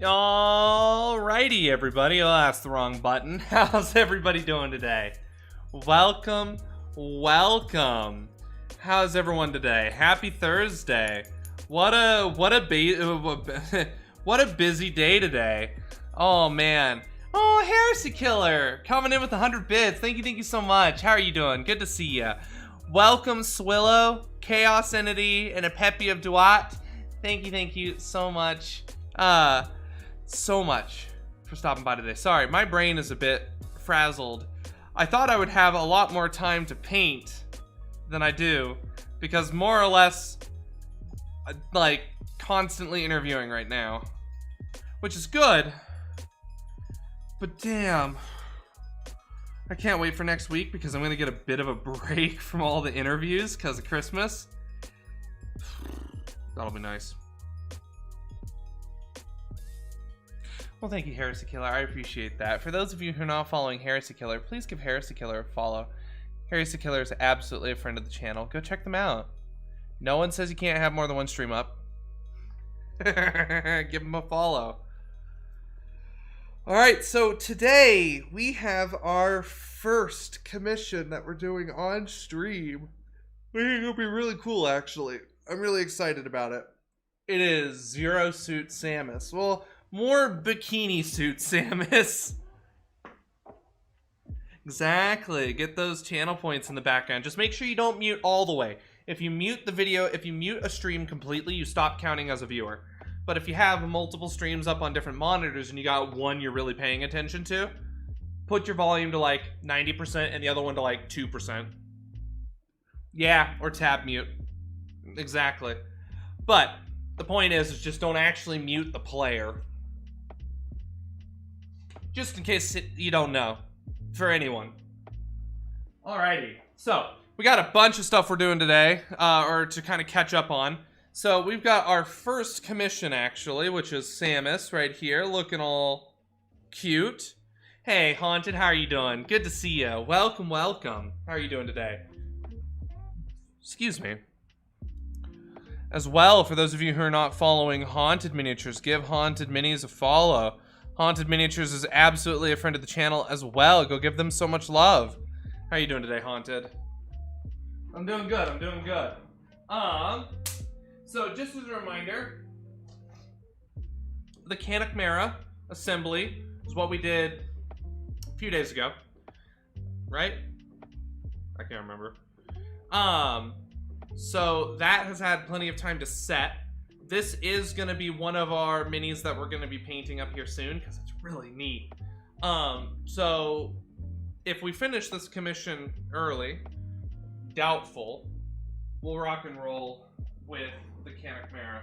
Alrighty, everybody. Oh, that's the wrong button. How's everybody doing today? Welcome. How's everyone today? Happy Thursday. What a busy day today. Oh man. Oh, Heresy Killer coming in with 100 bits. Thank you so much. How are you doing? Good to see ya. Welcome, Swillow, Chaos Entity, and a Peppy of Duat. Thank you so much. So much for stopping by today. Sorry, my brain is a bit frazzled. I thought I would have a lot more time to paint than I do, because more or less, like, constantly interviewing right now, which is good, but damn, I can't wait for next week because I'm gonna get a bit of a break from all the interviews because of Christmas. That'll be nice. Well, thank you, Heresy Killer. I appreciate that. For those of you who are not following Heresy Killer, please give Heresy Killer a follow. Heresy Killer is absolutely a friend of the channel. Go check them out. No one says you can't have more than one stream up. Give them a follow. Alright, so today we have our first commission that we're doing on stream. I think it'll be really cool, actually. I'm really excited about it. It is Zero Suit Samus. Well, more bikini suit Samus. Exactly. Get those channel points in the background. Just make sure you don't mute all the way. If you mute the video, if you mute a stream completely, you stop counting as a viewer. But if you have multiple streams up on different monitors and you got one you're really paying attention to, put your volume to like 90% and the other one to like 2%. Yeah, or tab mute. Exactly. But the point is just don't actually mute the player. Just in case you don't know. For anyone. Alrighty. So, we got a bunch of stuff we're doing today, or to kind of catch up on. So, we've got our first commission, actually, which is Samus right here, looking all cute. Hey, Haunted, how are you doing? Good to see you. Welcome. How are you doing today? Excuse me. As well, for those of you who are not following Haunted Miniatures, give Haunted Minis a follow. Haunted Miniatures is absolutely a friend of the channel as well. Go give them so much love. How are you doing today, Haunted? I'm doing good. So just as a reminder, the Kanakmera assembly is what we did a few days ago, right? I can't remember. So that has had plenty of time to set. This is going to be one of our minis that we're going to be painting up here soon because it's really neat. So if we finish this commission early, doubtful, we'll rock and roll with the Kanakmera.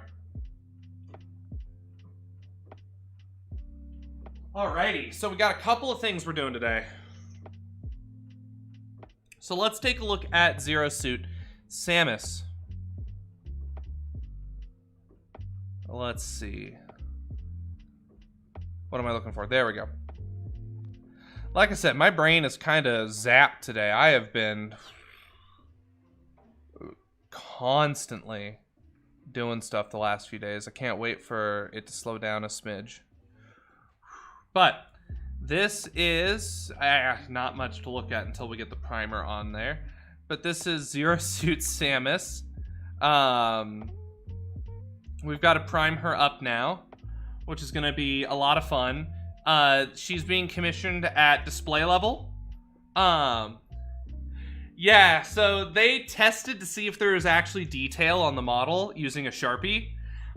Alrighty, so we got a couple of things we're doing today. So let's take a look at Zero Suit Samus. Let's see. What am I looking for? There we go. Like I said, my brain is kind of zapped today. I have been constantly doing stuff the last few days. I can't wait for it to slow down a smidge. But this is not much to look at until we get the primer on there. But this is Zero Suit Samus. We've got to prime her up now, which is going to be a lot of fun. She's being commissioned at display level. Yeah, so they tested to see if there was actually detail on the model using a Sharpie.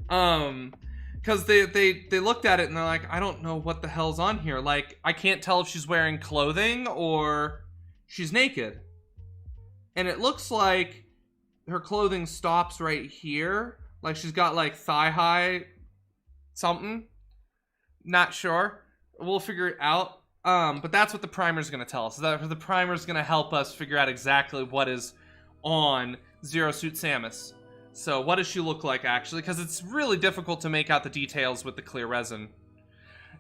Because they looked at it and they're like, I don't know what the hell's on here. Like, I can't tell if she's wearing clothing or she's naked. And it looks like her clothing stops right here. Like she's got like thigh high something. Not sure. We'll figure it out. But that's what the primer's going to tell us. The primer's going to help us figure out exactly what is on Zero Suit Samus. So what does she look like actually? Because it's really difficult to make out the details with the clear resin.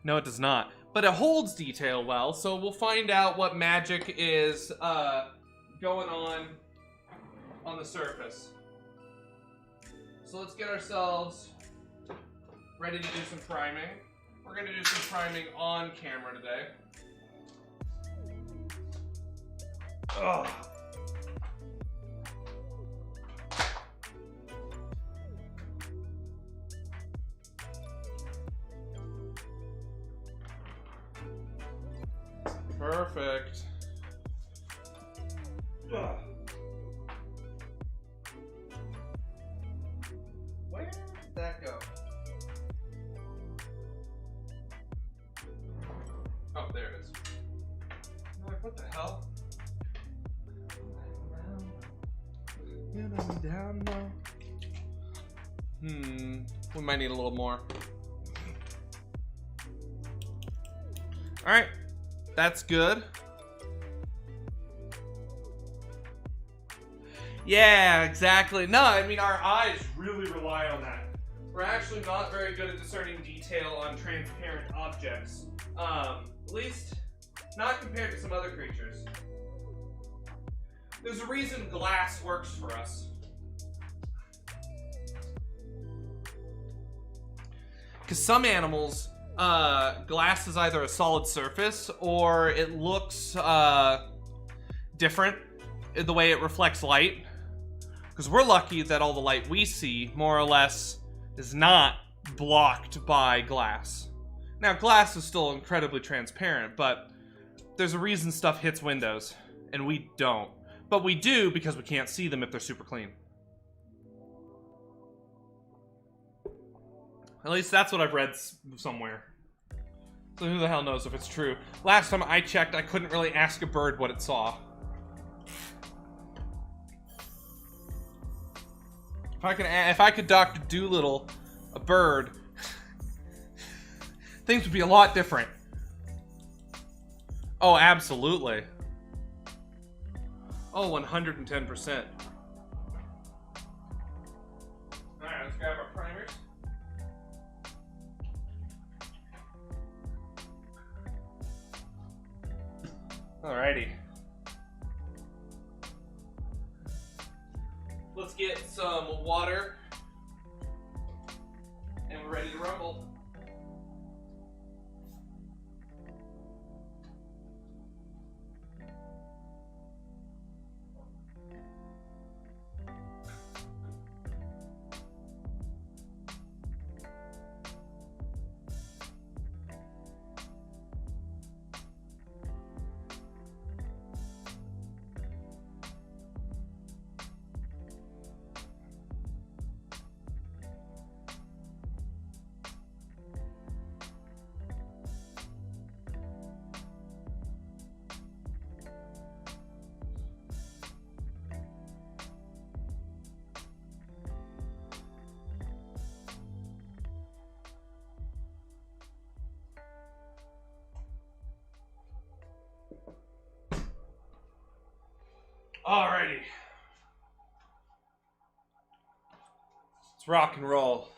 No, it does not. But it holds detail well. So we'll find out what magic is going on the surface. So let's get ourselves ready to do some priming. We're gonna do some priming on camera today. Ugh. Perfect. Ugh. Where did that go? Oh, there it is. I'm like, what the hell? Down now. We might need a little more. All right, that's good. Yeah, exactly. No, I mean, our eyes really rely on that. We're actually not very good at discerning detail on transparent objects. At least, not compared to some other creatures. There's a reason glass works for us. Because some animals, glass is either a solid surface or it looks different in the way it reflects light. Because we're lucky that all the light we see, more or less, is not blocked by glass. Now, glass is still incredibly transparent, but there's a reason stuff hits windows, and we don't. But we do because we can't see them if they're super clean. At least that's what I've read somewhere. So who the hell knows if it's true. Last time I checked, I couldn't really ask a bird what it saw. If I could Dr. Dolittle a bird, things would be a lot different. Oh, absolutely. Oh, 110%. Alright, let's grab our primers. Alrighty. Let's get some water. And we're ready to rumble. Alrighty. Let's rock and roll.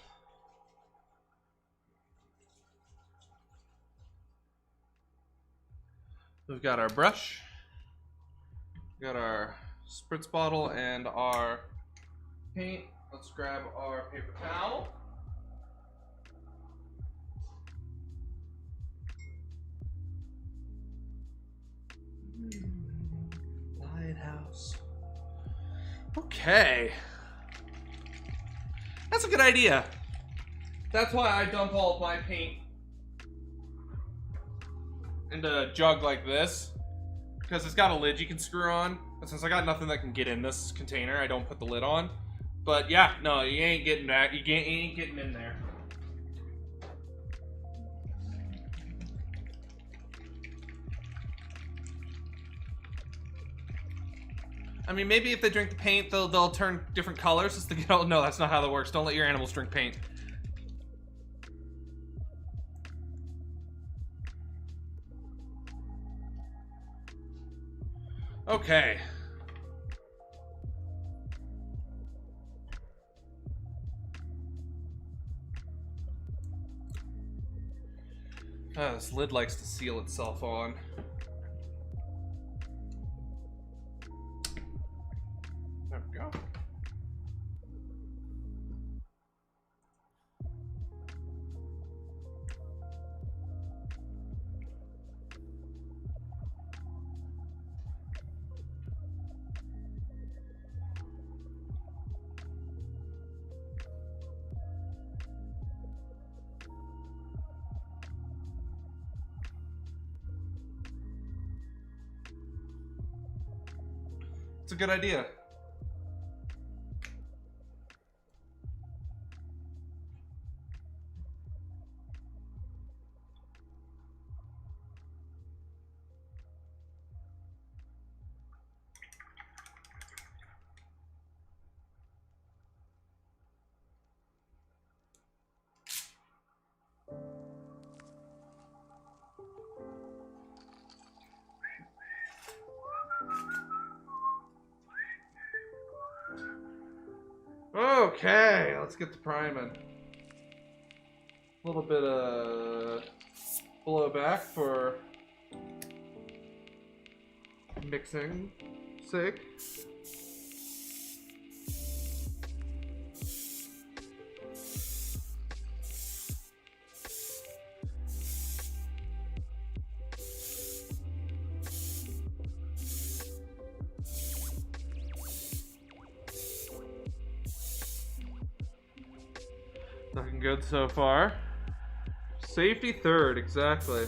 We've got our brush, we've got our spritz bottle, and our paint. Let's grab our paper towel. Lighthouse. Okay. That's a good idea. That's why I dump all of my paint into a jug like this, because it's got a lid you can screw on. But since I got nothing that can get in this container, I don't put the lid on. But yeah, no, you ain't getting that. You ain't getting in there. I mean, maybe if they drink the paint, they'll turn different colors. Just to get out. No, that's not how that works. Don't let your animals drink paint. Okay. Oh, this lid likes to seal itself on. There we go. It's a good idea. Okay, let's get to priming. A little bit of blowback for mixing sake. Looking good so far. Safety third, exactly.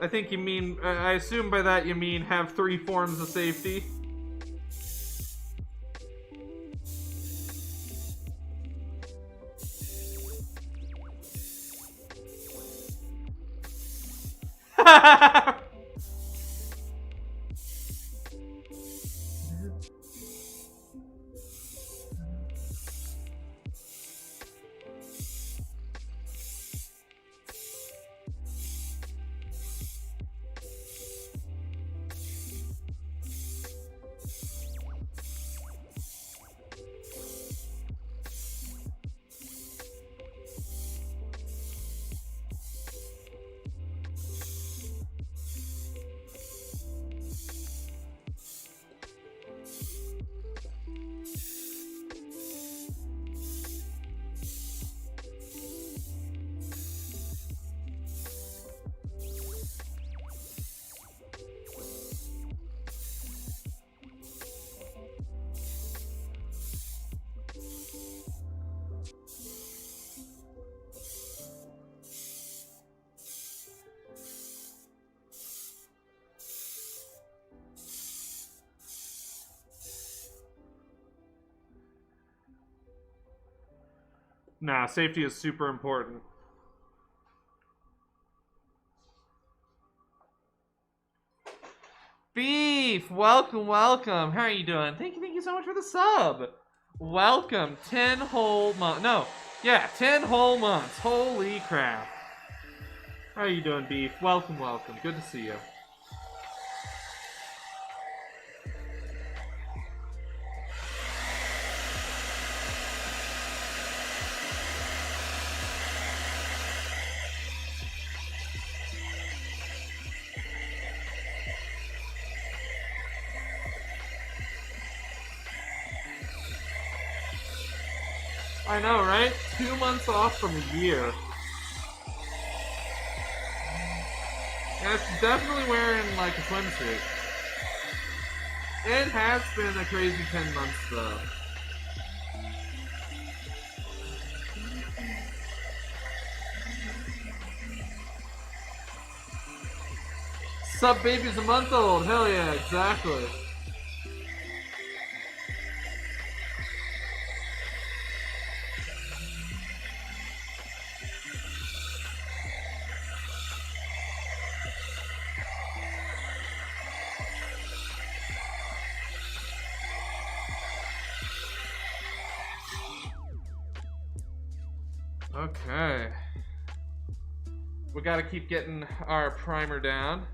I think you mean, I assume by that you mean have 3 forms of safety. Nah, safety is super important. Beef, welcome, welcome. How are you doing? Thank you so much for the sub. Welcome, 10 whole months. No, yeah, 10 whole months. Holy crap. How are you doing, Beef? Welcome, welcome. Good to see you. I know, right? 2 months off from a year. Yeah, it's definitely wearing like a swimsuit. It has been a crazy 10 months though. Sub baby's a month old. Hell yeah, exactly. Okay. We gotta keep getting our primer down.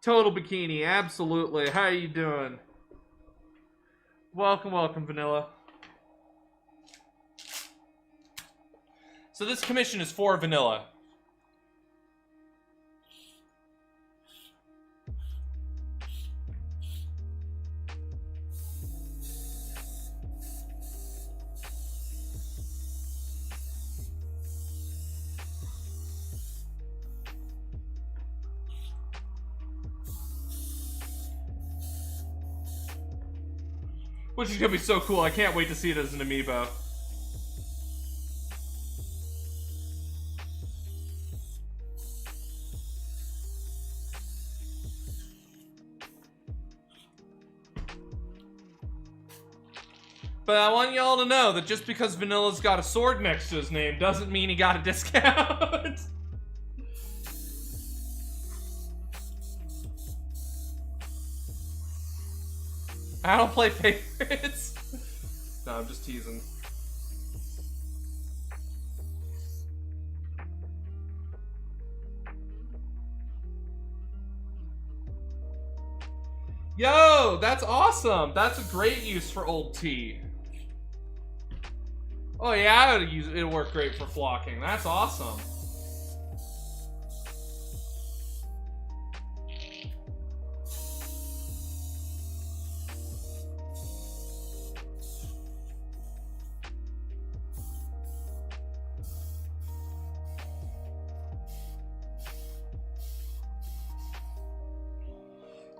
Total Bikini, absolutely. How are you doing? Welcome, welcome, Vanilla. So this commission is for Vanilla. Which is gonna be so cool. I can't wait to see it as an amiibo. But I want y'all to know that just because Vanilla's got a sword next to his name doesn't mean he got a discount. I don't play favorites. No, I'm just teasing. Yo, that's awesome. That's a great use for old tea. Oh yeah, it'll work great for flocking. That's awesome.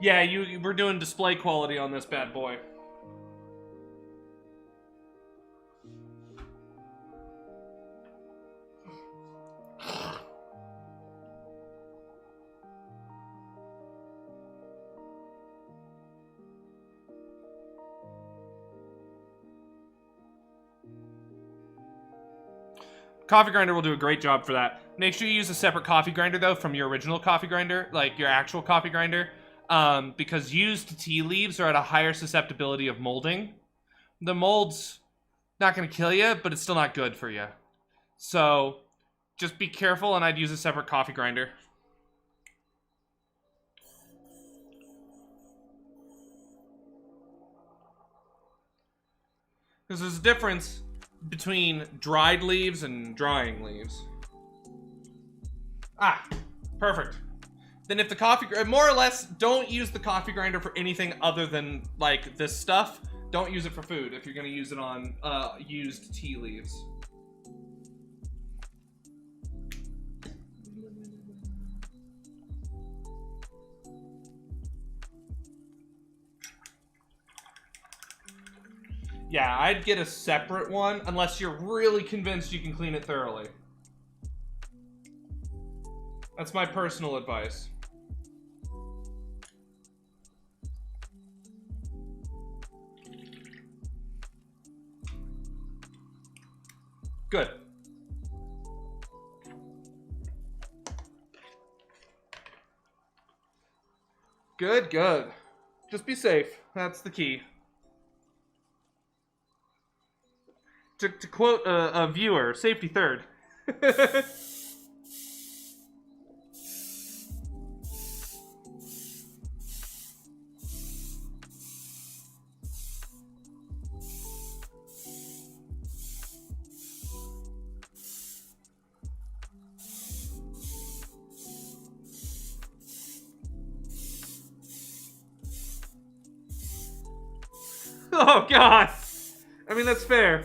Yeah, we're doing display quality on this bad boy. Coffee grinder will do a great job for that. Make sure you use a separate coffee grinder, though, from your original coffee grinder, like your actual coffee grinder, because used tea leaves are at a higher susceptibility of molding. The mold's not going to kill you, but it's still not good for you. So just be careful, and I'd use a separate coffee grinder. Because there's a difference between dried leaves and drying leaves. Ah, perfect. Then if the coffee, more or less, don't use the coffee grinder for anything other than, like, this stuff. Don't use it for food if you're going to use it on used tea leaves. Yeah, I'd get a separate one unless you're really convinced you can clean it thoroughly. That's my personal advice. Good. Good, good. Just be safe. That's the key. To quote a viewer, safety third. Oh, God. I mean, that's fair.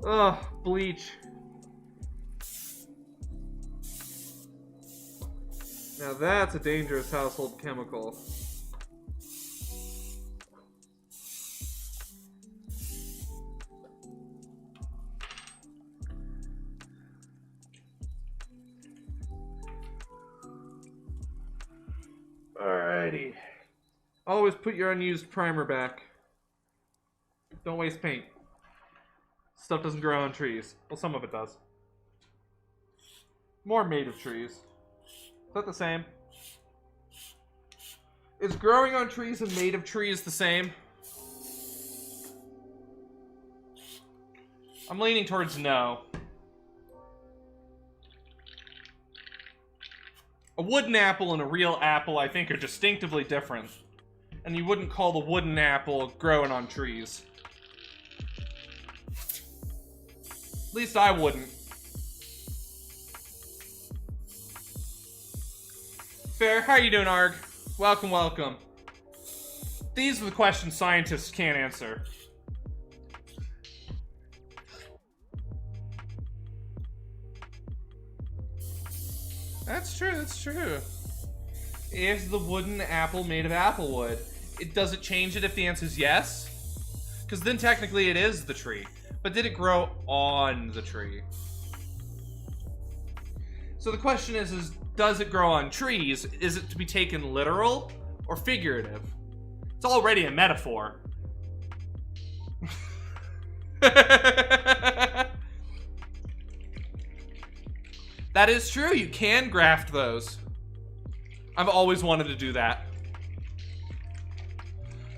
Ugh, bleach. Now that's a dangerous household chemical. Alrighty. Always put your unused primer back. Don't waste paint. Stuff doesn't grow on trees. Well, some of it does. More made of trees. Is that the same? Is growing on trees and made of trees the same? I'm leaning towards no. A wooden apple and a real apple, I think, are distinctively different. And you wouldn't call the wooden apple growing on trees. At least I wouldn't. Fair, how you doing, Arg? Welcome, welcome. These are the questions scientists can't answer. That's true, that's true. Is the wooden apple made of apple wood? does it change it if the answer is yes? Because then technically it is the tree. But did it grow on the tree? So the question is does it grow on trees? Is it to be taken literal or figurative? It's already a metaphor. That is true. You can graft those. I've always wanted to do that.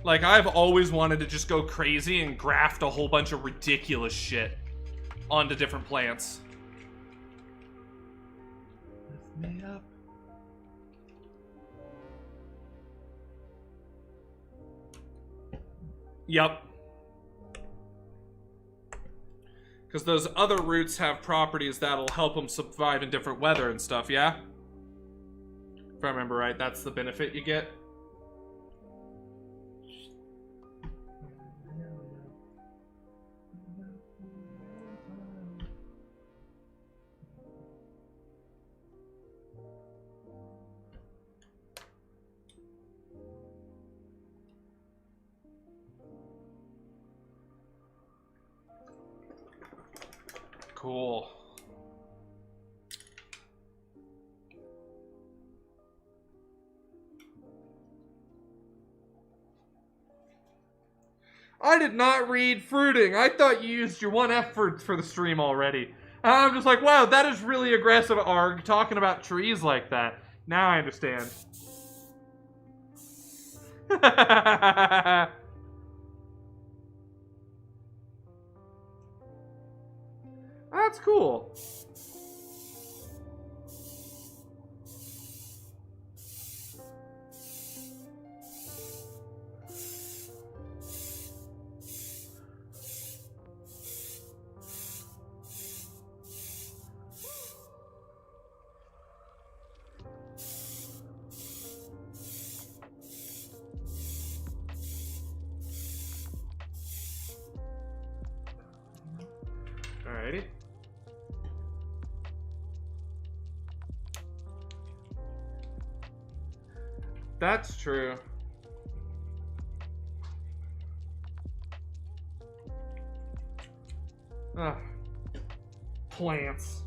Like, I've always wanted to just go crazy and graft a whole bunch of ridiculous shit onto different plants. Lift me up. Yep. Because those other roots have properties that'll help them survive in different weather and stuff, yeah? If I remember right, that's the benefit you get. Cool. I did not read fruiting. I thought you used your one F for the stream already. And I'm just like, wow, that is really aggressive, Arg, talking about trees like that. Now I understand. That's cool. Alrighty. That's true. Ugh. Plants.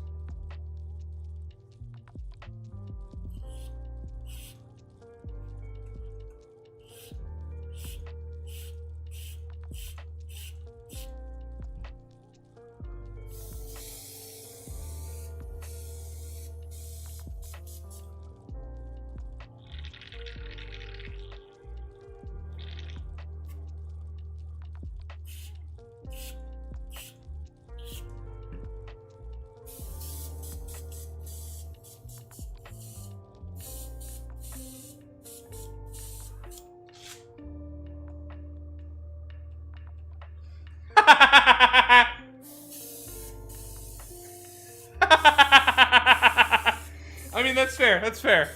I mean, that's fair. That's fair.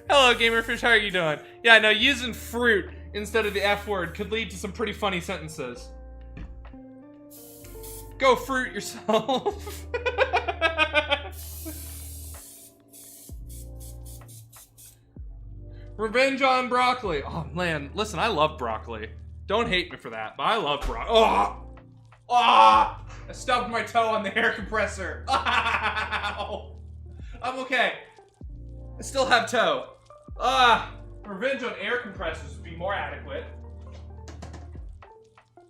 Hello, Gamerfish. How are you doing? Yeah, no, using fruit instead of the F word could lead to some pretty funny sentences. Go fruit yourself. Revenge on broccoli. Oh, man. Listen, I love broccoli. Don't hate me for that, but I love broccoli. Oh! Oh! I stubbed my toe on the air compressor. Ow! I'm okay. I still have toe. Revenge on air compressors would be more adequate.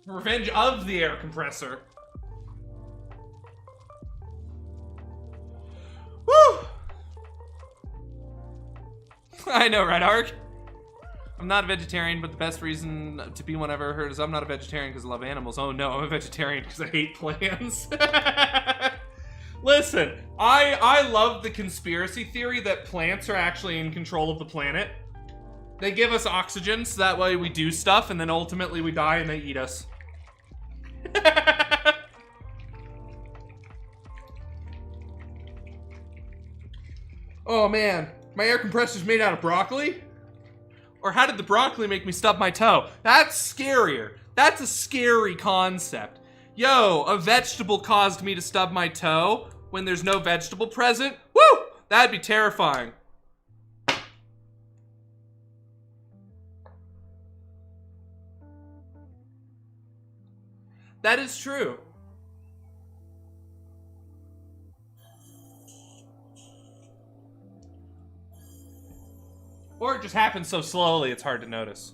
Revenge of the air compressor. Woo! I know, right, Ark? I'm not a vegetarian, but the best reason to be one I've ever heard is I'm not a vegetarian because I love animals. Oh no, I'm a vegetarian because I hate plants. Listen, I love the conspiracy theory that plants are actually in control of the planet. They give us oxygen so that way we do stuff and then ultimately we die and they eat us. Oh man, my air compressor's made out of broccoli? Or how did the broccoli make me stub my toe? That's scarier. That's a scary concept. Yo, a vegetable caused me to stub my toe when there's no vegetable present? Woo! That'd be terrifying. That is true. Or it just happens so slowly it's hard to notice.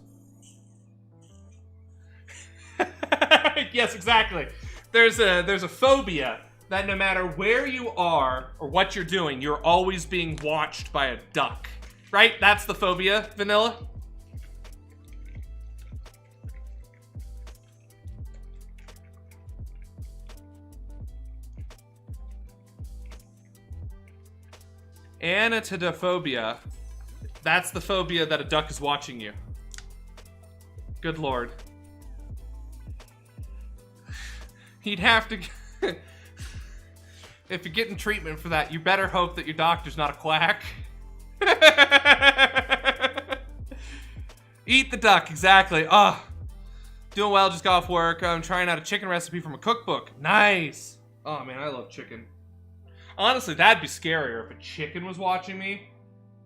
Yes, exactly. There's a phobia that no matter where you are or what you're doing, you're always being watched by a duck. Right? That's the phobia, Vanilla? Anatodophobia. That's the phobia that a duck is watching you. Good lord. You'd have to... If you're getting treatment for that, you better hope that your doctor's not a quack. Eat the duck, exactly. Oh, doing well, just got off work. I'm trying out a chicken recipe from a cookbook. Nice. Oh man, I love chicken. Honestly, that'd be scarier if a chicken was watching me.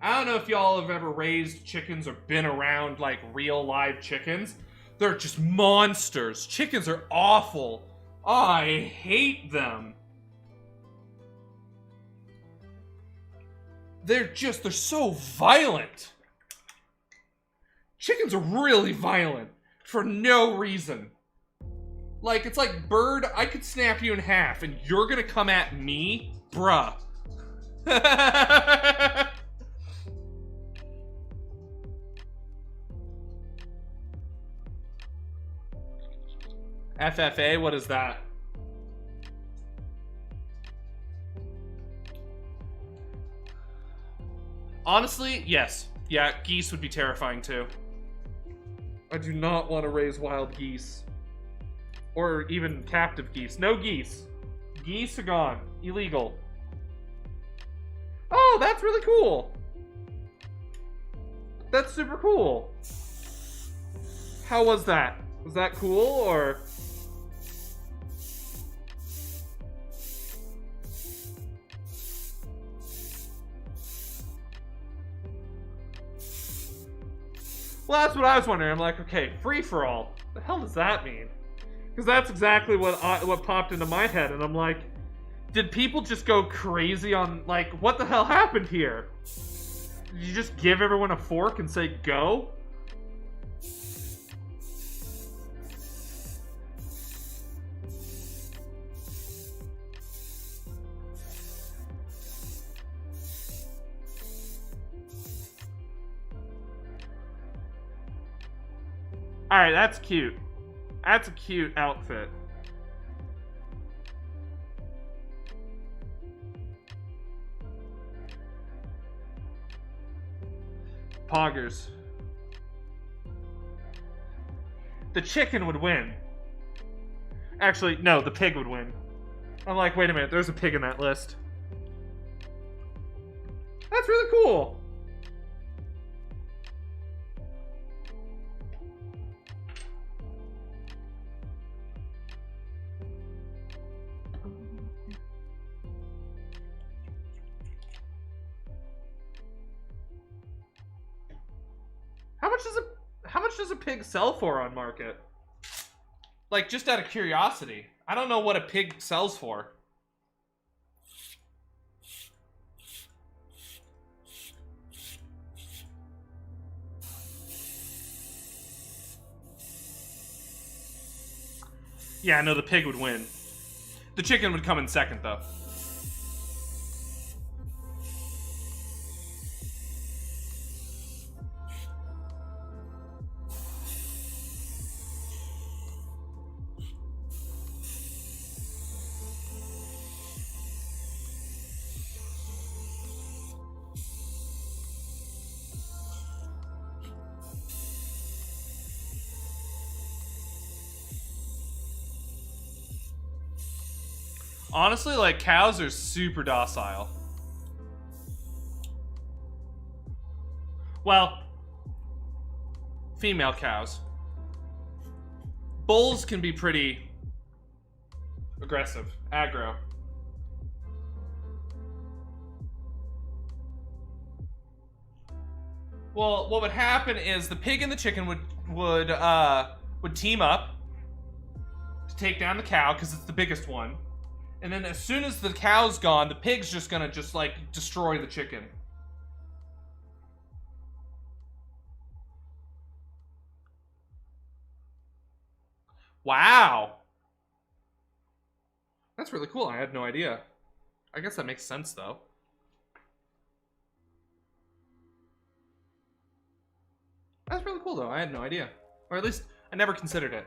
I don't know if y'all have ever raised chickens or been around like real live chickens. They're just monsters. Chickens are awful. Oh, I hate them. They're so violent. Chickens are really violent for no reason. Like, it's like, bird, I could snap you in half and you're gonna come at me? Bruh. FFA, what is that? Honestly, yes. Yeah, geese would be terrifying too. I do not want to raise wild geese. Or even captive geese. No geese. Geese are gone. Illegal. Oh, that's really cool. That's super cool. How was that? Was that cool, or... Well, that's what I was wondering. I'm like, okay, free-for-all. What the hell does that mean? Because that's exactly what popped into my head, and I'm like, did people just go crazy on, like, what the hell happened here? Did you just give everyone a fork and say, go? Alright, that's cute. That's a cute outfit. Poggers. The chicken would win. Actually, no, the pig would win. I'm like, wait a minute, there's a pig in that list. That's really cool. How much does a pig sell for on market? Like, just out of curiosity. I don't know what a pig sells for. Yeah, no, the pig would win. The chicken would come in second, though. Honestly, like, cows are super docile. Well, female cows. Bulls can be pretty aggressive, aggro. Well, what would happen is the pig and the chicken would team up to take down the cow because it's the biggest one. And then as soon as the cow's gone, the pig's just gonna just like destroy the chicken. Wow. That's really cool. I had no idea. I guess that makes sense though. That's really cool though. I had no idea. Or at least I never considered it.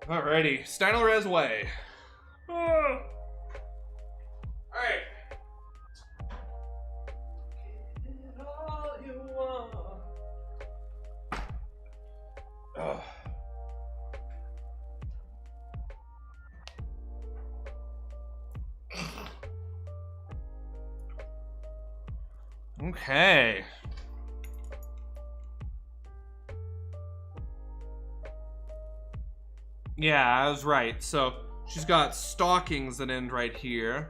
Alrighty, Steinelrez way. Oh. Alright. Get all you want. Ugh. Okay. Yeah, I was right. So she's got stockings that end right here.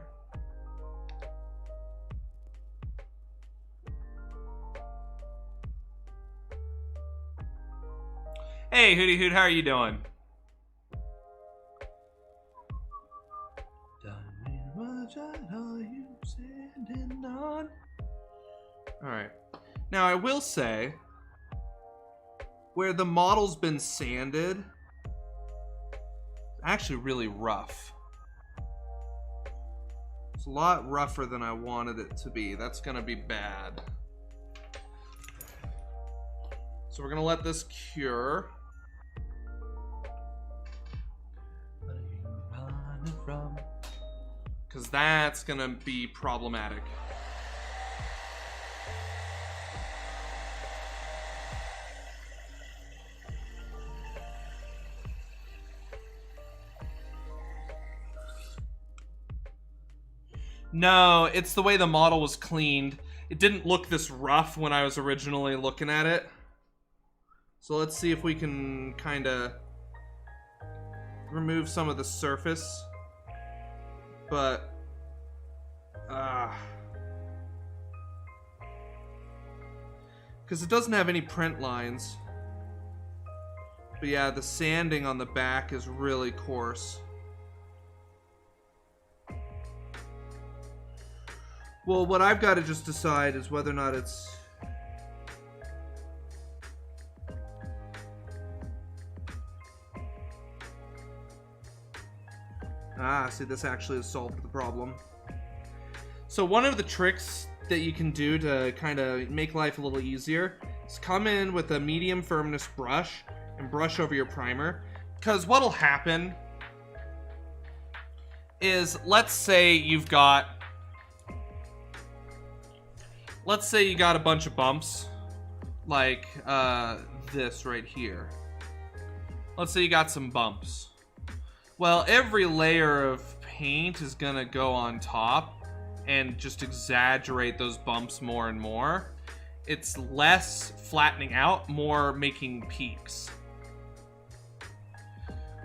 Hey, Hootie Hoot, how are you doing? Alright. Now I will say, where the model's been sanded, actually really rough. It's a lot rougher than I wanted it to be. That's gonna be bad. So we're gonna let this cure. Because that's gonna be problematic. No, it's the way the model was cleaned. It didn't look this rough when I was originally looking at it. So let's see if we can kind of remove some of the surface. But, because it doesn't have any print lines. But yeah, the sanding on the back is really coarse. Well, what I've got to just decide is whether or not it's... see, this actually has solved the problem. So one of the tricks that you can do to kind of make life a little easier is come in with a medium firmness brush and brush over your primer. Because what'll happen is, let's say you got a bunch of bumps, like this right here. Let's say you got some bumps. Well, every layer of paint is gonna go on top and just exaggerate those bumps more and more. It's less flattening out, more making peaks.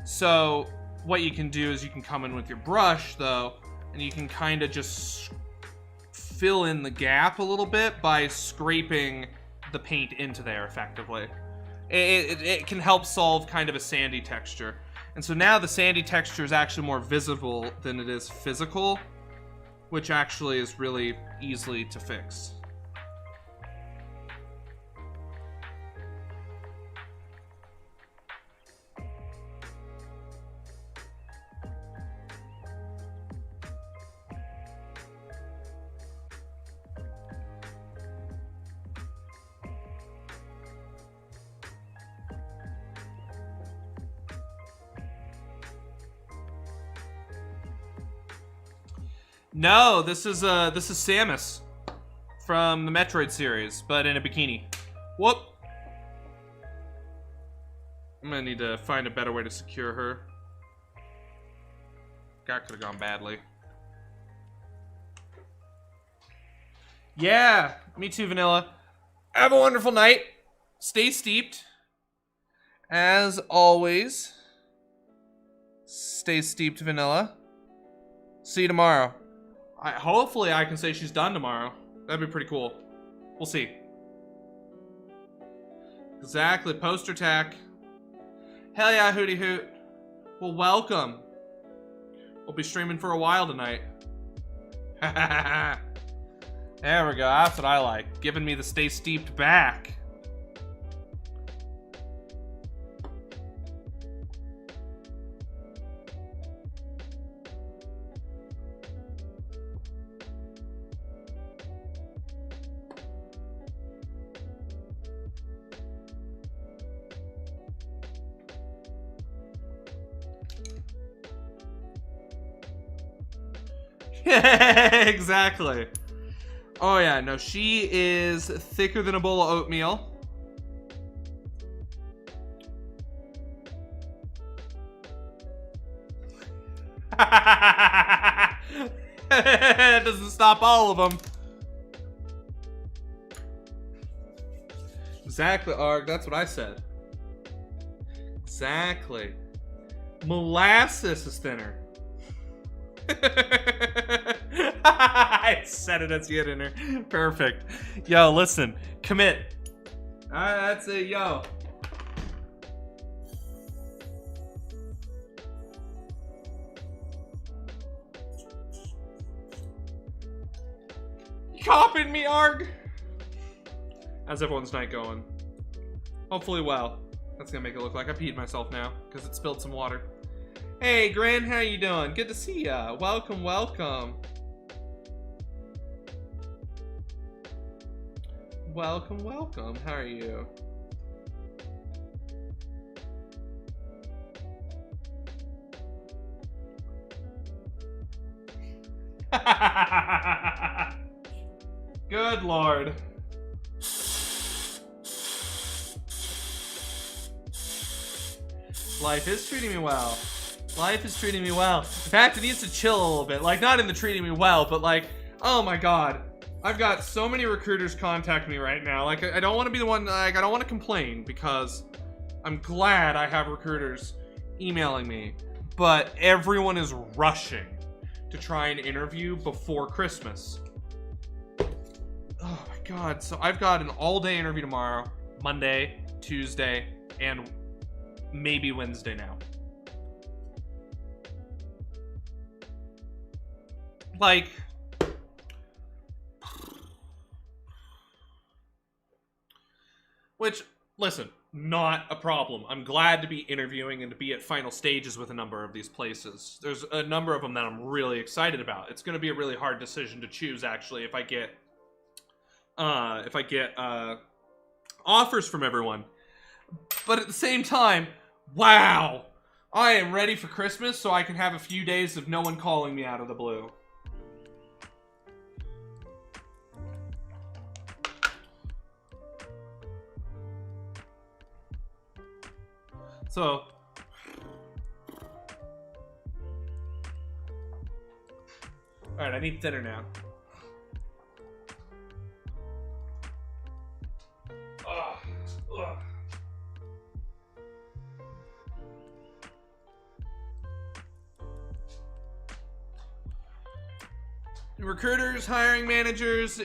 So what you can do is you can come in with your brush though, and you can kind of just fill in the gap a little bit by scraping the paint into there effectively. It can help solve kind of a sandy texture. And so now the sandy texture is actually more visible than it is physical, which actually is really easily to fix. No, this is Samus from the Metroid series, but in a bikini. Whoop! I'm gonna need to find a better way to secure her. That could have gone badly. Yeah, me too, Vanilla. Have a wonderful night. Stay steeped. As always, stay steeped, Vanilla. See you tomorrow. Hopefully I can say she's done tomorrow. That'd be pretty cool. We'll see. Exactly. Poster tack. Hell yeah, hootie hoot. Well, welcome. We'll be streaming for a while tonight. There we go. That's what I like. Giving me the stay steeped back. Exactly. Oh yeah, no, she is thicker than a bowl of oatmeal. It doesn't stop all of them. Exactly, Arg, that's what I said. Exactly. Molasses is thinner. I said it as you get in her. Perfect. Yo, listen. Commit. Alright, that's it, yo. You copying me, Arg? How's everyone's night going? Hopefully well. That's gonna make it look like I peed myself now, because it spilled some water. Hey, Gran, how you doing? Good to see ya. Welcome, welcome. Welcome, welcome. How are you? Good Lord. Life is treating me well. Life is treating me well. In fact, it needs to chill a little bit. Like, not in the treating me well, but like, oh my god. I've got so many recruiters contact me right now. Like, I don't want to be the one, like, I don't want to complain because I'm glad I have recruiters emailing me. But everyone is rushing to try and interview before Christmas. Oh my god. So I've got an all-day interview tomorrow, Monday, Tuesday, and maybe Wednesday now. Like, which, listen, not a problem. I'm glad to be interviewing and to be at final stages with a number of these places. There's a number of them that I'm really excited about. It's going to be a really hard decision to choose, actually, if I get offers from everyone. But at the same time, wow, I am ready for Christmas so I can have a few days of no one calling me out of the blue. So, alright, I need thinner now. Ugh. Ugh. Recruiters, hiring managers,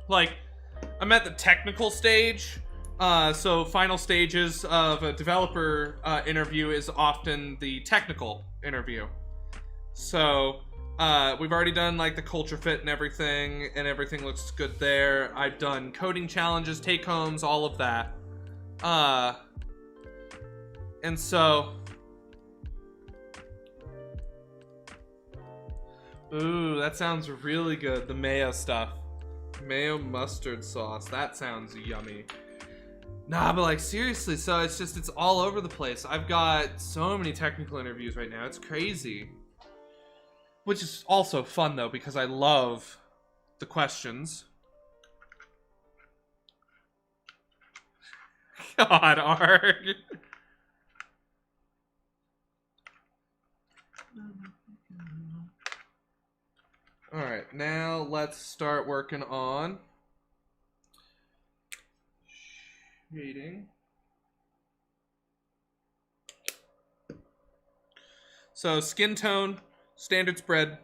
like, I'm at the technical stage. So final stages of a developer interview is often the technical interview. So we've already done like the culture fit and everything looks good there. I've done coding challenges, take homes, all of that. And so, ooh, that sounds really good. The mayo stuff, mayo mustard sauce. That sounds yummy. Nah, but like seriously, so it's all over the place. I've got so many technical interviews right now. It's crazy. Which is also fun though, because I love the questions. God, Arg. Alright, now let's start working on shading. So skin tone, standard spread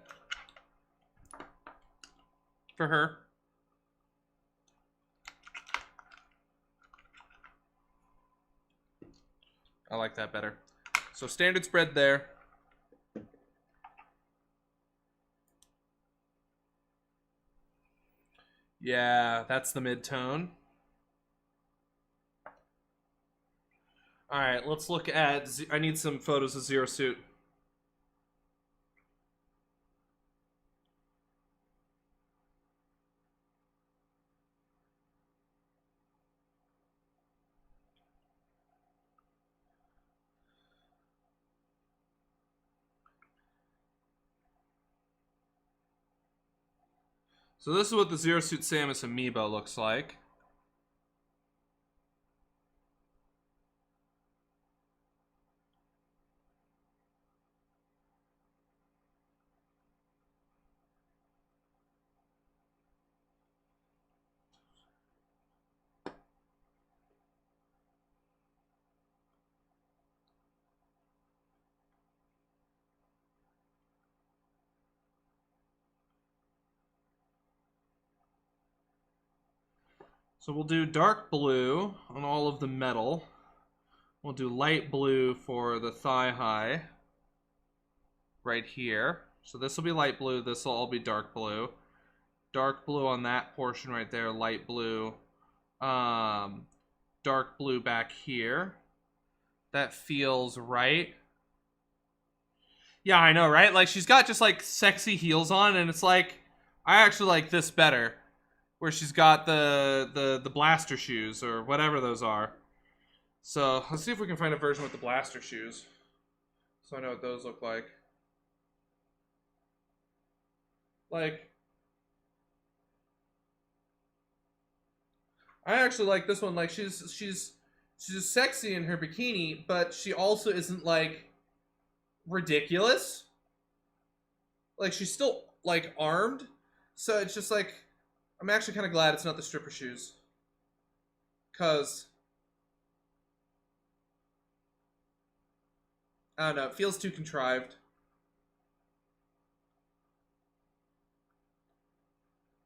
for her. I like that better. So standard spread there. Yeah, that's the mid-tone. Alright, let's look at... I need some photos of Zero Suit. So this is what the Zero Suit Samus amiibo looks like. So we'll do dark blue on all of the metal. We'll do light blue for the thigh high. Right here. So this will be light blue, this will all be dark blue. Dark blue on that portion right there, light blue. Dark blue back here. That feels right. Yeah, I know, right? Like, she's got just, like, sexy heels on, and it's like, I actually like this better. Where she's got the blaster shoes, or whatever those are. So, let's see if we can find a version with the blaster shoes. So I know what those look like. Like, I actually like this one. Like, she's sexy in her bikini, but she also isn't, like, ridiculous. Like, she's still, like, armed. So it's just like, I'm actually kind of glad it's not the stripper shoes. Because, I don't know, it feels too contrived.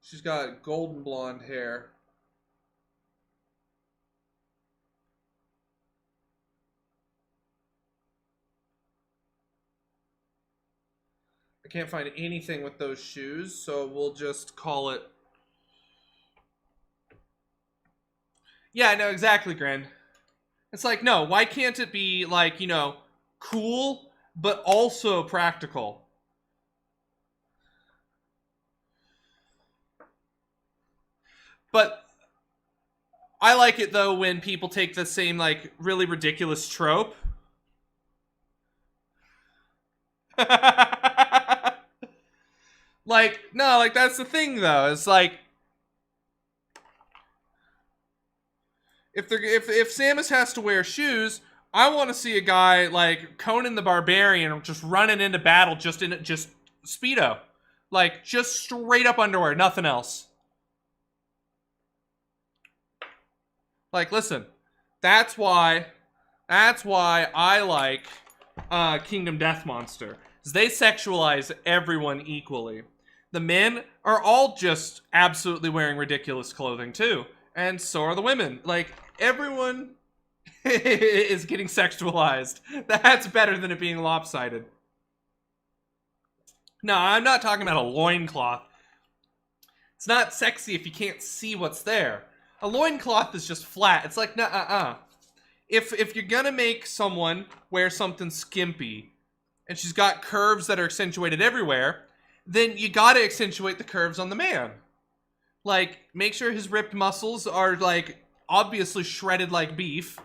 She's got golden blonde hair. I can't find anything with those shoes, so we'll just call it... Yeah, I know, exactly, Gren. It's like, no, why can't it be, like, you know, cool, but also practical? But I like it, though, when people take the same, like, really ridiculous trope. Like, no, like, that's the thing, though. It's like, if Samus has to wear shoes, I want to see a guy like Conan the Barbarian just running into battle just in just Speedo. Like, just straight up underwear, nothing else. Like, listen, that's why I like Kingdom Death Monster. They sexualize everyone equally. The men are all just absolutely wearing ridiculous clothing too. And so are the women. Like, everyone is getting sexualized. That's better than it being lopsided. No, I'm not talking about a loincloth. It's not sexy if you can't see what's there. A loincloth is just flat. It's like, nah, If you're gonna make someone wear something skimpy, and she's got curves that are accentuated everywhere, then you gotta accentuate the curves on the man. Like, make sure his ripped muscles are, like, obviously shredded like beef.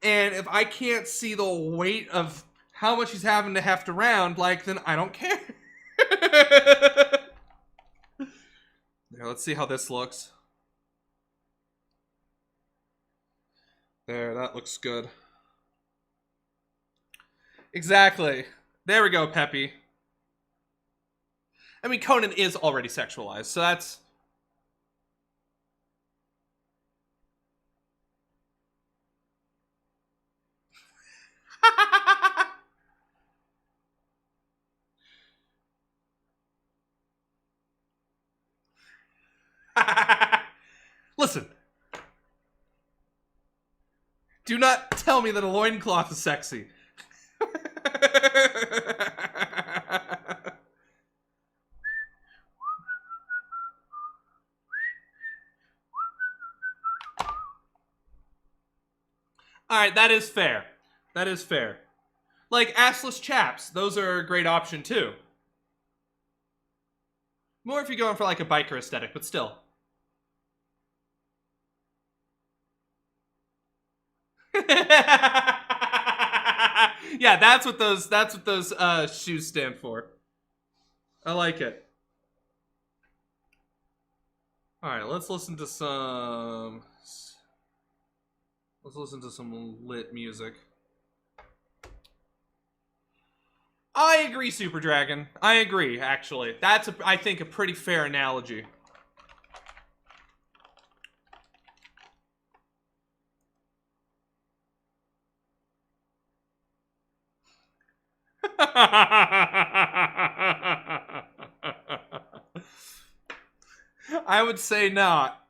And if I can't see the weight of how much he's having to heft around, like, then I don't care. There, let's see how this looks. There, that looks good. Exactly. There we go, Peppy. I mean, Conan is already sexualized, so that's... Listen. Do not tell me that a loincloth is sexy. Alright, that is fair. That is fair. Like, assless chaps, those are a great option too. More if you're going for like a biker aesthetic, but still. Yeah, that's what those shoes stand for. I like it. Alright, let's listen to some lit music. I agree, Super Dragon. I agree, actually. That's, I think, a pretty fair analogy. I would say not.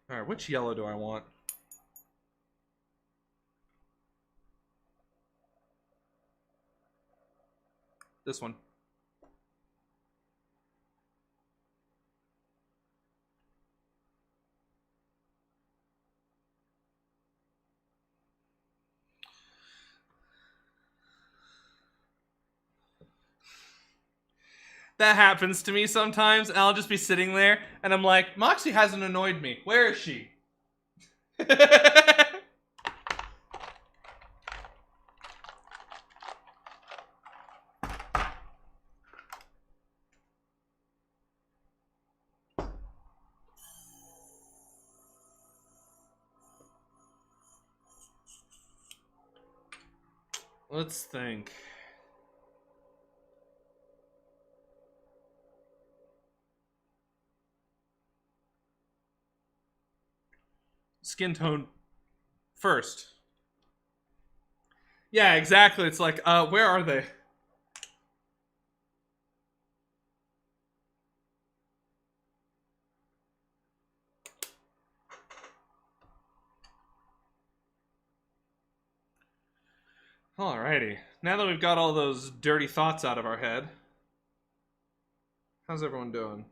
Alright, which yellow do I want? This one. That happens to me sometimes, and I'll just be sitting there, and I'm like, Moxie hasn't annoyed me. Where is she? Let's think. Skin tone first. Yeah, exactly. It's like, where are they? Alrighty. Now that we've got all those dirty thoughts out of our head, how's everyone doing?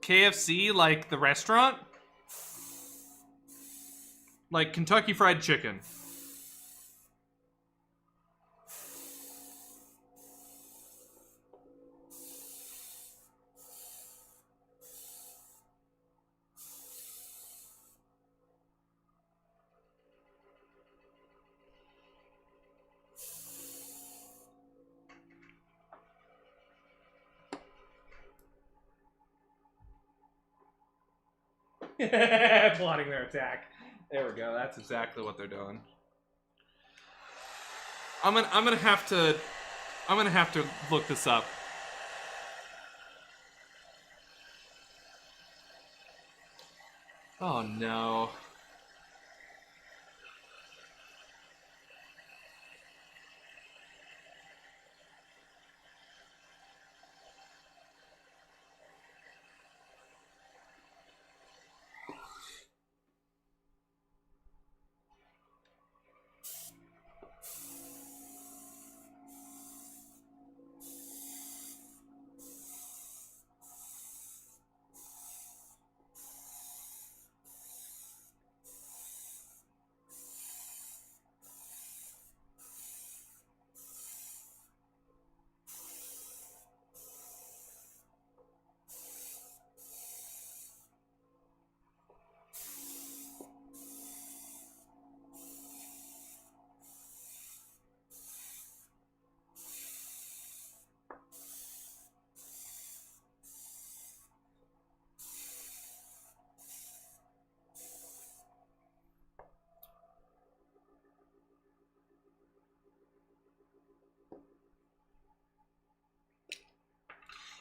KFC, like the restaurant? Like Kentucky Fried Chicken. Plotting their attack. There we go. That's exactly what they're doing. I'm gonna have to look this up. Oh no.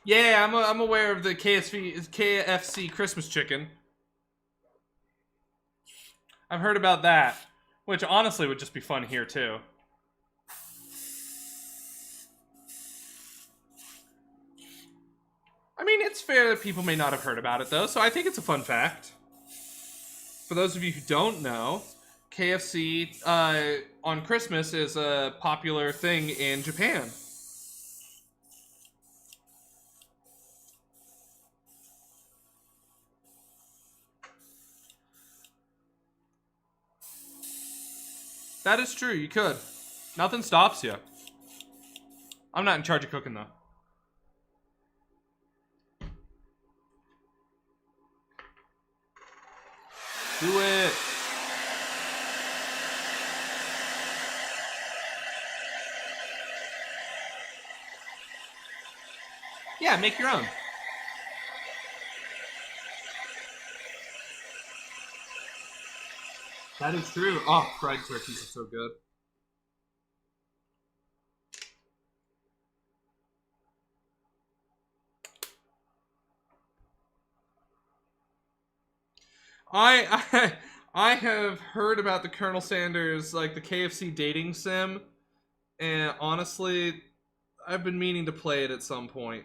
Yeah, I'm aware of the KFC Christmas chicken. I've heard about that, which honestly would just be fun here too. I mean, it's fair that people may not have heard about it though, so I think it's a fun fact. For those of you who don't know, KFC on Christmas is a popular thing in Japan. That is true, you could. Nothing stops you. I'm not in charge of cooking, though. Do it. Yeah, make your own. That is true. Oh, fried turkeys are so good. I have heard about the Colonel Sanders, like the KFC dating sim, and honestly, I've been meaning to play it at some point.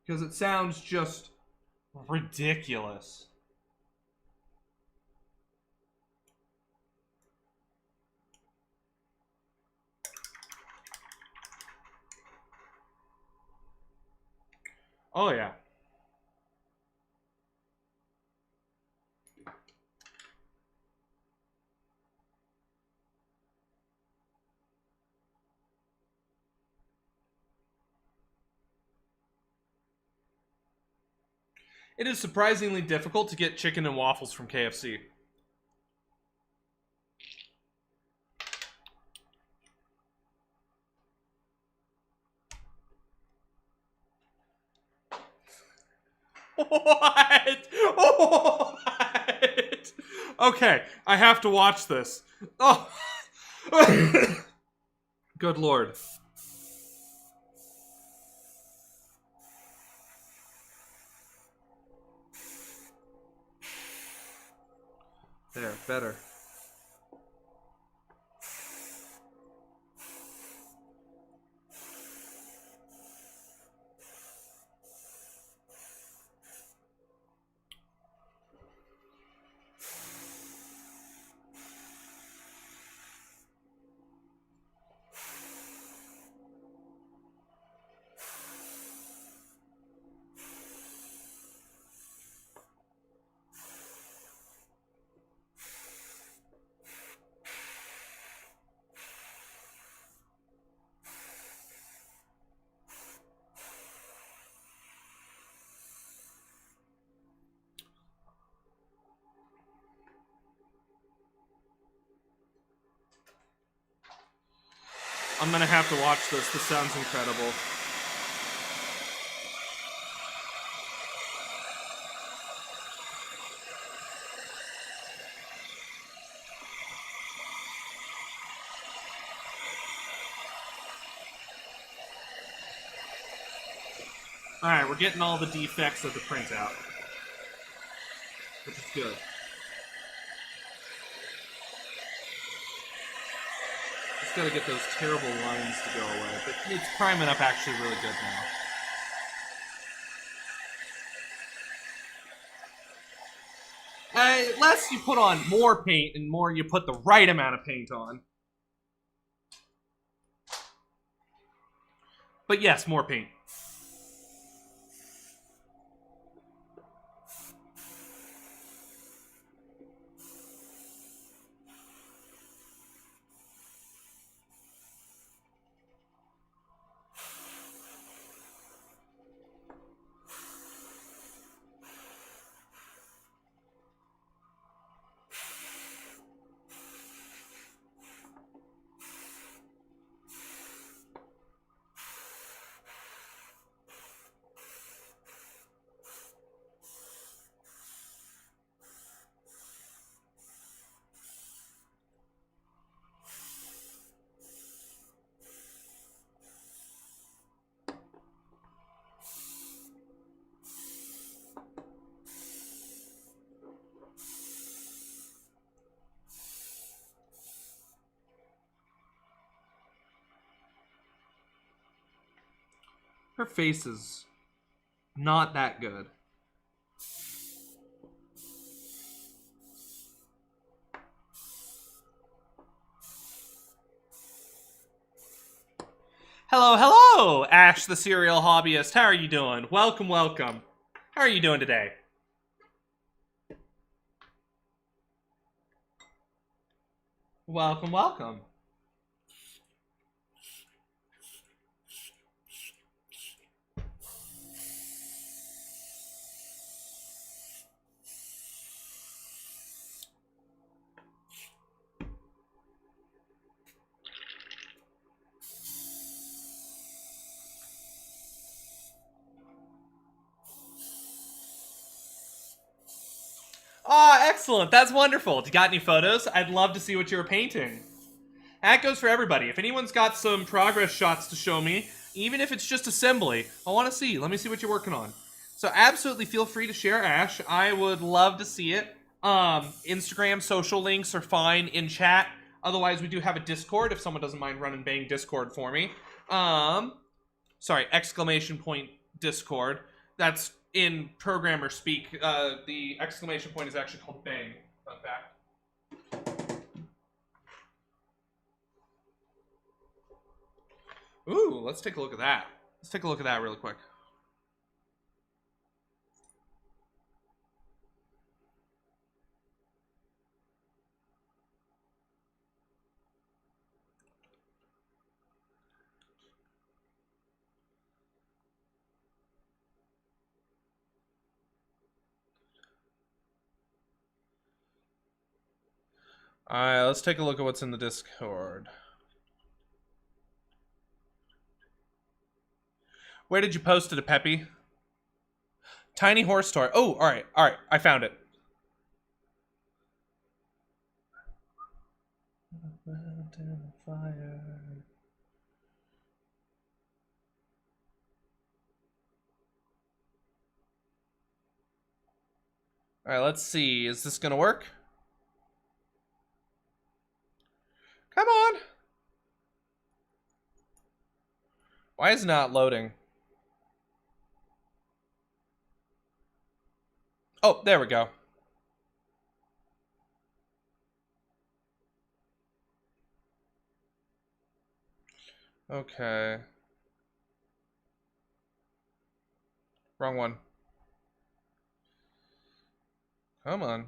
Because it sounds just ridiculous. Oh, yeah. It is surprisingly difficult to get chicken and waffles from KFC. What? What? Okay, I have to watch this. Oh. Good lord. There, better. I'm gonna have to watch this. This sounds incredible. Alright, we're getting all the defects of the printout. Which is good. Just gotta get those terrible lines to go away. But it's priming up actually really good now. Less you put on more paint and more you put the right amount of paint on. But yes, more paint. Her face is not that good. Hello, hello, Ash the Serial Hobbyist. How are you doing? Welcome, welcome. How are you doing today? Welcome, welcome. Ah, excellent. That's wonderful. You got any photos? I'd love to see what you're painting. That goes for everybody. If anyone's got some progress shots to show me, even if it's just assembly, I want to see. Let me see what you're working on. So absolutely feel free to share, Ash. I would love to see it. Instagram, social links are fine in chat. Otherwise, we do have a Discord if someone doesn't mind running bang Discord for me. Sorry, exclamation point Discord. That's in programmer speak. The exclamation point is actually called bang. Fun fact. Ooh, let's take a look at that. Let's take a look at that really quick. Alright, let's take a look at what's in the Discord. Where did you post it, Peppy? Tiny horse toy. Oh, alright, I found it. Fire. Alright, let's see. Is this gonna work? Come on. Why is it not loading? Oh, there we go. Okay. Wrong one. Come on.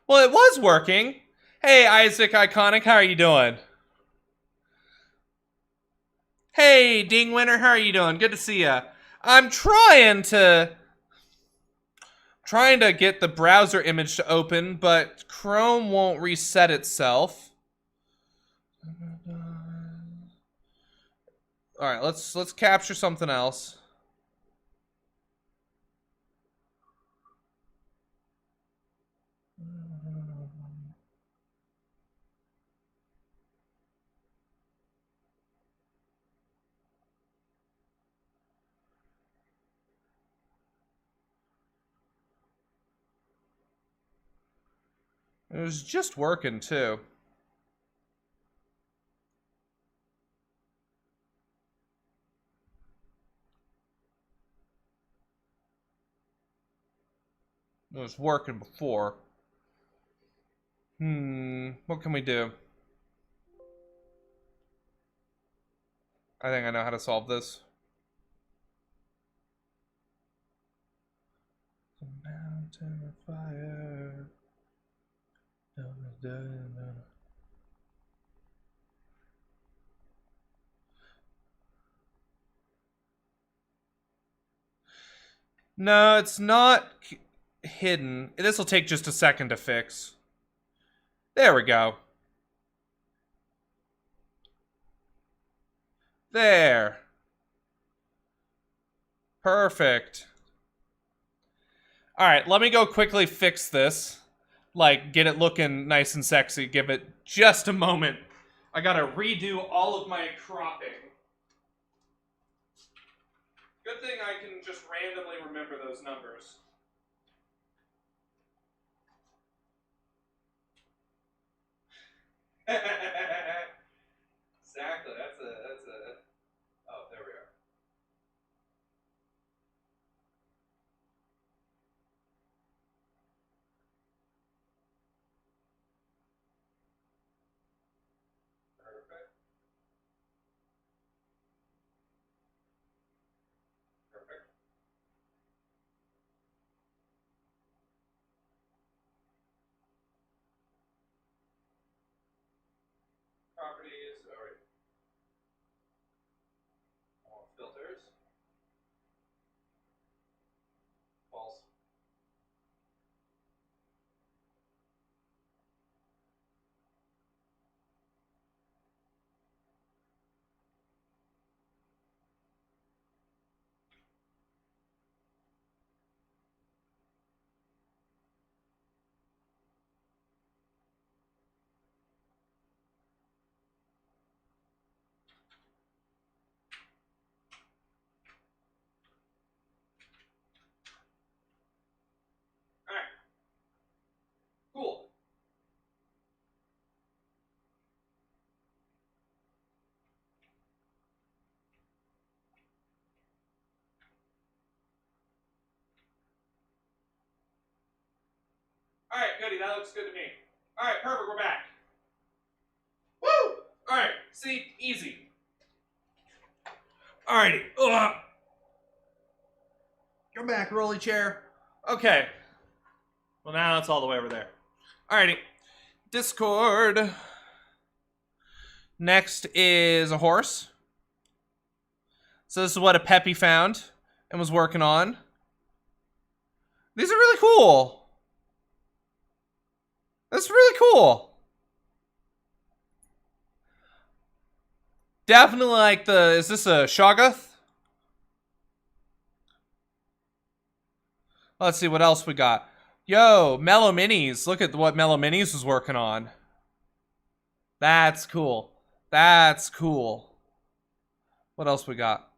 Well, it was working. Hey, Isaac Iconic, how are you doing? Hey, Ding Winner, how are you doing? Good to see ya. I'm trying to get the browser image to open, but Chrome won't reset itself. All right, let's capture something else. It was just working too. It was working before. What can we do? I think I know how to solve this. The mountain of fire. No, it's not hidden. This will take just a second to fix. There we go. There. Perfect. All right, let me go quickly fix this. Like, get it looking nice and sexy. Give it just a moment. I gotta redo all of my cropping. Good thing I can just randomly remember those numbers. Exactly, that's a, oh, there we are. Perfect. Perfect. Properties, alright. Filters. False. Alright. Cool. Alright, goody, that looks good to me. Alright, perfect, we're back. Woo! Alright, see, easy. Alrighty. Ugh. Go back, rolly chair. Okay. Well, now it's all the way over there. Alrighty. Discord. Next is a horse. So this is what a Peppy found and was working on. These are really cool. That's really cool. Definitely like the, is this a Shoggoth? Let's see what else we got. Yo, Mellow Minis. Look at what Mellow Minis was working on. That's cool. That's cool. What else we got?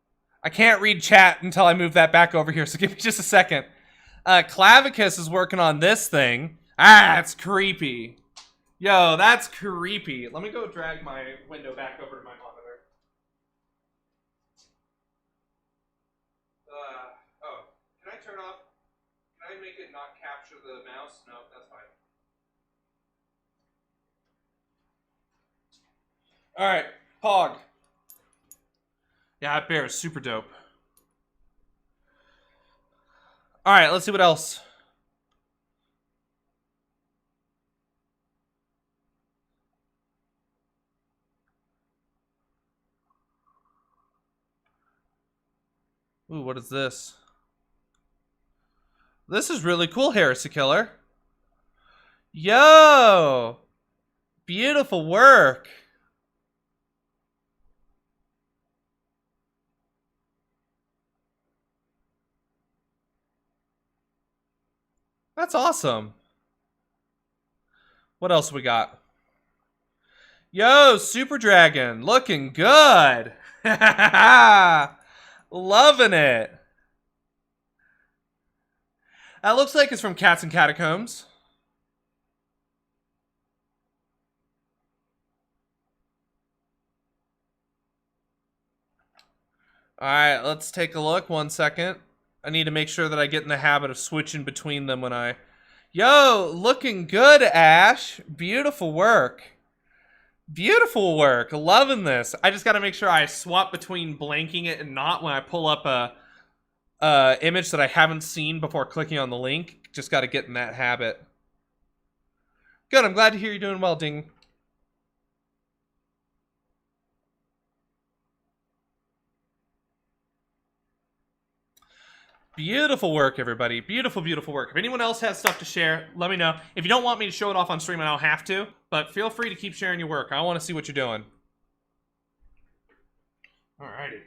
I can't read chat until I move that back over here, so give me just a second. Clavicus is working on this thing. Ah, it's creepy. Yo, that's creepy. Let me go drag my window back over to my monitor. Oh, can I turn off? Can I make it not capture the mouse? No, that's fine. Alright, Pog. Yeah, that bear is super dope. Alright, let's see what else. Ooh, what is this? This is really cool, Heresy Killer. Yo! Beautiful work. That's awesome. What else we got? Yo, Super Dragon, looking good. Loving it. That looks like it's from Cats and Catacombs. Alright, let's take a look. 1 second. I need to make sure that I get in the habit of switching between them when I... Yo, looking good, Ash. Beautiful work. Beautiful work. Loving this. I just gotta make sure I swap between blanking it and not when I pull up a image that I haven't seen before clicking on the link. Just gotta get in that habit. Good, I'm glad to hear you're doing well, Ding. Beautiful work, everybody. Beautiful, beautiful work. If anyone else has stuff to share, let me know. If you don't want me to show it off on stream, I don't have to. But feel free to keep sharing your work. I want to see what you're doing. Alrighty.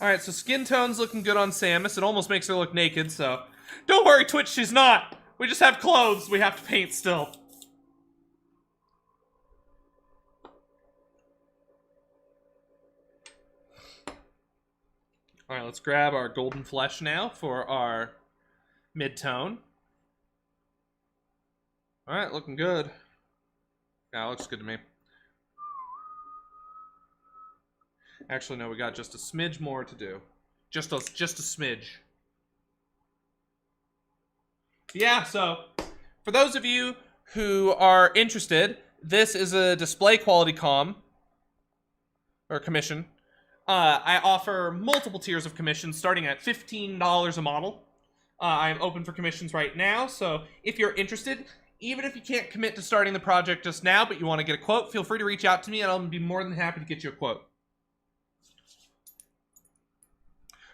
Alright, so skin tone's looking good on Samus. It almost makes her look naked, so... Don't worry, Twitch, she's not! We just have clothes we have to paint still. Alright, let's grab our golden flesh now for our mid-tone. Alright, looking good. Yeah, looks good to me. Actually, no, we got just a smidge more to do. Just a smidge. Yeah, so, for those of you who are interested, this is a display quality commission. I offer multiple tiers of commissions starting at $15 a model. I'm open for commissions right now, so if you're interested, even if you can't commit to starting the project just now, but you want to get a quote, feel free to reach out to me and I'll be more than happy to get you a quote.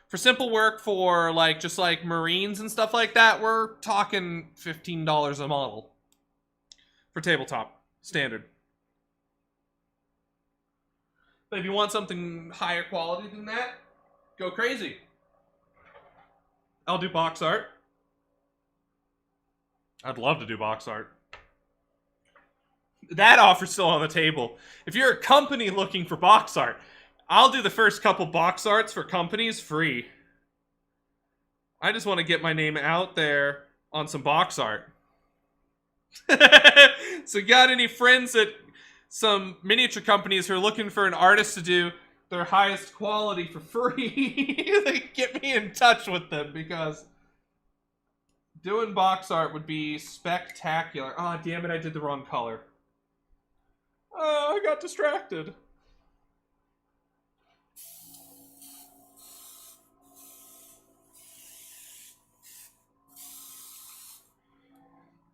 For simple work for just like Marines and stuff like that, we're talking $15 a model. For tabletop, standard. But if you want something higher quality than that, go crazy. I'll do box art. I'd love to do box art. That offer's still on the table. If you're a company looking for box art, I'll do the first couple box arts for companies free. I just want to get my name out there on some box art. So got any friends at some miniature companies who are looking for an artist to do their highest quality for free? They get me in touch with them, because doing box art would be spectacular. Oh, damn it, I did the wrong color. Oh, I got distracted.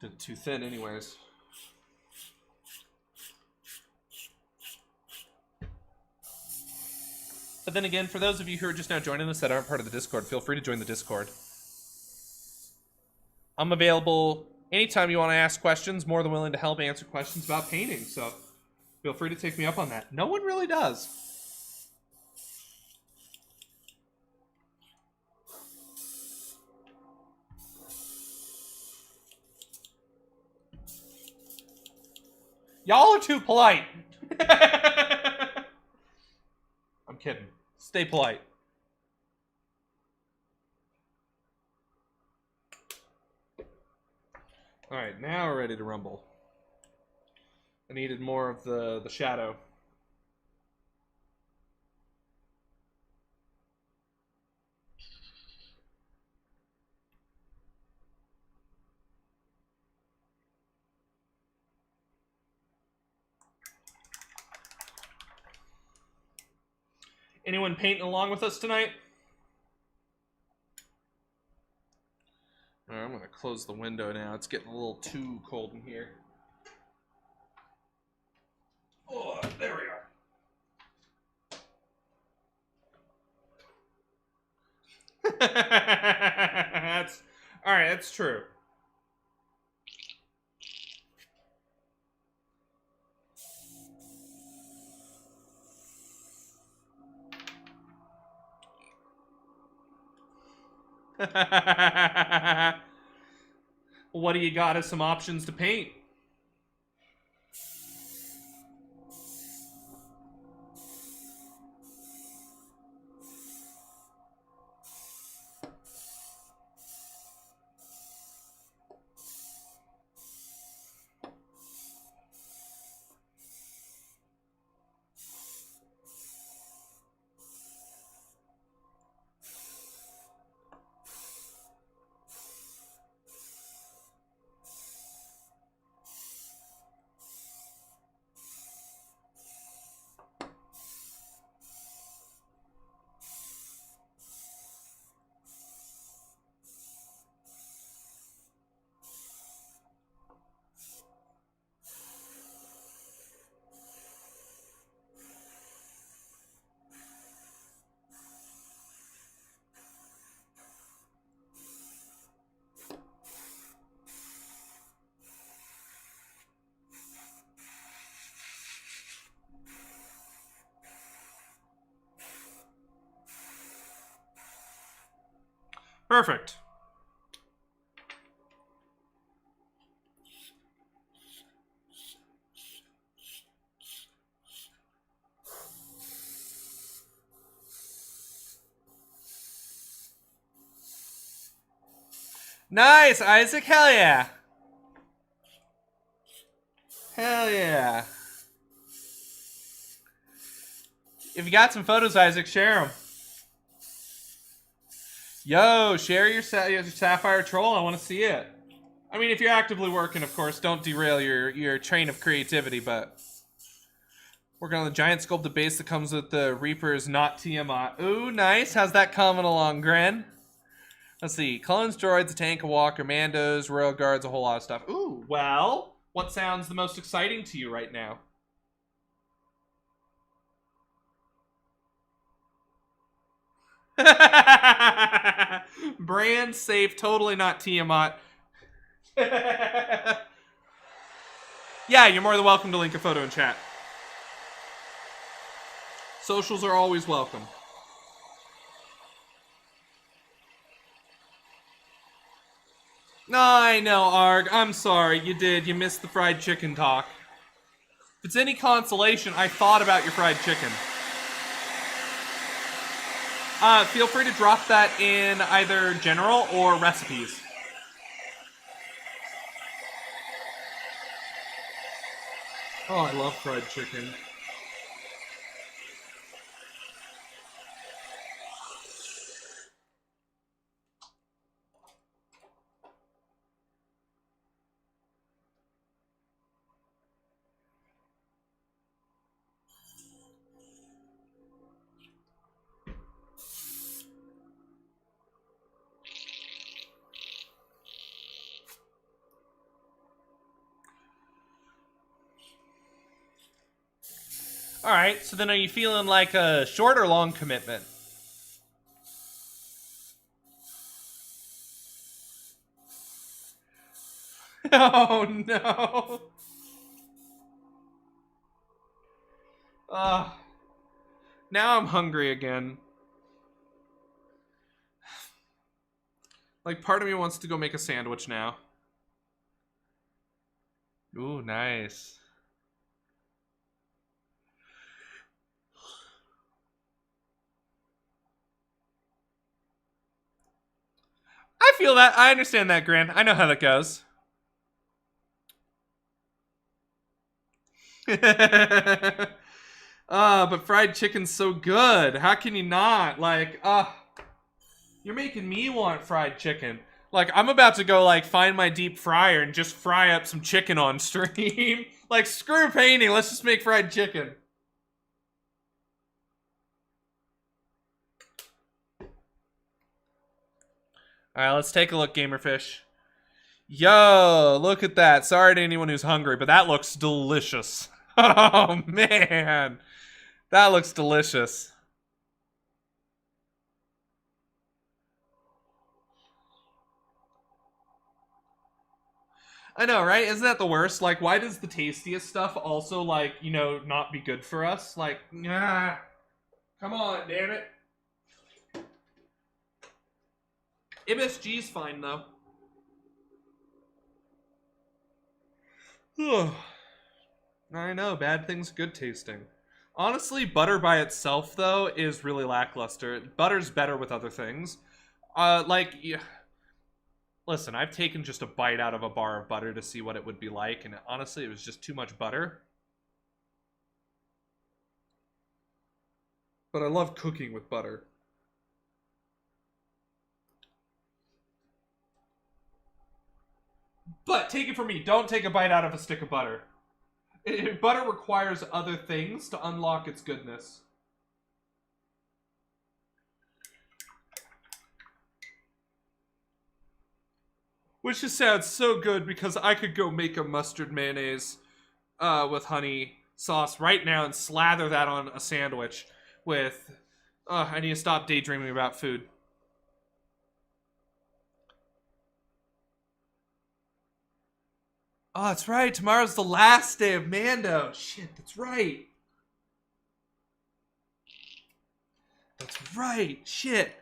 Did it too thin anyways. But then again, for those of you who are just now joining us that aren't part of the Discord, feel free to join the Discord. I'm available anytime you want to ask questions, more than willing to help answer questions about painting, so feel free to take me up on that. No one really does. Y'all are too polite. I'm kidding. Stay polite. Alright, now we're ready to rumble. I needed more of the shadow. Anyone painting along with us tonight? Alright, I'm gonna close the window now. It's getting a little too cold in here. Oh, there we are. Alright, that's true. What do you got as some options to paint? Perfect. Nice, Isaac. Hell yeah. Hell yeah. If you got some photos, Isaac, share them. Yo, share your Sapphire Troll. I want to see it. I mean, if you're actively working, of course, don't derail your train of creativity, but working on the giant sculpted base that comes with the Reapers, not Tiamat. Ooh, nice. How's that coming along, Gren? Let's see. Clones, droids, a tank, a walker, Mandos, Royal Guards, a whole lot of stuff. Ooh, well, what sounds the most exciting to you right now? Brand safe, totally not Tiamat. Yeah, you're more than welcome to link a photo in chat. Socials are always welcome. No, I know, Arg. I'm sorry. You did. You missed the fried chicken talk. If it's any consolation, I thought about your fried chicken. Feel free to drop that in either general or recipes. Oh, I love fried chicken. Alright, so then are you feeling like a short or long commitment? Oh no. Now I'm hungry again. Like, part of me wants to go make a sandwich now. Ooh, nice. I feel that. I understand that, Gran. I know how that goes. But fried chicken's so good. How can you not? Like, you're making me want fried chicken. Like, I'm about to go, like, find my deep fryer and just fry up some chicken on stream. Like, screw painting. Let's just make fried chicken. Alright, let's take a look, Gamerfish. Yo, look at that. Sorry to anyone who's hungry, but that looks delicious. Oh, man. That looks delicious. I know, right? Isn't that the worst? Like, why does the tastiest stuff also, like, you know, not be good for us? Like, nah. Come on, damn it. MSG's fine, though. I know, bad things good tasting. Honestly, butter by itself, though, is really lackluster. Butter's better with other things. Yeah. Listen, I've taken just a bite out of a bar of butter to see what it would be like, and honestly, it was just too much butter. But I love cooking with butter. But take it from me, don't take a bite out of a stick of butter. Butter requires other things to unlock its goodness. Which just sounds so good because I could go make a mustard mayonnaise with honey sauce right now and slather that on a sandwich with... I need to stop daydreaming about food. Oh, that's right. Tomorrow's the last day of Mando. Shit, that's right. That's right. Shit.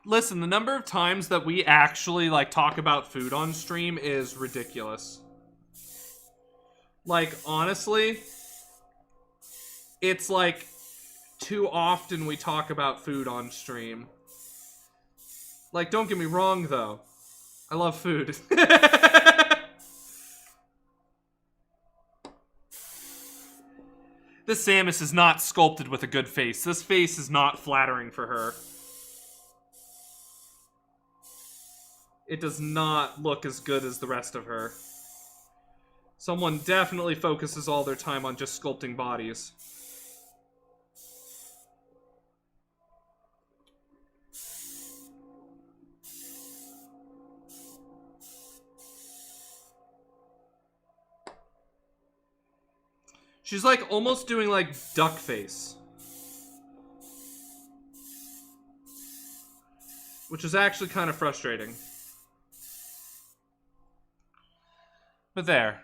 Listen, the number of times that we actually, like, talk about food on stream is ridiculous. Like, honestly, it's, like, too often we talk about food on stream. Like, don't get me wrong, though. I love food. This Samus is not sculpted with a good face. This face is not flattering for her. It does not look as good as the rest of her. Someone definitely focuses all their time on just sculpting bodies. She's like almost doing like duck face. Which is actually kind of frustrating. But there.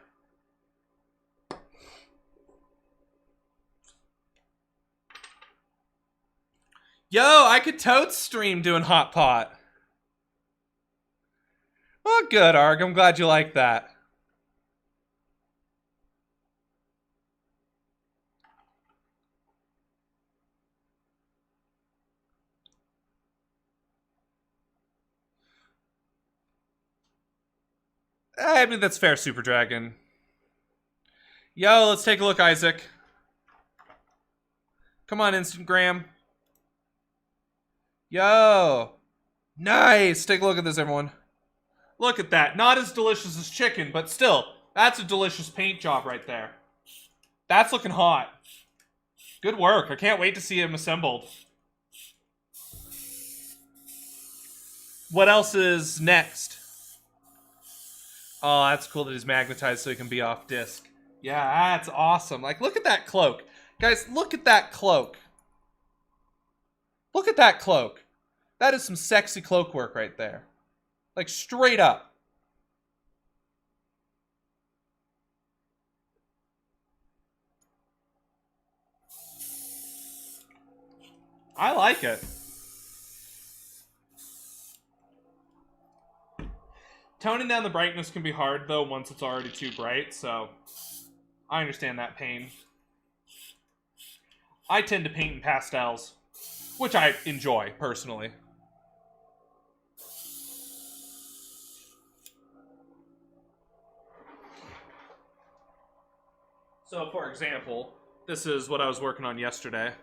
Yo, I could totes stream doing Hot Pot. Well, good, Arg. I'm glad you like that. I mean, that's fair, Super Dragon. Yo, let's take a look, Isaac. Come on, Instagram. Yo. Nice. Take a look at this, everyone. Look at that. Not as delicious as chicken, but still, that's a delicious paint job right there. That's looking hot. Good work. I can't wait to see him assembled. What else is next? Oh, that's cool that he's magnetized so he can be off disc. Yeah, that's awesome. Like, look at that cloak. Guys, look at that cloak. Look at that cloak. That is some sexy cloak work right there. Like, straight up. I like it. Toning down the brightness can be hard, though, once it's already too bright, so I understand that pain. I tend to paint in pastels, which I enjoy, personally. So, for example, this is what I was working on yesterday.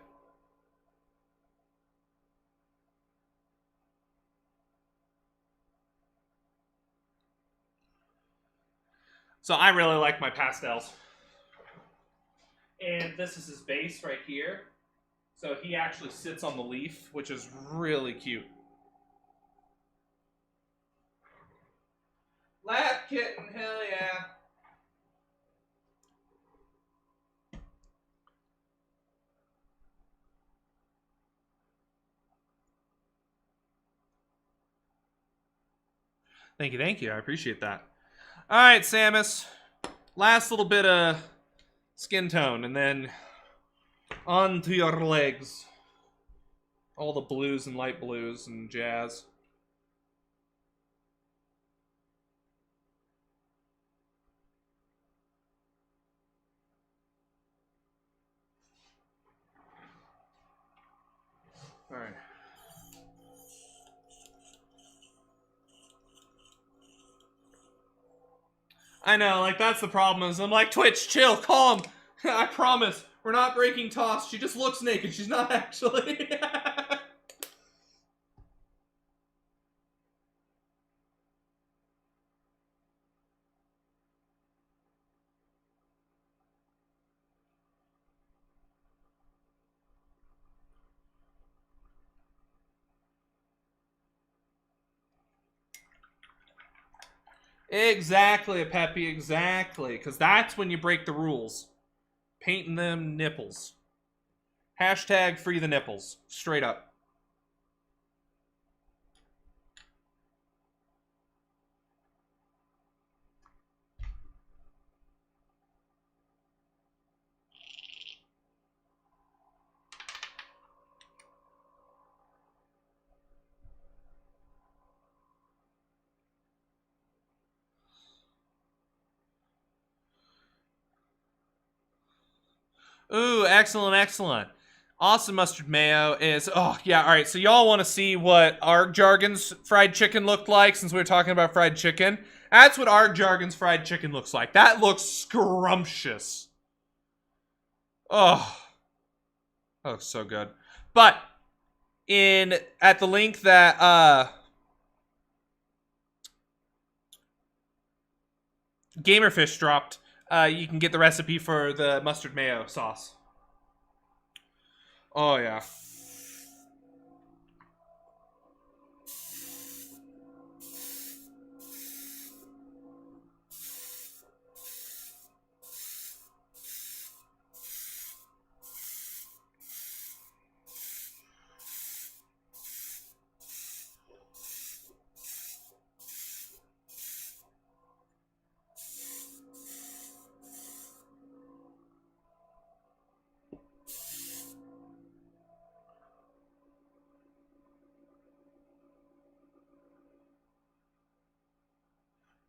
So I really like my pastels. And this is his base right here. So he actually sits on the leaf, which is really cute. Lab kitten, hell yeah. Thank you, thank you. I appreciate that. All right, Samus. Last little bit of skin tone, and then on to your legs. All the blues and light blues and jazz. All right. I know, like, that's the problem is I'm like, Twitch, chill, calm. I promise, we're not breaking toss. She just looks naked. She's not actually. Exactly, Peppy, exactly. Because that's when you break the rules. Painting them nipples. Hashtag free the nipples. Straight up. Ooh, excellent, excellent. Awesome mustard mayo is, oh, yeah, all right. So y'all want to see what Arg Jargon's fried chicken looked like since we were talking about fried chicken? That's what Arg Jargon's fried chicken looks like. That looks scrumptious. Oh. Oh, so good. But at the link that Gamerfish dropped, you can get the recipe for the mustard mayo sauce. Oh, yeah.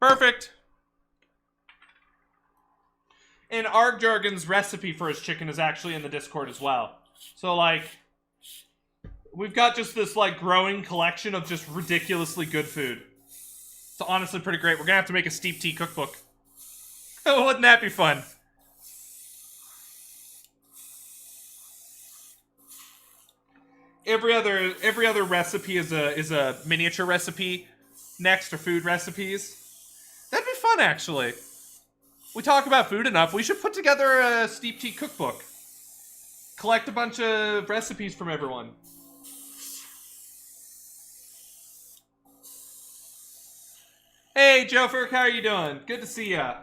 Perfect. And Arg Jargon's recipe for his chicken is actually in the Discord as well. So, like, we've got just this, like, growing collection of just ridiculously good food. It's honestly pretty great. We're gonna have to make a steep tea cookbook. Wouldn't that be fun? Every other recipe is a miniature recipe next to food recipes. That'd be fun, actually. We talk about food enough. We should put together a steep tea cookbook. Collect a bunch of recipes from everyone. Hey, Joe Ferk, how are you doing? Good to see ya.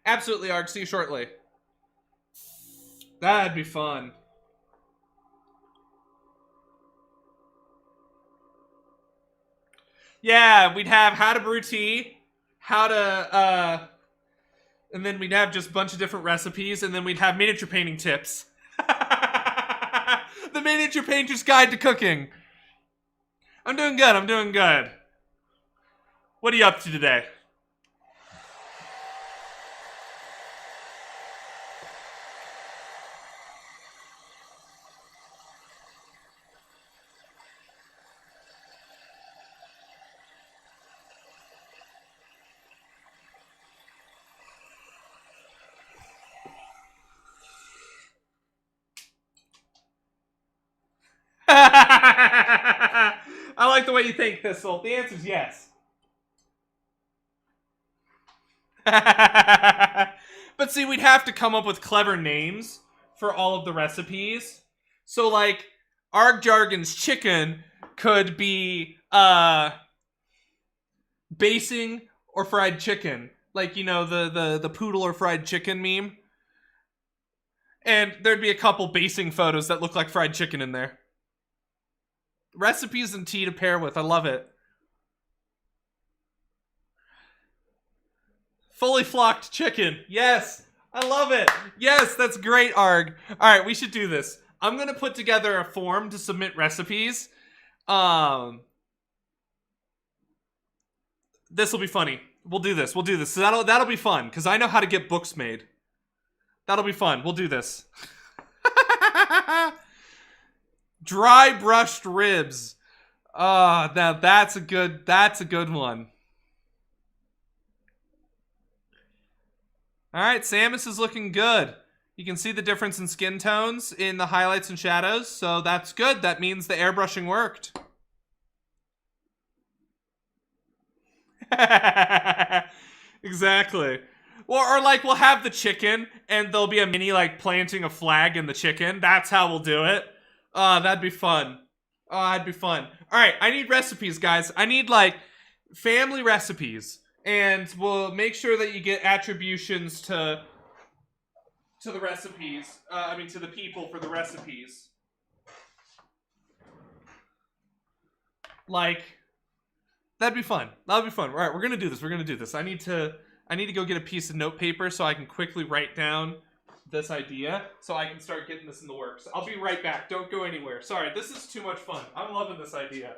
Absolutely, Arg. See you shortly. That'd be fun. Yeah, we'd have how to brew tea, how to, and then we'd have just a bunch of different recipes, and then we'd have miniature painting tips. The Miniature Painter's Guide to Cooking. I'm doing good, I'm doing good. What are you up to today? I like the way you think, Thistle. The answer's yes. But see, we'd have to come up with clever names for all of the recipes. So, like, Arg Jargon's chicken could be, basing or fried chicken. Like, you know, the poodle or fried chicken meme. And there'd be a couple basing photos that look like fried chicken in there. Recipes and tea to pair with. I love it. Fully flocked chicken. Yes. I love it. Yes, that's great, Arg. All right, we should do this. I'm going to put together a form to submit recipes. This will be funny. We'll do this. We'll do this. So that'll be fun because I know how to get books made. That'll be fun. We'll do this. Dry brushed ribs. Now that's a good one. All right, Samus is looking good. You can see the difference in skin tones in the highlights and shadows, so that's good. That means the airbrushing worked. Exactly. Well, or like we'll have the chicken and there'll be a mini like planting a flag in the chicken. That's how we'll do it. That'd be fun. Oh, that'd be fun. All right, I need recipes, guys. I need like family recipes. And we'll make sure that you get attributions to the recipes. To the people for the recipes. Like, that'd be fun. That'd be fun. All right, we're gonna do this. We're gonna do this. I need to go get a piece of notepaper so I can quickly write down this idea so I can start getting this in the works. I'll be right back. Don't go anywhere. Sorry, this is too much fun. I'm loving this idea.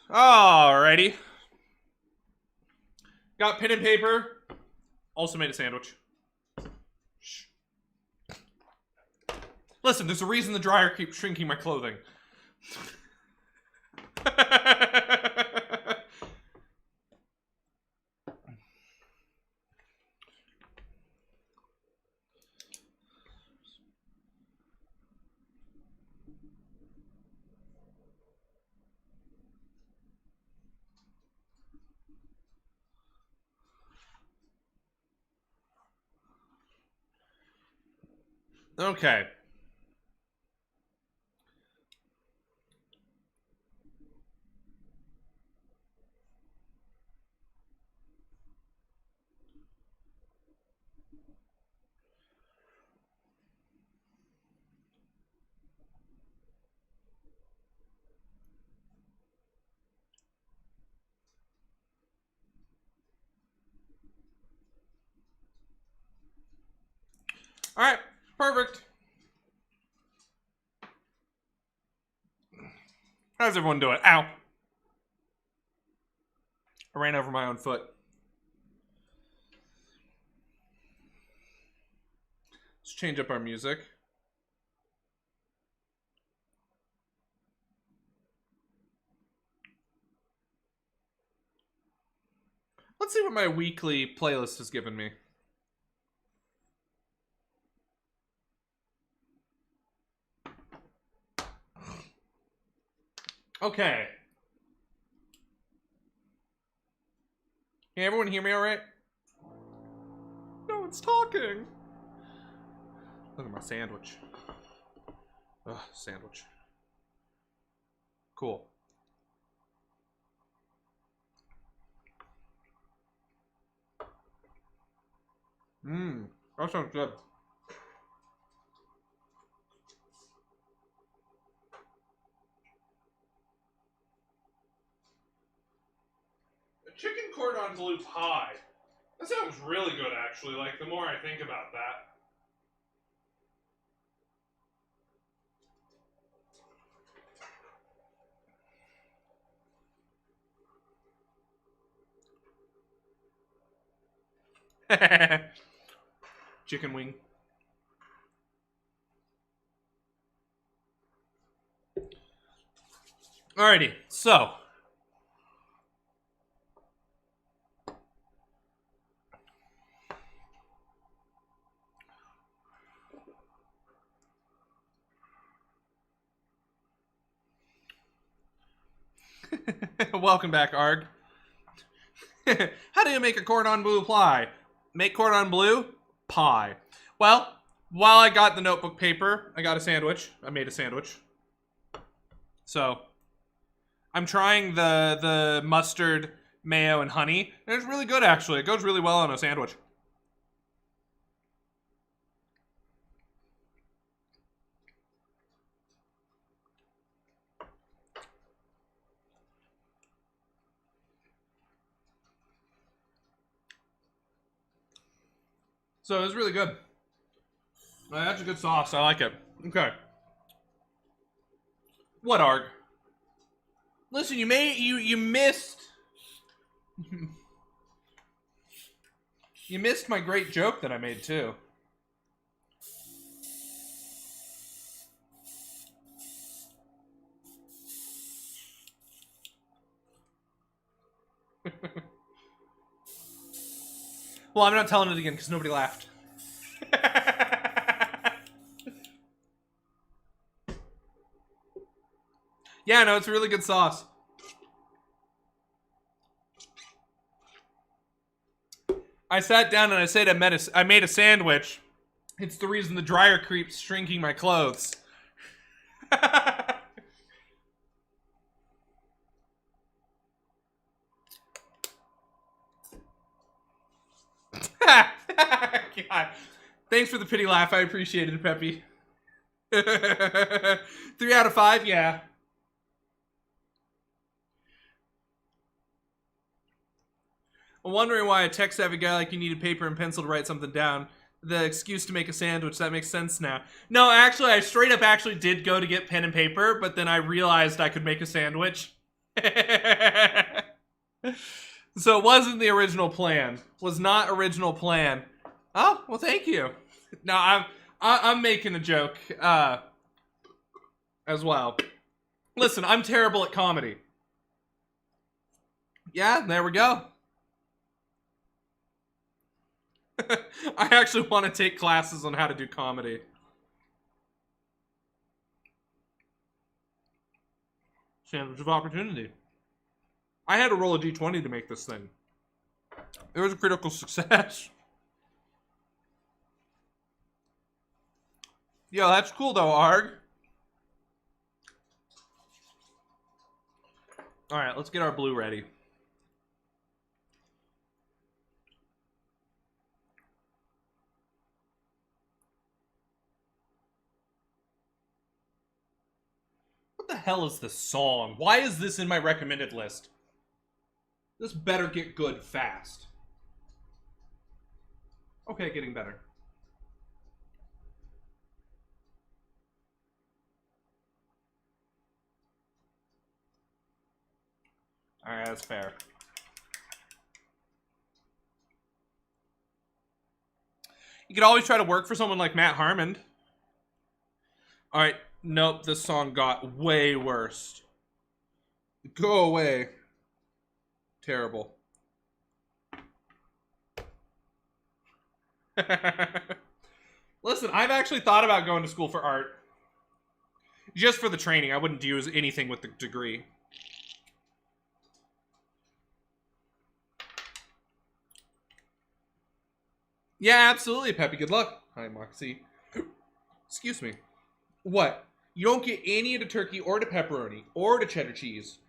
Alrighty. Got pen and paper. Also made a sandwich. Shh. Listen, there's a reason the dryer keeps shrinking my clothing. Okay. All right, perfect. How's everyone doing? Ow. I ran over my own foot. Let's change up our music. Let's see what my weekly playlist has given me. Okay. Can everyone hear me all right? No one's talking. Look at my sandwich. Ugh, sandwich. Cool. That sounds good. A chicken cordon bleu pie. That sounds really good, actually. Like, the more I think about that. Chicken wing. Alrighty, so. Welcome back, Arg. How do you make a cordon bleu pie? Make cordon bleu pie. Well, while I got the notebook paper, I got a sandwich. I made a sandwich. So, I'm trying the mustard, mayo, and honey. And it's really good, actually. It goes really well on a sandwich. So, it's really good. That's a good sauce. I like it. Okay. What, Arg? Listen, you missed... You missed my great joke that I made, too. Well, I'm not telling it again because nobody laughed. Yeah, no, it's a really good sauce. I sat down and I said I made a sandwich. It's the reason the dryer keeps shrinking my clothes. God. Thanks for the pity laugh. I appreciate it, Peppy. 3 out of 5, yeah. I'm wondering why a tech-savvy guy like you needed paper and pencil to write something down. The excuse to make a sandwich, that makes sense now. No, actually, I straight up actually did go to get pen and paper, but then I realized I could make a sandwich. So it wasn't the original plan. Was not original plan. Oh, well, thank you. No, I'm making a joke as well. Listen, I'm terrible at comedy. Yeah, there we go. I actually want to take classes on how to do comedy. Sandwich of opportunity. I had to roll a d20 to make this thing. It was a critical success. Yo, that's cool though, Arg. Alright, let's get our blue ready. What the hell is this song? Why is this in my recommended list? This better get good fast. Okay, getting better. Alright, that's fair. You could always try to work for someone like Matt Harmon. Alright, nope, this song got way worse. Go away. Terrible. Listen, I've actually thought about going to school for art. Just for the training. I wouldn't use anything with the degree. Yeah, absolutely, Peppy. Good luck. Hi, Moxie. Excuse me. What? You don't get any of the turkey or the pepperoni or the cheddar cheese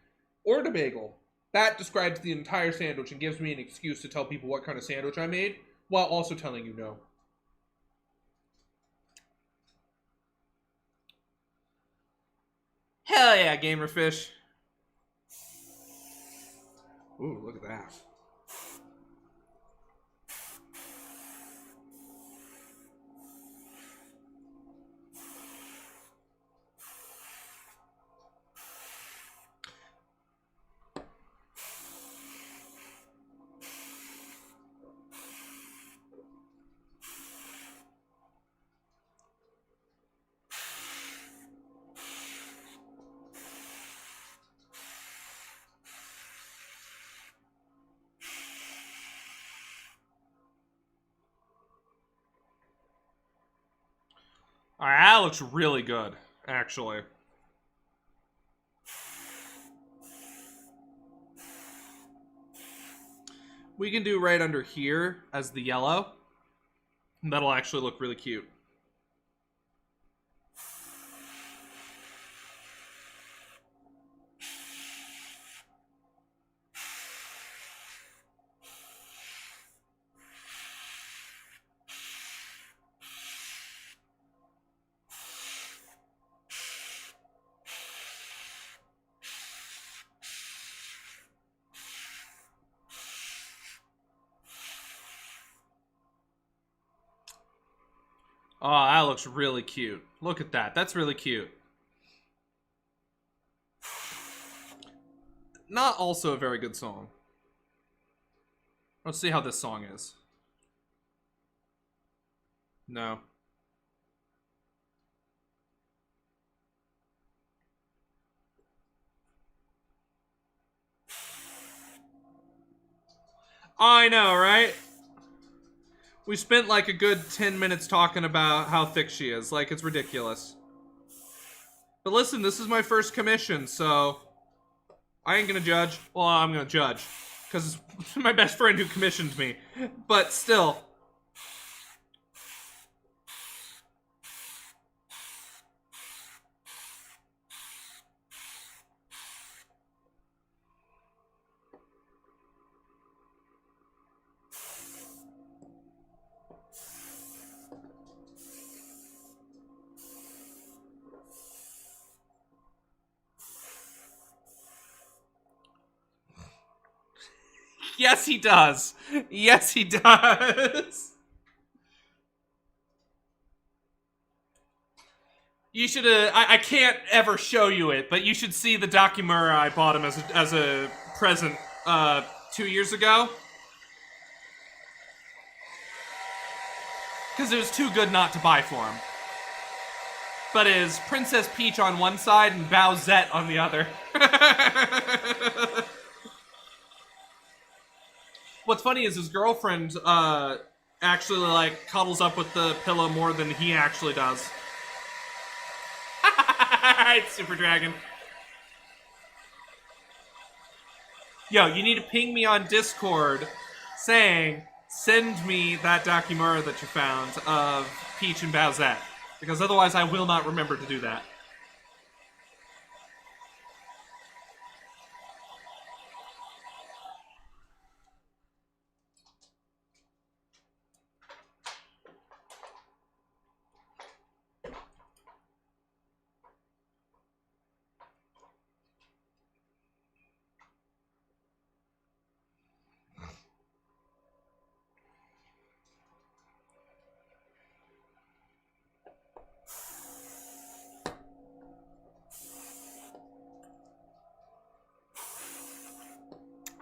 or the bagel. That describes the entire sandwich and gives me an excuse to tell people what kind of sandwich I made while also telling you no. Hell yeah, Gamerfish. Ooh, look at that. Alright, that looks really good, actually. We can do right under here as the yellow. That'll actually look really cute. Oh, that looks really cute. Look at that. That's really cute. Not also a very good song. Let's see how this song is. No. I know, right? We spent like a good 10 minutes talking about how thick she is. Like, it's ridiculous. But listen, this is my first commission, so I ain't gonna judge. Well, I'm gonna judge. Because it's my best friend who commissioned me. But still. Yes, he does. Yes, he does. You should. I can't ever show you it, but you should see the Dakimura I bought him as a present 2 years ago. Because it was too good not to buy for him. But is Princess Peach on one side and Bowsette on the other. What's funny is his girlfriend actually like cuddles up with the pillow more than he actually does. It's Super Dragon. Yo, you need to ping me on Discord saying, send me that Dakimura that you found of Peach and Bowsette. Because otherwise I will not remember to do that.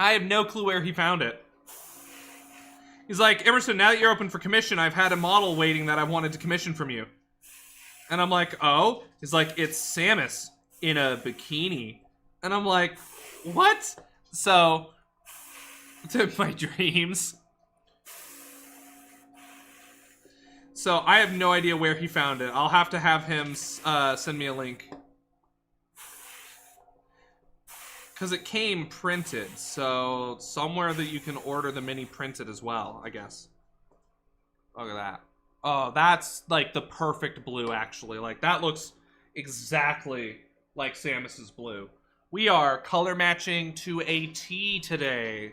I have no clue where he found it. He's like, Emerson, now that you're open for commission, I've had a model waiting that I wanted to commission from you. And I'm like, oh? He's like, it's Samus in a bikini. And I'm like, what? So, to my dreams. So, I have no idea where he found it. I'll have to have him send me a link. Because it came printed, so somewhere that you can order the mini printed as well, I guess. Look at that. Oh, that's like the perfect blue, actually. Like, that looks exactly like Samus's blue. We are color matching to a T today.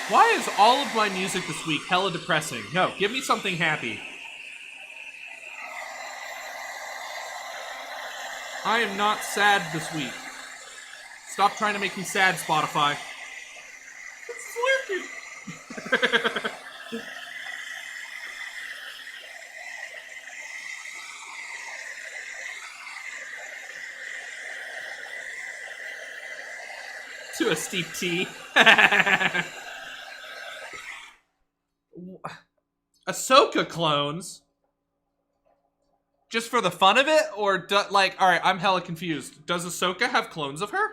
Why is all of my music this week hella depressing? No, give me something happy. I am not sad this week. Stop trying to make me sad, Spotify. It's working. To a steep T. Ahsoka clones? Just for the fun of it? Or, like, alright, I'm hella confused. Does Ahsoka have clones of her?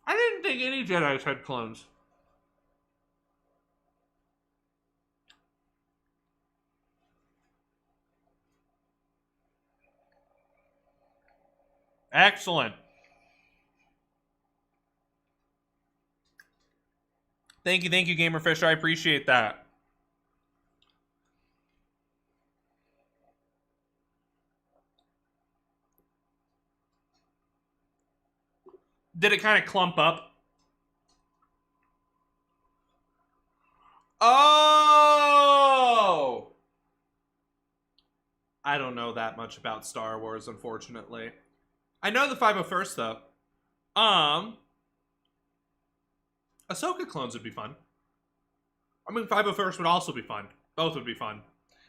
I didn't think any Jedis had clones. Excellent. Thank you, Gamerfish. I appreciate that. Did it kind of clump up? Oh! I don't know that much about Star Wars, unfortunately. I know the 501st, though. Ahsoka clones would be fun. I mean, 501st would also be fun. Both would be fun.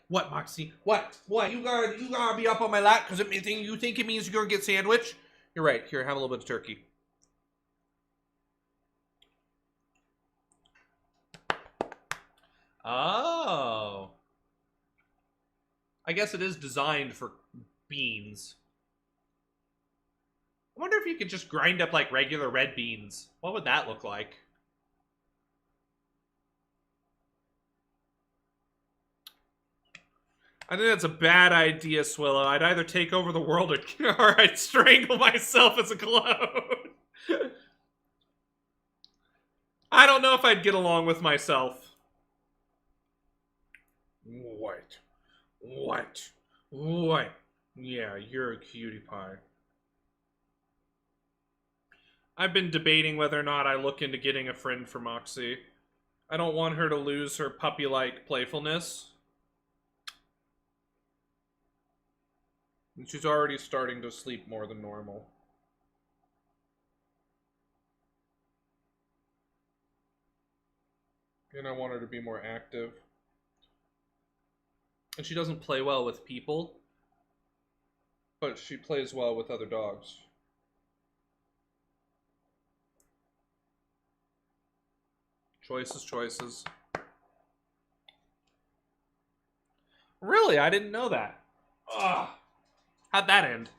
What, Moxie? What? You gotta be up on my lap because you think it means you're gonna get sandwich? You're right. Here, have a little bit of turkey. Oh. I guess it is designed for beans. I wonder if you could just grind up like regular red beans. What would that look like? I think that's a bad idea, Swillow. I'd either take over the world or I'd strangle myself as a clone. I don't know if I'd get along with myself. What? Yeah, you're a cutie pie. I've been debating whether or not I look into getting a friend for Moxie. I don't want her to lose her puppy-like playfulness. And she's already starting to sleep more than normal. And I want her to be more active. And she doesn't play well with people, but she plays well with other dogs. Choices, choices. Really? I didn't know that. Ugh. How'd that end?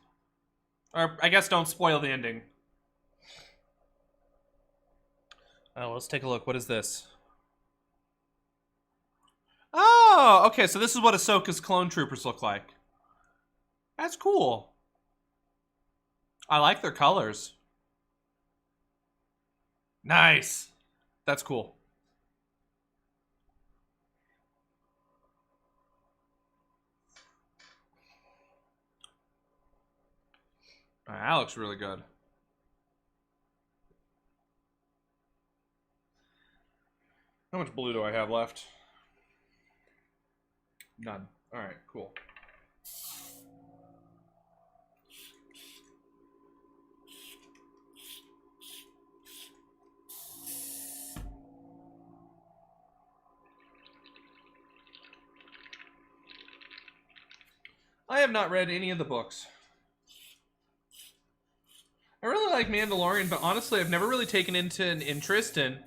Or, I guess don't spoil the ending. Oh, let's take a look. What is this? Oh, okay, so this is what Ahsoka's clone troopers look like. That's cool. I like their colors. Nice. That's cool. That looks really good. How much blue do I have left? None. Alright, cool. I have not read any of the books. I really like Mandalorian, but honestly, I've never really taken into an interest in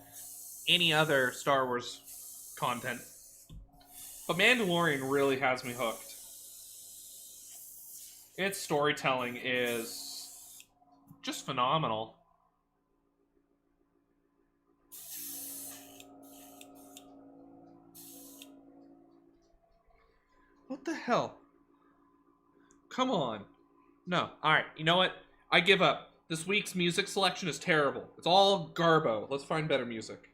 any other Star Wars content. But Mandalorian really has me hooked. Its storytelling is just phenomenal. What the hell? Come on. No. Alright, you know what? I give up. This week's music selection is terrible. It's all garbo. Let's find better music.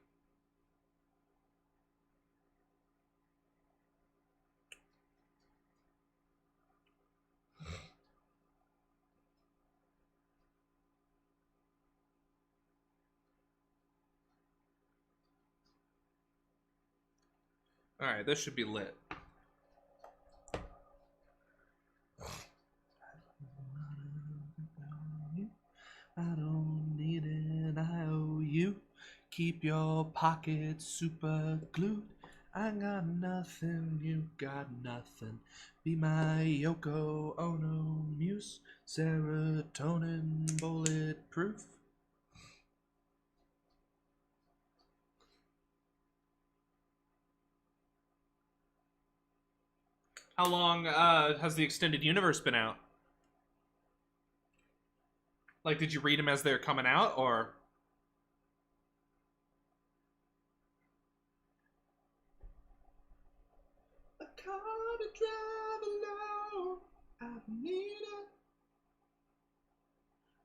Alright, this should be lit. I don't need an IOU. Keep your pockets super glued. I got nothing, you got nothing. Be my Yoko Ono muse. Serotonin bulletproof. How long has the extended universe been out? Like, did you read them as they're coming out, or? A car to drive alone. I need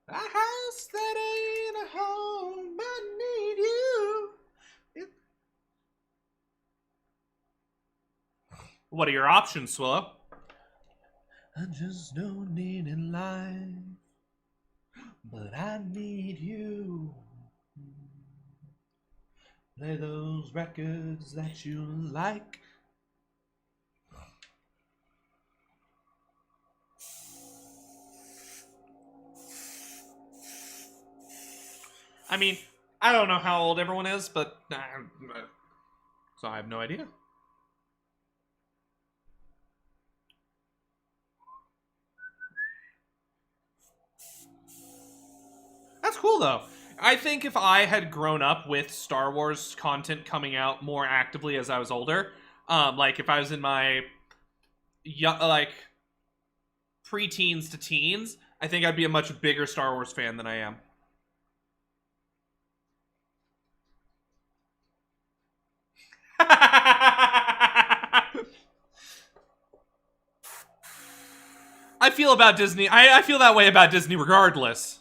a house that ain't a home. I need you. What are your options, Swillow? I just don't need in life, but I need you. Play those records that you like. I mean, I don't know how old everyone is, but so I have no idea. That's cool, though. I think if I had grown up with Star Wars content coming out more actively as I was older, like if I was in my like pre-teens to teens, I think I'd be a much bigger Star Wars fan than I am. I feel about Disney. I feel that way about Disney regardless.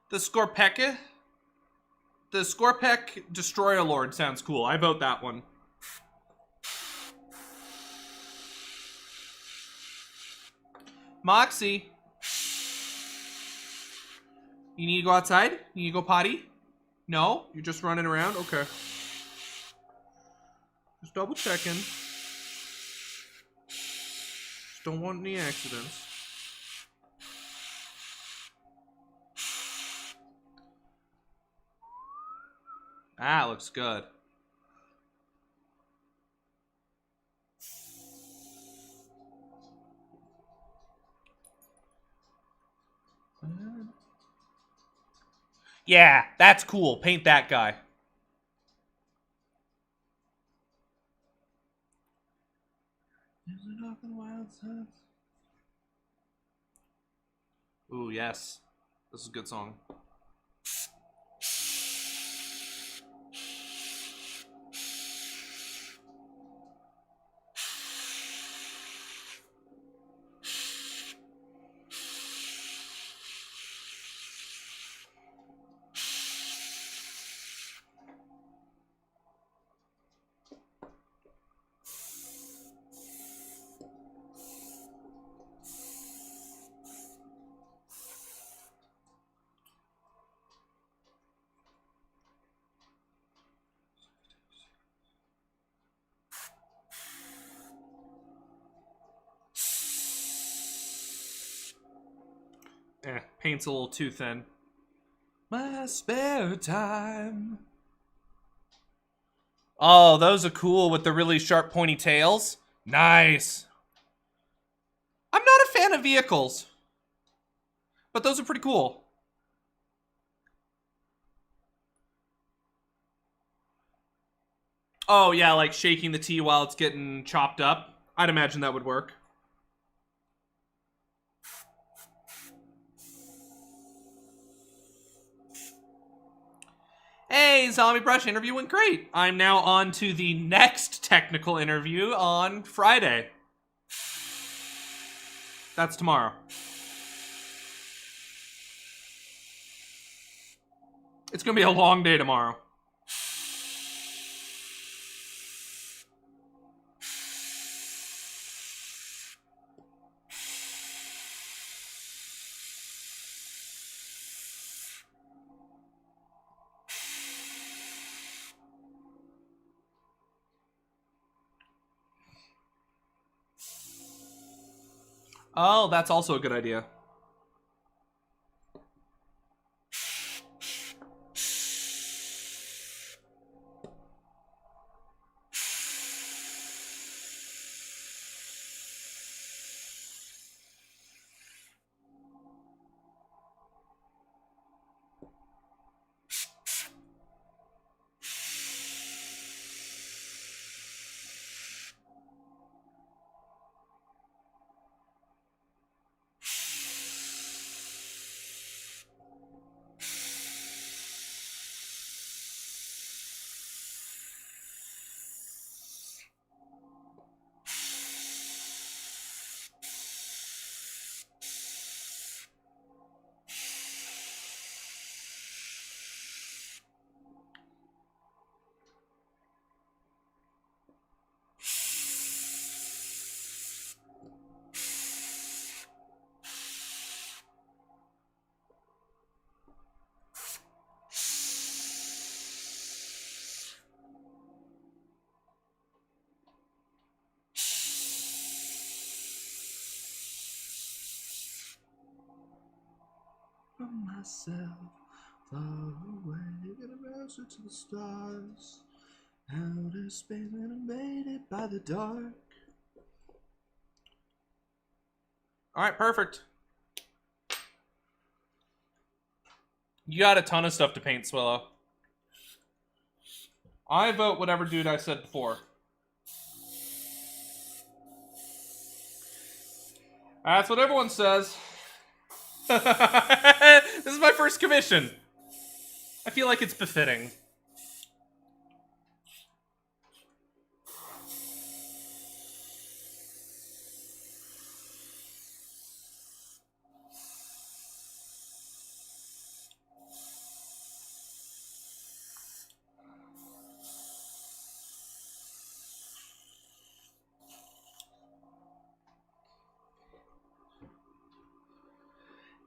The Scorpec? The Scorpec Destroyer Lord sounds cool. I vote that one. Moxie. You need to go outside? You need to go potty? No? You're just running around? Okay. Just double checking. Just don't want any accidents. Ah, looks good. Yeah, that's cool. Paint that guy. Ooh, yes. This is a good song. Paint's a little too thin. My spare time. Oh, those are cool with the really sharp pointy tails. Nice. I'm not a fan of vehicles, but those are pretty cool. Oh, yeah, like shaking the tea while it's getting chopped up. I'd imagine that would work. Hey, Zombie Brush interview went great. I'm now on to the next technical interview on Friday. That's tomorrow. It's gonna be a long day tomorrow. Oh, that's also a good idea. From myself, far away, get a answer to the stars. Outer space animated by the dark. Alright, perfect. You got a ton of stuff to paint, Swallow. I vote whatever dude I said before. That's what everyone says. This is my first commission. I feel like it's befitting.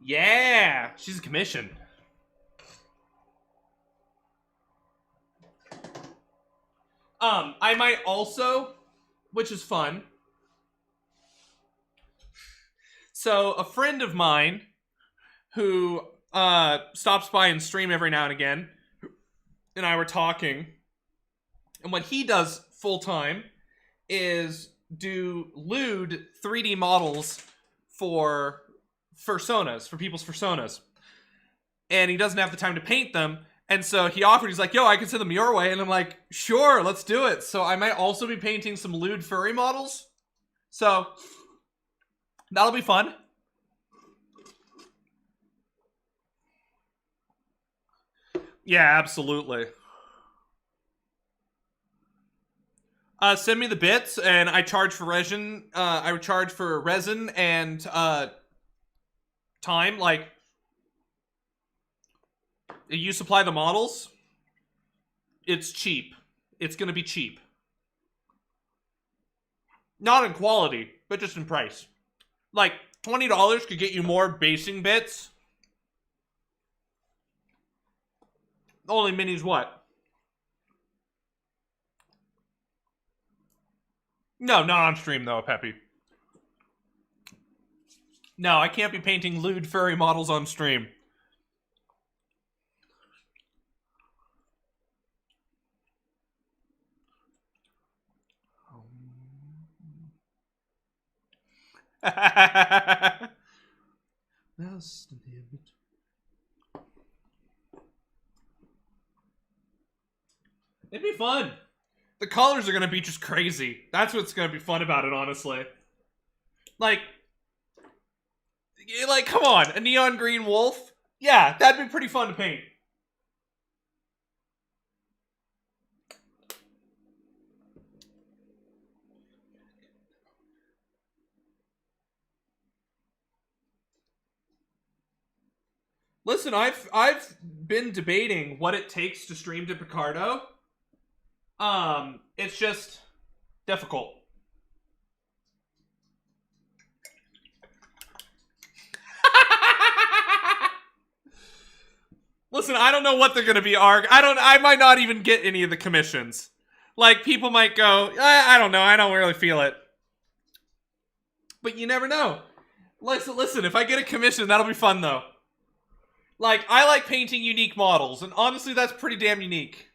Yeah, she's a commission. I might also, which is fun. So a friend of mine who stops by and stream every now and again, and I were talking, and what he does full time is do lewd 3D models for personas, for people's personas. And he doesn't have the time to paint them. And so he offered, he's like, yo, I can send them your way. And I'm like, sure, let's do it. So I might also be painting some lewd furry models. So that'll be fun. Yeah, absolutely. Send me the bits, and I charge for resin. I would charge for resin and time. Like, you supply the models. It's cheap. It's gonna be cheap. Not in quality, but just in price. Like, $20 could get you more basing bits. Only minis what? No, not on stream though, Peppy. No, I can't be painting lewd furry models on stream. It'd be fun. The colors are gonna be just crazy. That's what's gonna be fun about it, honestly. Like, come on, a neon green wolf? Yeah, that'd be pretty fun to paint. Listen, I've been debating what it takes to stream to Picardo. It's just difficult. Listen, I don't know what they're gonna be, Arg. I might not even get any of the commissions. Like, people might go, I don't know, I don't really feel it. But you never know. Listen, if I get a commission, that'll be fun, though. Like, I like painting unique models, and honestly, that's pretty damn unique.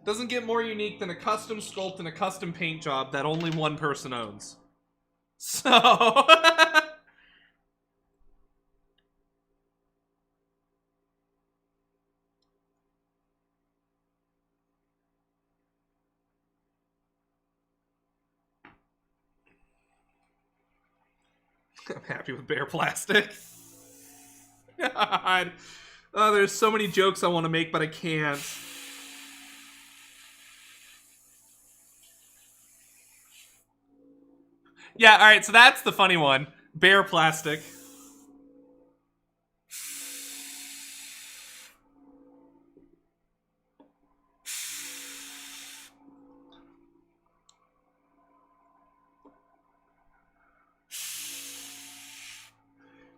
Doesn't get more unique than a custom sculpt and a custom paint job that only one person owns. So... I'm happy with bare plastic. God. Oh, there's so many jokes I want to make, but I can't. Yeah, alright, so that's the funny one. Bare plastic.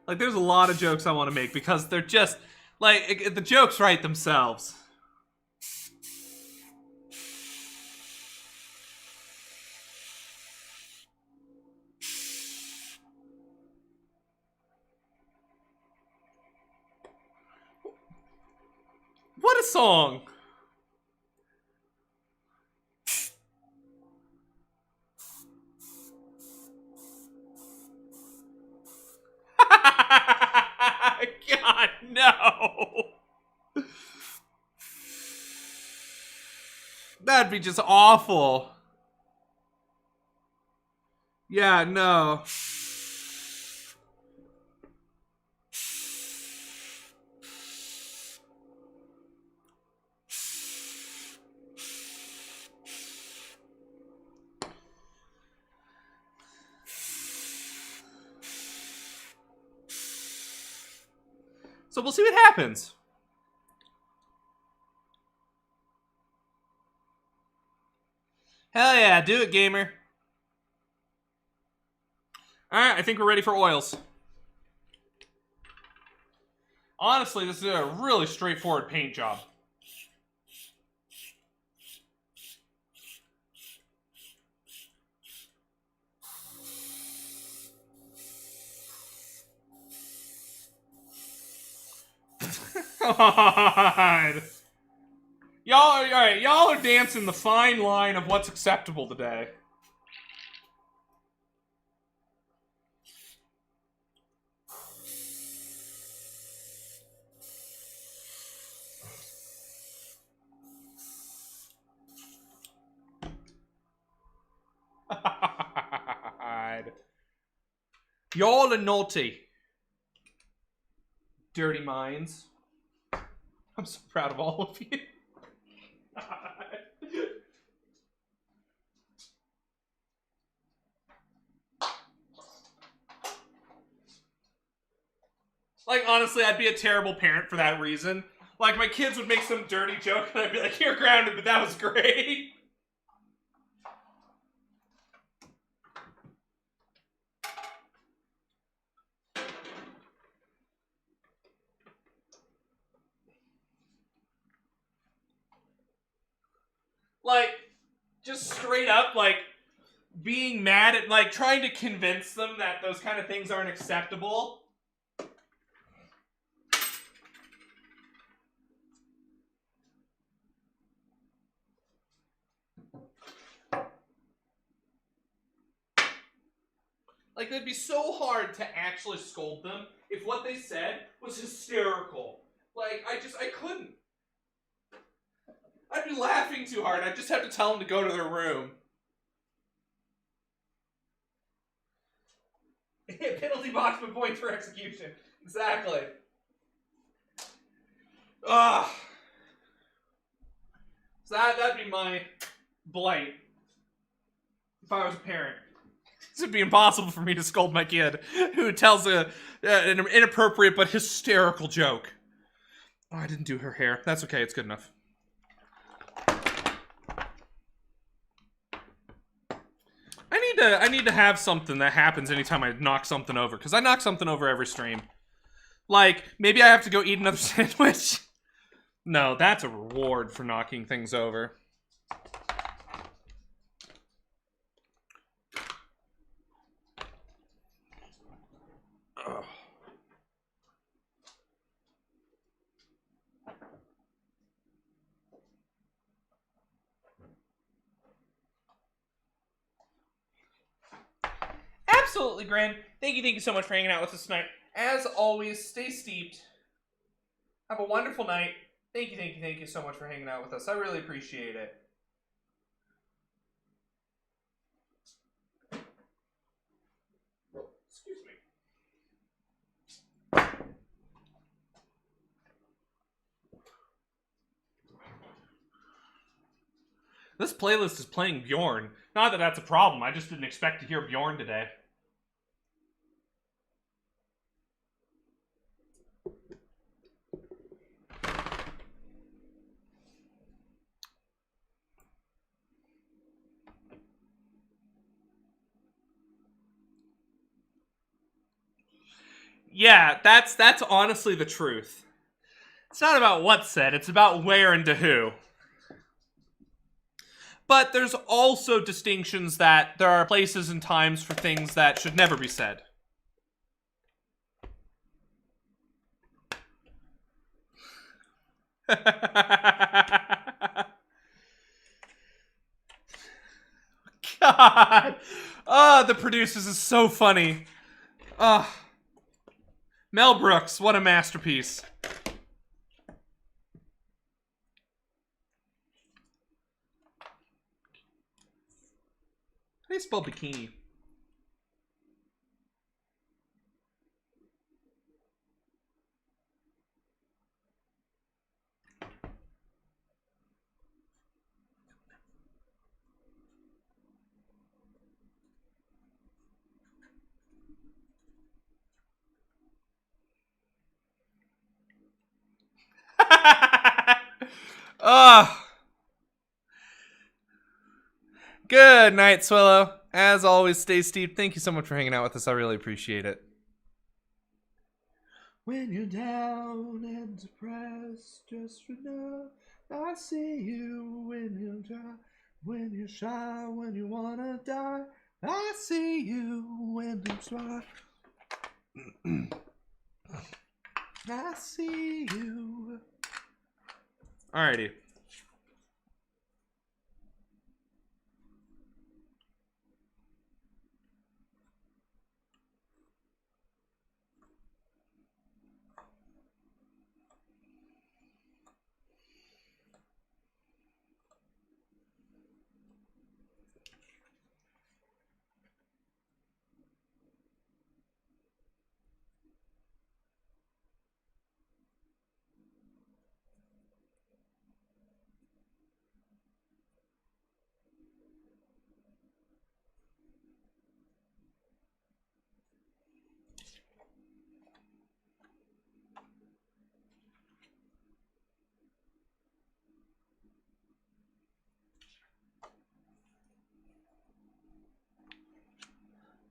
Like, there's a lot of jokes I want to make because they're just, like, the jokes write themselves. What a song! God, no! That'd be just awful. Yeah, no. So we'll see what happens. Hell yeah, do it, gamer. Alright, I think we're ready for oils. Honestly, this is a really straightforward paint job. God. Y'all are dancing the fine line of what's acceptable today. God. Y'all are naughty. Dirty minds. I'm so proud of all of you. Like, honestly, I'd be a terrible parent for that reason. Like, my kids would make some dirty joke, and I'd be like, you're grounded, but that was great. Like, just straight up, like, being mad at, like, trying to convince them that those kind of things aren't acceptable. Like, it'd be so hard to actually scold them if what they said was hysterical. Like, I couldn't. I'd be laughing too hard. I'd just have to tell them to go to their room. Penalty box with points for execution. Exactly. Ugh. So that'd be my blight. If I was a parent. It'd be impossible for me to scold my kid who tells an inappropriate but hysterical joke. Oh, I didn't do her hair. That's okay. It's good enough. I need to have something that happens anytime I knock something over, because I knock something over every stream. Like, maybe I have to go eat another sandwich. No, that's a reward for knocking things over. Ugh. Absolutely, Gran. Thank you so much for hanging out with us tonight. As always, stay steeped. Have a wonderful night. Thank you so much for hanging out with us. I really appreciate it. Excuse me. This playlist is playing Bjorn. Not that that's a problem. I just didn't expect to hear Bjorn today. Yeah, that's honestly the truth. It's not about what's said, it's about where and to who. But there's also distinctions that there are places and times for things that should never be said. God. Oh, the producers is so funny. Oh. Mel Brooks, what a masterpiece. How do you spell bikini? Oh. Good night, Swallow. As always, stay steeped. Thank you so much for hanging out with us. I really appreciate it. When you're down and depressed, just know I see you. When you're dry, when you're shy, when you wanna die, I see you. When you're dry, I see you. Alrighty.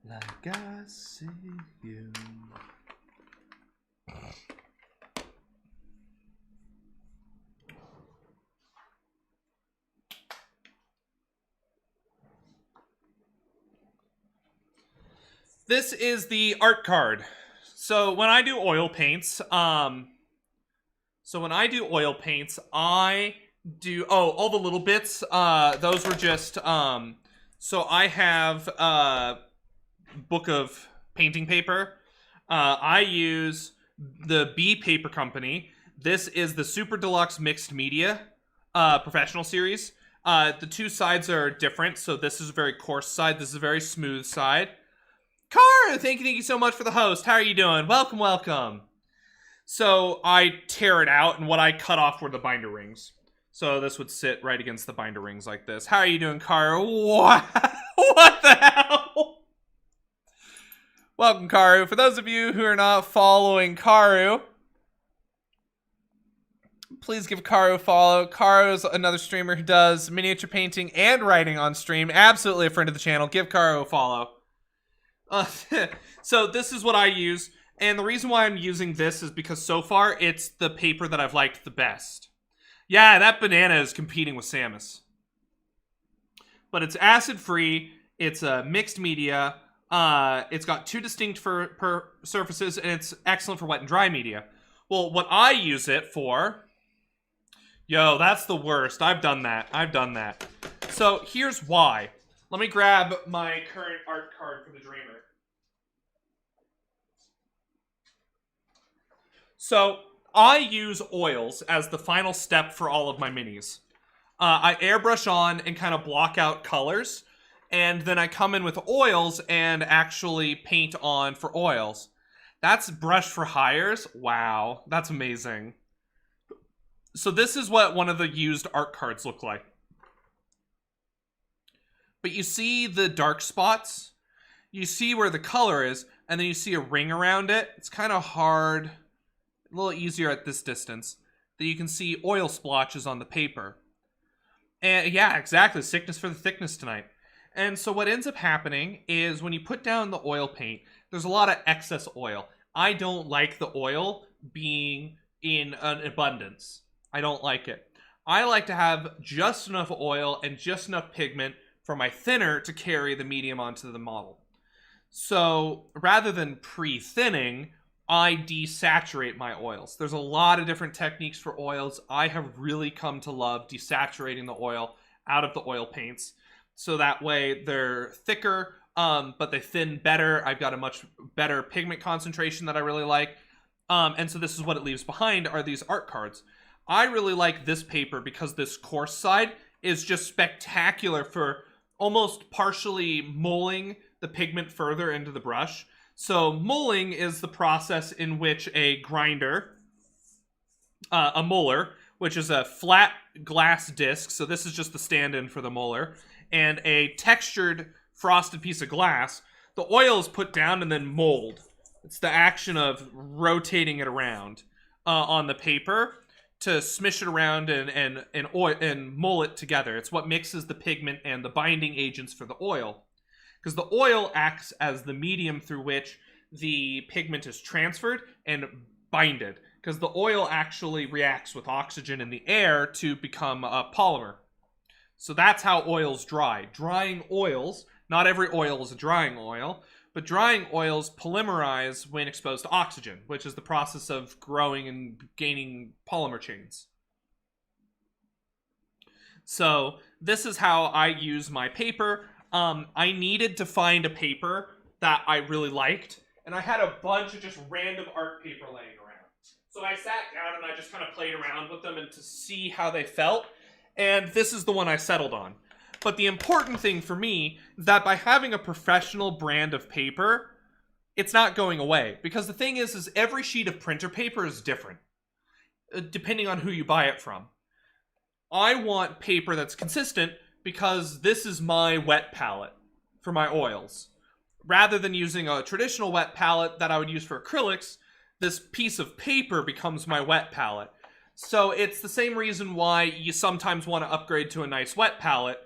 Like I see you. This is the art card. So when I do oil paints, I do all the little bits. Those were just so I have book of painting paper. I use the B Paper Company. This is the Super Deluxe Mixed Media professional series. The two sides are different. So this is a very coarse side. This is a very smooth side. Karu, thank you so much for the host. How are you doing? Welcome, welcome. So I tear it out, and what I cut off were the binder rings. So this would sit right against the binder rings like this. How are you doing, Karu? What the hell? Welcome, Karu. For those of you who are not following Karu, please give Karu a follow. Karu's another streamer who does miniature painting and writing on stream. Absolutely a friend of the channel. Give Karu a follow. So this is what I use. And the reason why I'm using this is because so far it's the paper that I've liked the best. Yeah, that banana is competing with Samus. But it's acid-free. It's a mixed media. It's got two distinct surfaces, and it's excellent for wet and dry media. Well, what I use it for... Yo, that's the worst. I've done that. So here's why. Let me grab my current art card for the Dreamer. So I use oils as the final step for all of my minis. I airbrush on and kind of block out colors, and then I come in with oils and actually paint on for oils. That's brush for hires. Wow, that's amazing. So this is what one of the used art cards look like. But you see the dark spots? You see where the color is, and then you see a ring around it. It's kind of hard, a little easier at this distance, that you can see oil splotches on the paper. And yeah, exactly, sickness for the thickness tonight. And so what ends up happening is when you put down the oil paint, there's a lot of excess oil. I don't like the oil being in an abundance. I don't like it. I like to have just enough oil and just enough pigment for my thinner to carry the medium onto the model. So rather than pre-thinning, I desaturate my oils. There's a lot of different techniques for oils. I have really come to love desaturating the oil out of the oil paints. So that way they're thicker, but they thin better. I've got a much better pigment concentration that I really like. And so this is what it leaves behind are these art cards. I really like this paper because this coarse side is just spectacular for almost partially mulling the pigment further into the brush. So mulling is the process in which a grinder, a muller, which is a flat glass disc, so this is just the stand-in for the muller, and a textured frosted piece of glass, the oil is put down and then mold. It's the action of rotating it around on the paper to smish it around and mull it together. It's what mixes the pigment and the binding agents for the oil. because the oil acts as the medium through which the pigment is transferred and binded, because the oil actually reacts with oxygen in the air to become a polymer. So that's how oils dry. Drying oils, not every oil is a drying oil, but drying oils polymerize when exposed to oxygen, which is the process of growing and gaining polymer chains. So this is how I use my paper. I needed to find a paper that I really liked, and I had a bunch of just random art paper laying around. So I sat down and I just kind of played around with them and to see how they felt, and this is the one I settled on. But the important thing for me is that by having a professional brand of paper, it's not going away. Because the thing is every sheet of printer paper is different, depending on who you buy it from. I want paper that's consistent because this is my wet palette for my oils. Rather than using a traditional wet palette that I would use for acrylics, this piece of paper becomes my wet palette. So it's the same reason why you sometimes want to upgrade to a nice wet palette.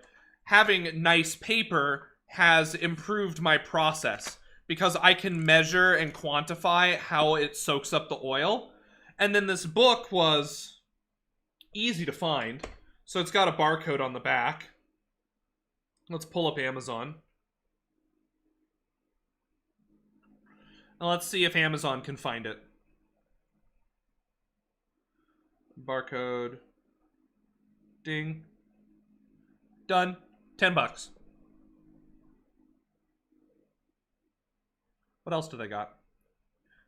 Having nice paper has improved my process because I can measure and quantify how it soaks up the oil. And then this book was easy to find. So it's got a barcode on the back. Let's pull up Amazon. Now let's see if Amazon can find it. Barcode. Ding. Done. $10. What else do they got?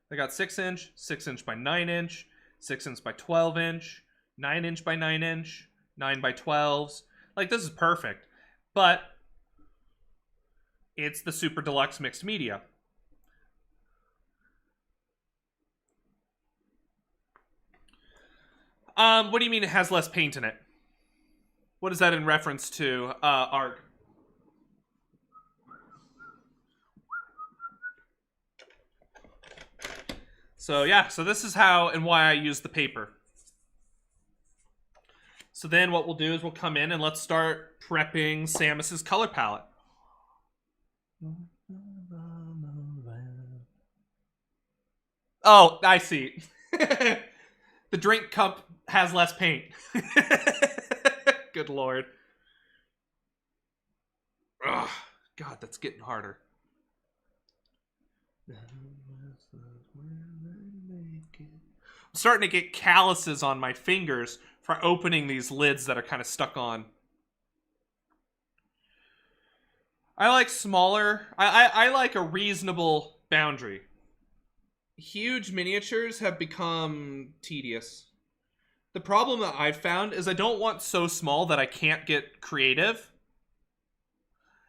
They got 6-inch, 6-inch by 9-inch, 6-inch by 12-inch, 9-inch by 9-inch, 9 by 12s. Like, this is perfect. But it's the super deluxe mixed media. What do you mean it has less paint in it? What is that in reference to, art? So yeah, so this is how and why I use the paper. So then what we'll do is we'll come in and let's start prepping Samus's color palette. Oh, I see. The drink cup has less paint. Good lord. Ugh, God, that's getting harder. I'm starting to get calluses on my fingers for opening these lids that are kind of stuck on. I like smaller. I like a reasonable boundary. Huge miniatures have become tedious. The problem that I've found is I don't want so small that I can't get creative.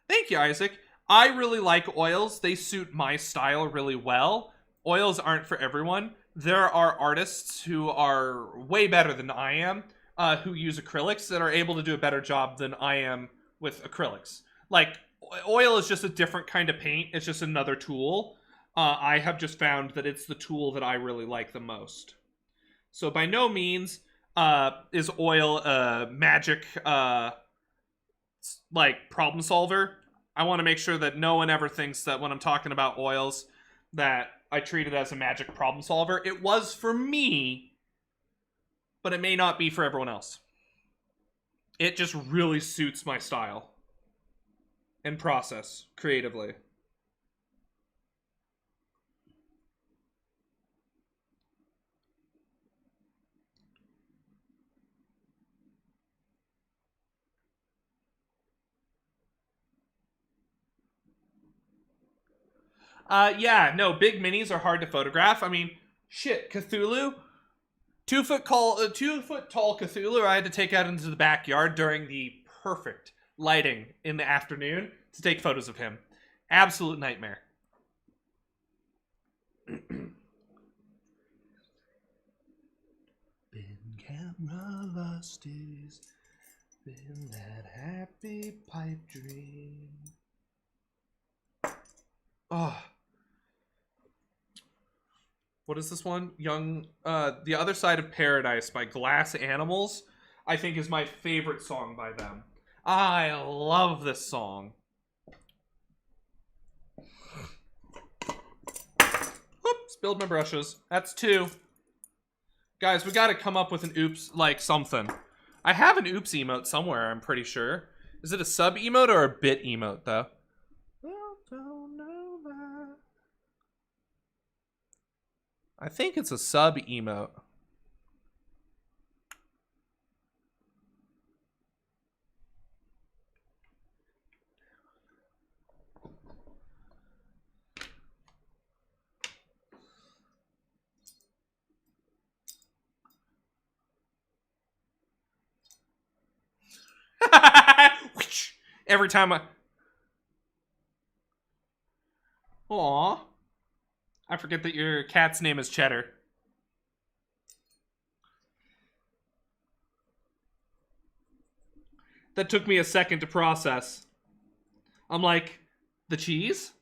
Thank you, Isaac. I really like oils. They suit my style really well. Oils aren't for everyone. There are artists who are way better than I am, who use acrylics that are able to do a better job than I am with acrylics. Like, oil is just a different kind of paint. It's just another tool. I have just found that it's the tool that I really like the most. So by no means is oil a magic like problem solver. I want to make sure that no one ever thinks that when I'm talking about oils that I treat it as a magic problem solver. It was for me, but it may not be for everyone else. It just really suits my style and process creatively. Yeah, no, big minis are hard to photograph. I mean, shit, Cthulhu, 2 foot tall Cthulhu I had to take out into the backyard during the perfect lighting in the afternoon to take photos of him. Absolute nightmare. Been camera lost is been that happy pipe dream. Oh. What is this one? The Other Side of Paradise by Glass Animals, I think is my favorite song by them. I love this song. Spilled my brushes. That's 2. Guys, we gotta come up with an oops, like, something. I have an oops emote somewhere, I'm pretty sure. Is it a sub emote or a bit emote, though? Don't know that. I think it's a sub emote. Every time I... Aww. I forget that your cat's name is Cheddar. That took me a second to process. I'm like, the cheese?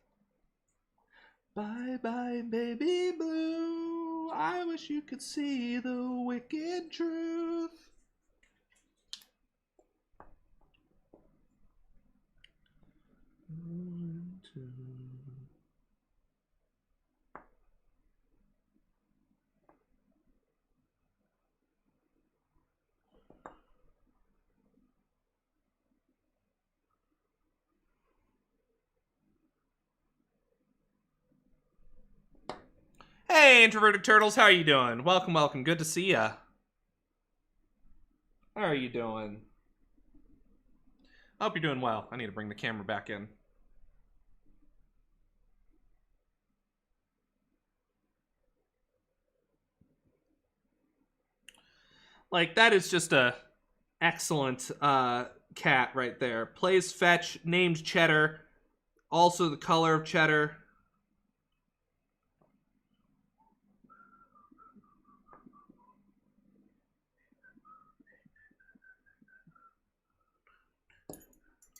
Bye bye baby blue, I wish you could see the wicked truth. Hey, Introverted Turtles, how are you doing? Welcome, welcome. Good to see ya. How are you doing? I hope you're doing well. I need to bring the camera back in. Like, that is just a excellent cat right there. Plays fetch, named Cheddar. Also the color of cheddar.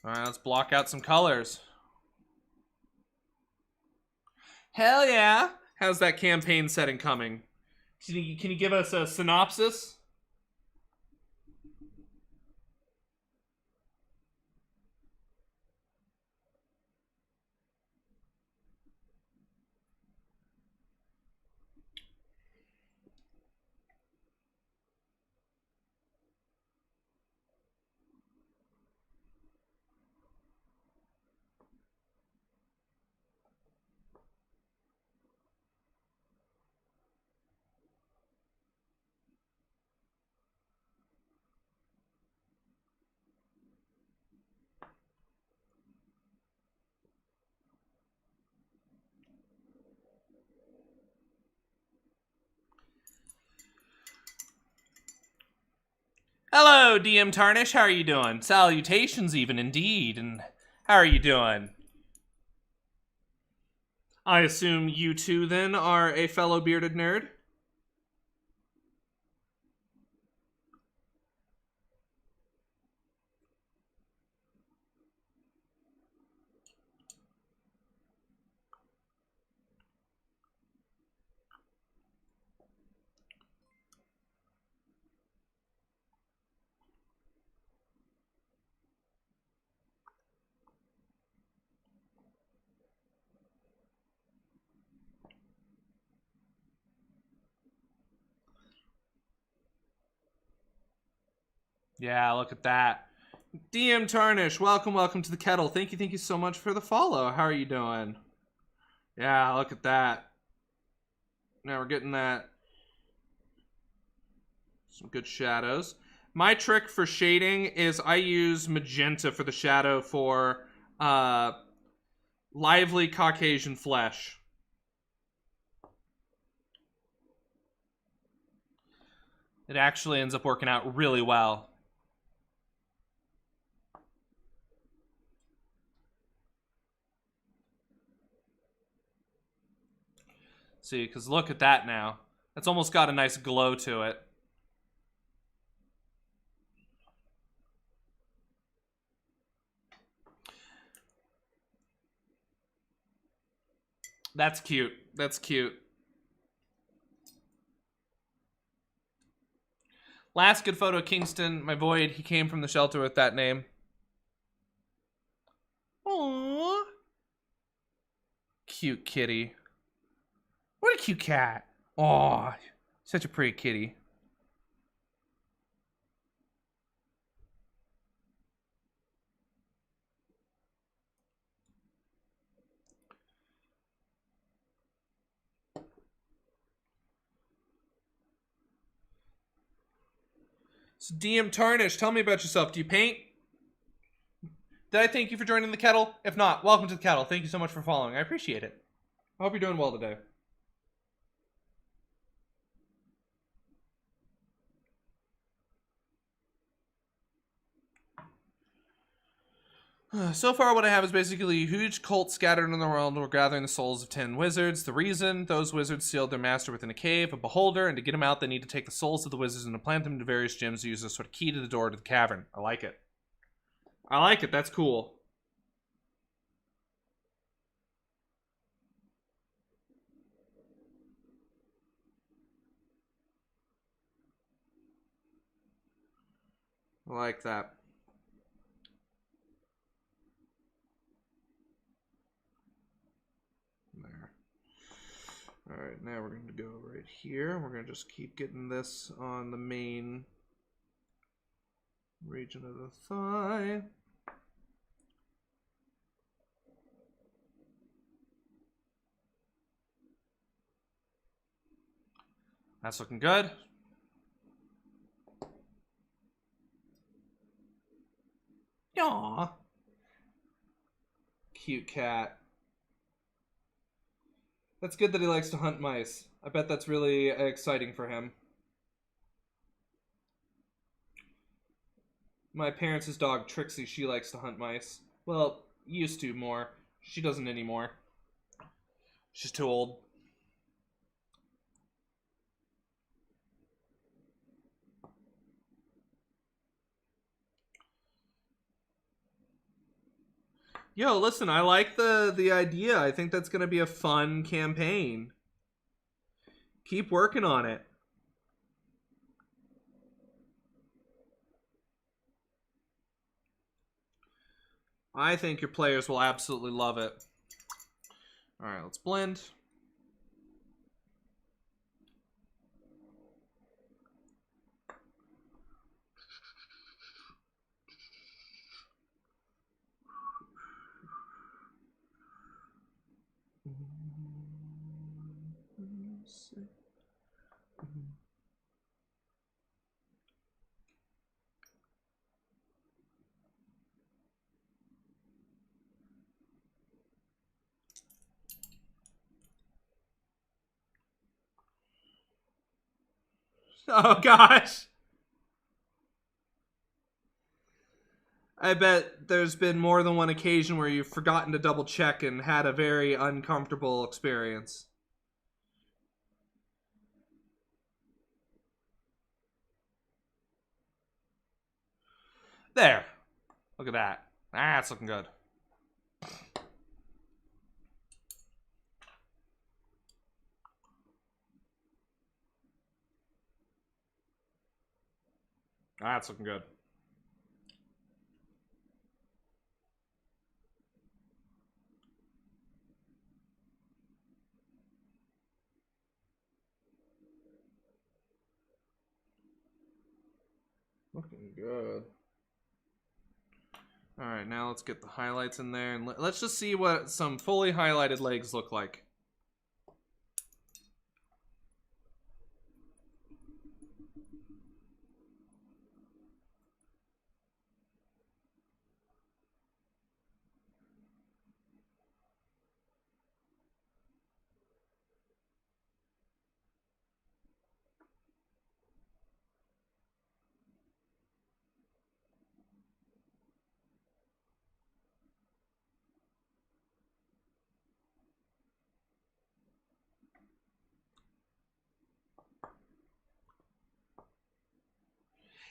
Alright, let's block out some colors. Hell yeah! How's that campaign setting coming? Can you give us a synopsis? Hello, DM Tarnish. How are you doing? Salutations, even indeed. And how are you doing? I assume you too, then, are a fellow bearded nerd? Yeah, look at that. DM Tarnish, welcome, welcome to the kettle. Thank you so much for the follow. How are you doing? Yeah, look at that. Now we're getting that. Some good shadows. My trick for shading is I use magenta for the shadow for lively Caucasian flesh. It actually ends up working out really well. See, because look at that now. That's almost got a nice glow to it. That's cute. That's cute. Last good photo, Kingston. My void, he came from the shelter with that name. Aww. Cute kitty. What cute cat. Oh, such a pretty kitty. So DM Tarnish, tell me about yourself. Do you paint? Did I thank you for joining the kettle? If not, welcome to the kettle. Thank you so much for following. I appreciate it. I hope you're doing well today. So far, what I have is basically a huge cult scattered in the world. We're gathering the souls of 10 wizards. The reason those wizards sealed their master within a cave, a beholder, and to get him out, they need to take the souls of the wizards and plant them into various gems to use as a sort of key to the door to the cavern. I like it. I like it. That's cool. I like that. There. Alright, now we're going to go right here. We're going to just keep getting this on the main region of the thigh. That's looking good. Aww. Cute cat. That's good that he likes to hunt mice. I bet that's really exciting for him. My parents' dog, Trixie, she likes to hunt mice. Well, used to more. She doesn't anymore. She's too old. Yo, listen, I like the idea. I think that's going to be a fun campaign. Keep working on it. I think your players will absolutely love it. All right, let's blend. Oh gosh. I bet there's been more than one occasion where you've forgotten to double check and had a very uncomfortable experience. There. Look at that. That's looking good. That's looking good. Looking good. Alright, now let's get the highlights in there, and let's just see what some fully highlighted legs look like.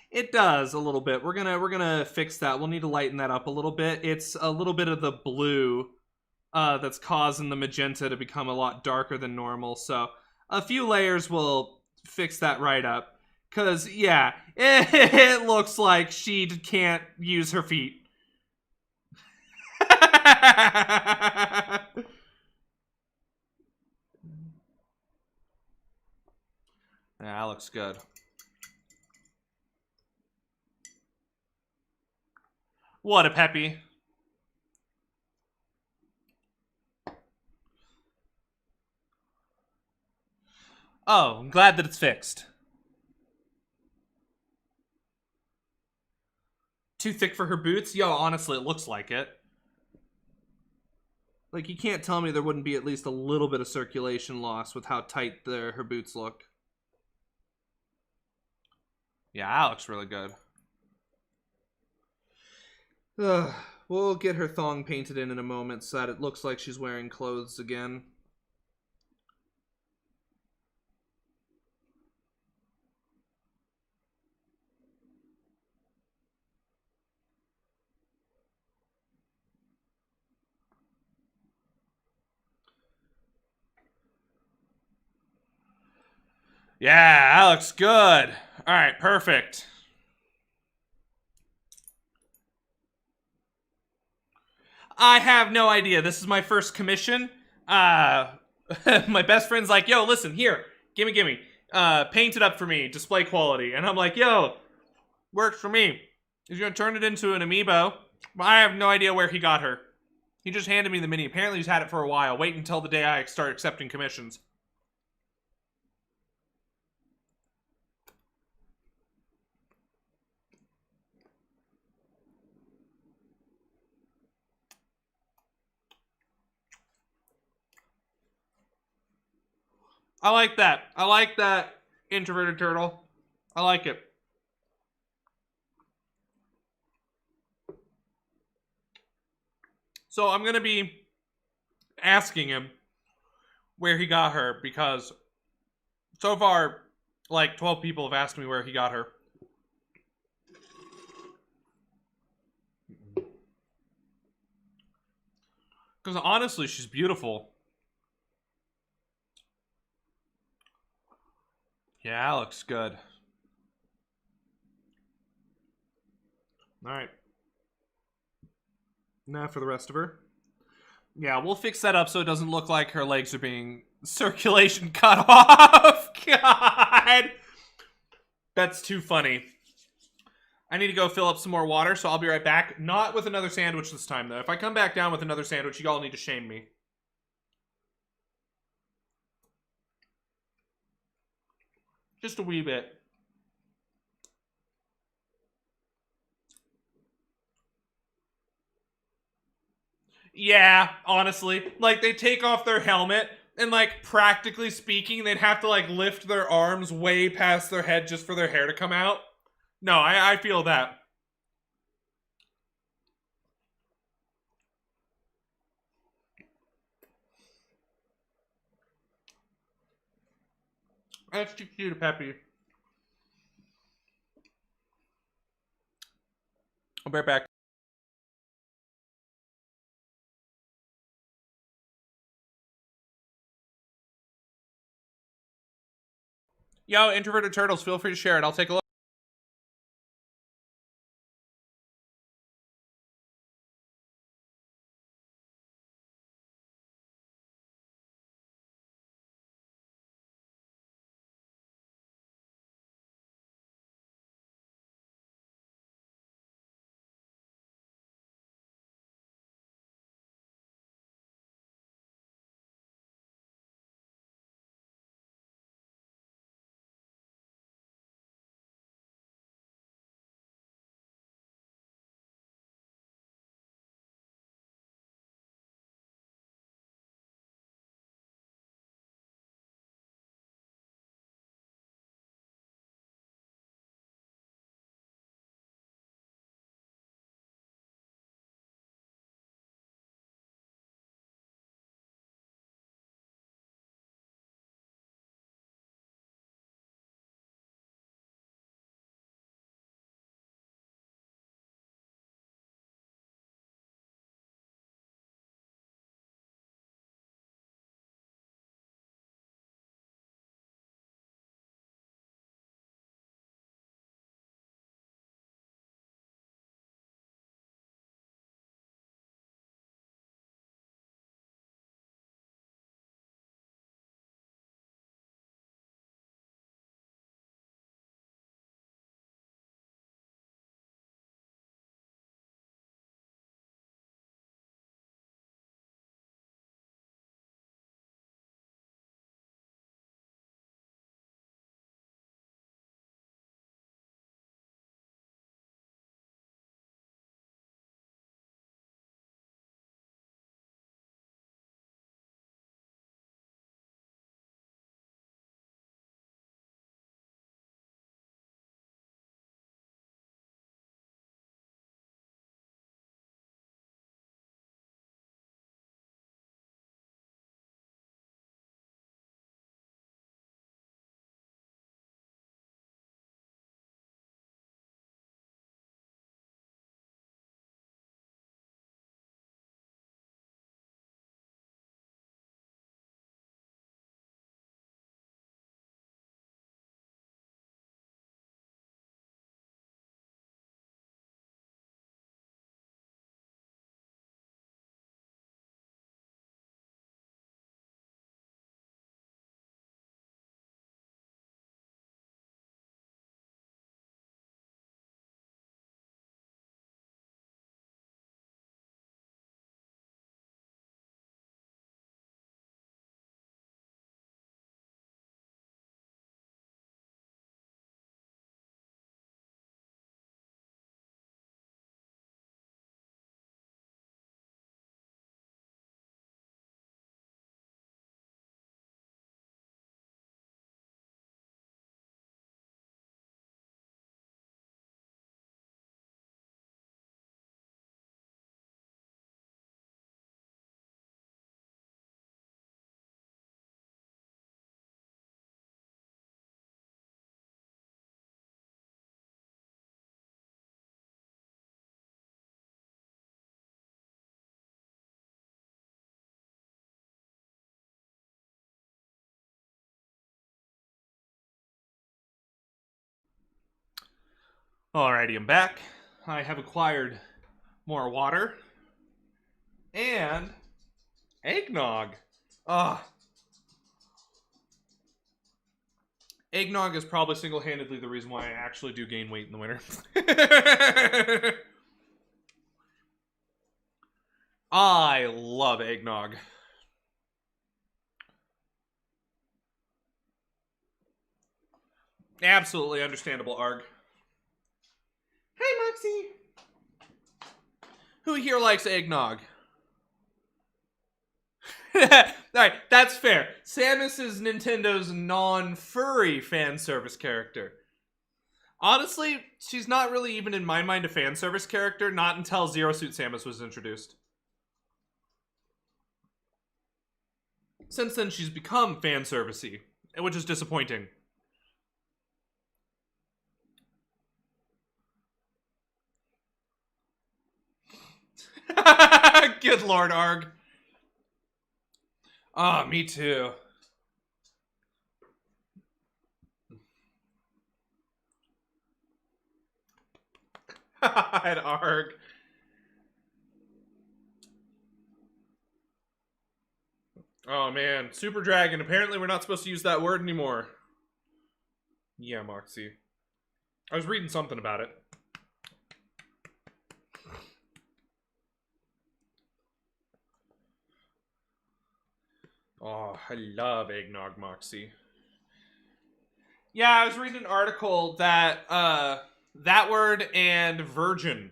It does a little bit. We're gonna fix that. We'll need to lighten that up a little bit. It's a little bit of the blue that's causing the magenta to become a lot darker than normal. So a few layers will fix that right up. Cause yeah, it looks like she can't use her feet. Yeah, that looks good. What a peppy. Oh, I'm glad that it's fixed. Too thick for her boots? Yo, honestly, it looks like it. Like, you can't tell me there wouldn't be at least a little bit of circulation loss with how tight her boots look. Yeah, that looks really good. We'll get her thong painted in a moment so that it looks like she's wearing clothes again. Yeah, that looks good. All right, perfect. I have no idea. This is my first commission. My best friend's like, yo, listen, here, gimme. Paint it up for me, display quality. And I'm like, yo, works for me. He's gonna turn it into an amiibo. But I have no idea where he got her. He just handed me the mini. Apparently he's had it for a while. Wait until the day I start accepting commissions. I like that. I like that introverted turtle. I like it. So I'm gonna be asking him where he got her because so far, like 12 people have asked me where he got her. Because honestly, she's beautiful. Yeah, that looks good. Alright. Now for the rest of her. Yeah, we'll fix that up so it doesn't look like her legs are being circulation cut off. God! That's too funny. I need to go fill up some more water, so I'll be right back. Not with another sandwich this time, though. If I come back down with another sandwich, you all need to shame me. Just a wee bit. Yeah, honestly. Like, they take off their helmet, and, like, practically speaking, they'd have to, like, lift their arms way past their head just for their hair to come out. No, I feel that. That's too cute, Peppy. I'll be right back. Yo, introverted turtles, feel free to share it. I'll take a look. Alrighty, I'm back. I have acquired more water and eggnog. Eggnog is probably single-handedly the reason why I actually do gain weight in the winter. I love eggnog. Absolutely understandable, Arg. Hi, Moxie. Who here likes eggnog? Alright, that's fair. Samus is Nintendo's non-furry fan service character. Honestly, she's not really even in my mind a fan service character, not until Zero Suit Samus was introduced. Since then, she's become fan servicey, which is disappointing. Good Lord, Arg. Ah, me too. God, Arg. Oh man, Super Dragon. Apparently we're not supposed to use that word anymore. Yeah, Moxie. I was reading something about it. Oh, I love eggnog, Moxie. Yeah, I was reading an article that that word and virgin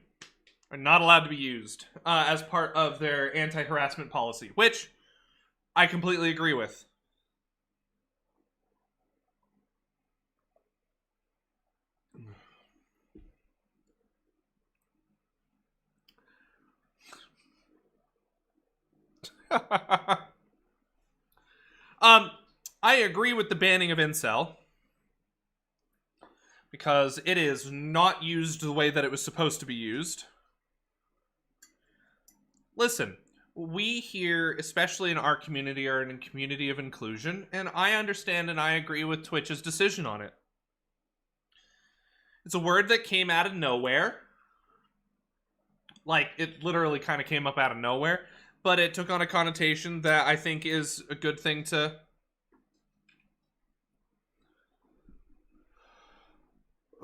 are not allowed to be used as part of their anti-harassment policy, which I completely agree with. I agree with the banning of incel. Because it is not used the way that it was supposed to be used. Listen, we here, especially in our community, are in a community of inclusion, and I understand and I agree with Twitch's decision on it. It's a word that came out of nowhere. Like, it literally kind of came up out of nowhere, but it took on a connotation that I think is a good thing to...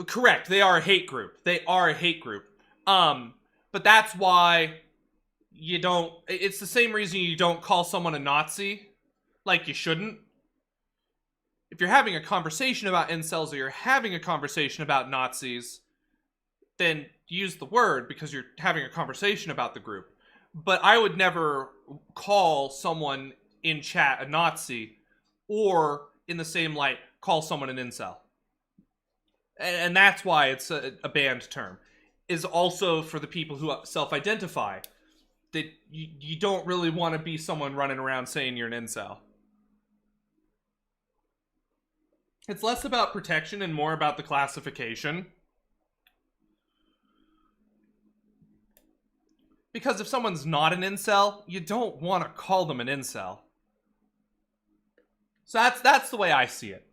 Correct, they are a hate group. They are a hate group. But that's why you don't... It's the same reason you don't call someone a Nazi. Like, you shouldn't. If you're having a conversation about incels or you're having a conversation about Nazis, then use the word because you're having a conversation about the group. But I would never call someone in chat a Nazi or, in the same light, call someone an incel. And that's why it's a banned term. Is also for the people who self-identify that you don't really want to be someone running around saying you're an incel. It's less about protection and more about the classification. Because if someone's not an incel, you don't want to call them an incel. So that's the way I see it.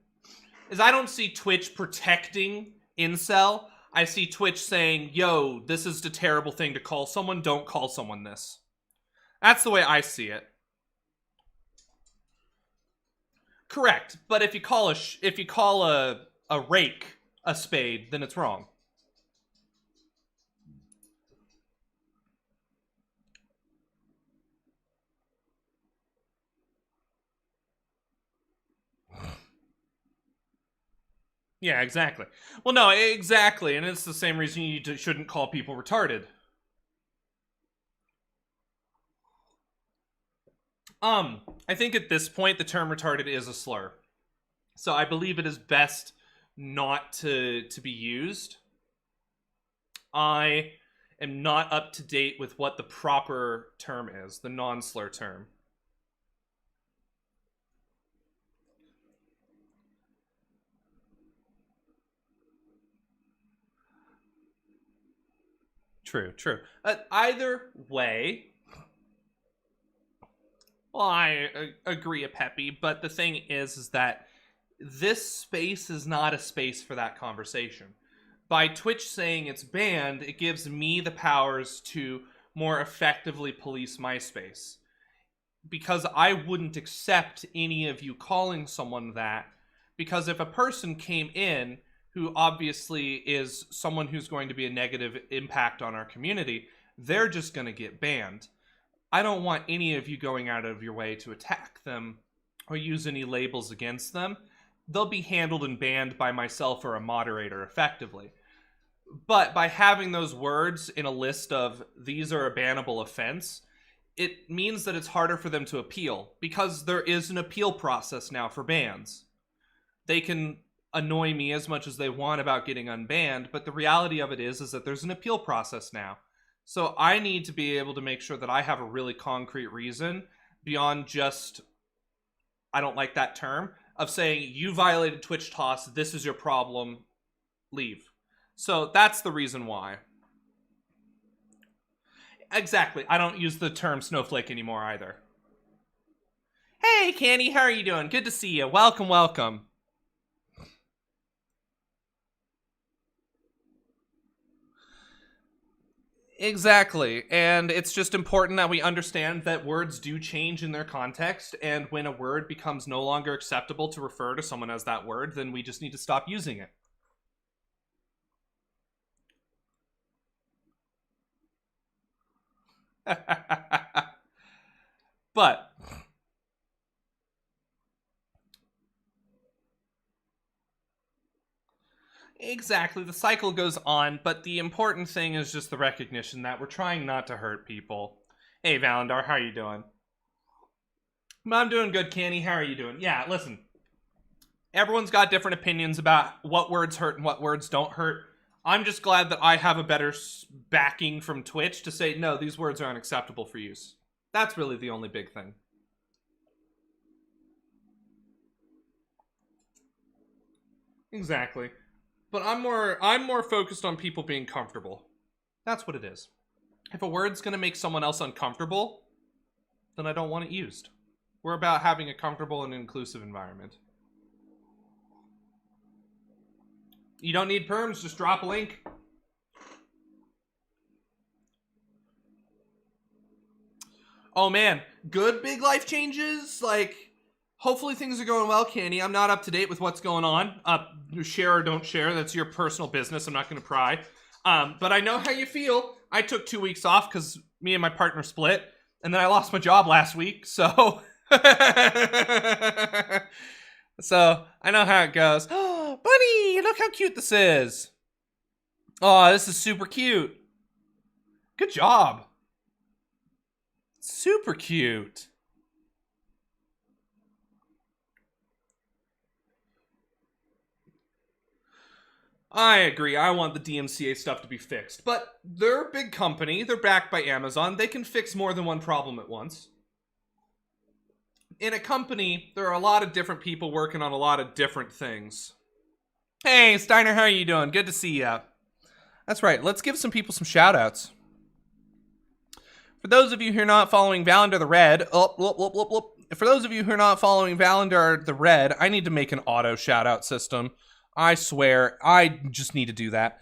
Is I don't see Twitch protecting incel. I see Twitch saying, yo, this is the terrible thing to call someone. Don't call someone this. That's the way I see it. Correct. But if you call a rake a spade, then it's wrong. Yeah, exactly. Well, no, exactly. And it's the same reason you shouldn't call people retarded. I think at this point the term retarded is a slur. So I believe it is best not to be used. I am not up to date with what the proper term is, the non-slur term. True. Either way, well, I agree, Peppy, but the thing is that this space is not a space for that conversation. by Twitch saying it's banned, it gives me the powers to more effectively police my space. Because I wouldn't accept any of you calling someone that. Because if a person came in who obviously is someone who's going to be a negative impact on our community, they're just going to get banned. I don't want any of you going out of your way to attack them or use any labels against them. They'll be handled and banned by myself or a moderator effectively. But by having those words in a list of these are a bannable offense, it means that it's harder for them to appeal, because there is an appeal process now for bans. They can annoy me as much as they want about getting unbanned, but the reality of it is that there's an appeal process now. So I need to be able to make sure that I have a really concrete reason beyond just, I don't like that term, of saying, you violated Twitch Toss, this is your problem, leave. So that's the reason why. Exactly. I don't use the term snowflake anymore either. Hey, Candy, how are you doing? Good to see you. Welcome, welcome. Exactly. And it's just important that we understand that words do change in their context, and when a word becomes no longer acceptable to refer to someone as that word, then we just need to stop using it. But exactly, the cycle goes on, but the important thing is just the recognition that we're trying not to hurt people. Hey, Valandar, how are you doing? I'm doing good, Canny. How are you doing? Yeah, listen. Everyone's got different opinions about what words hurt and what words don't hurt. I'm just glad that I have a better backing from Twitch to say, no, these words are unacceptable for use. That's really the only big thing. Exactly. But I'm more focused on people being comfortable. That's what it is. If a word's gonna make someone else uncomfortable, then I don't want it used. We're about having a comfortable and inclusive environment. You don't need perms, just drop a link. Oh man, good big life changes? Like, hopefully things are going well, Candy. I'm not up to date with what's going on. Share or don't share, that's your personal business. I'm not gonna pry. But I know how you feel. I took 2 weeks off because me and my partner split, and then I lost my job last week, so... So, I know how it goes. Oh, buddy, look how cute this is. Oh, this is super cute. Good job. Super cute. I agree. I want the DMCA stuff to be fixed. But they're a big company. They're backed by Amazon. They can fix more than one problem at once. In a company, there are a lot of different people working on a lot of different things. Hey, Steiner, how are you doing? Good to see ya. That's right. Let's give some people some shout-outs. For those of you who are not following Valandar the Red... For those of you who are not following Valandar the Red, I need to make an auto shout-out system. I swear, I just need to do that.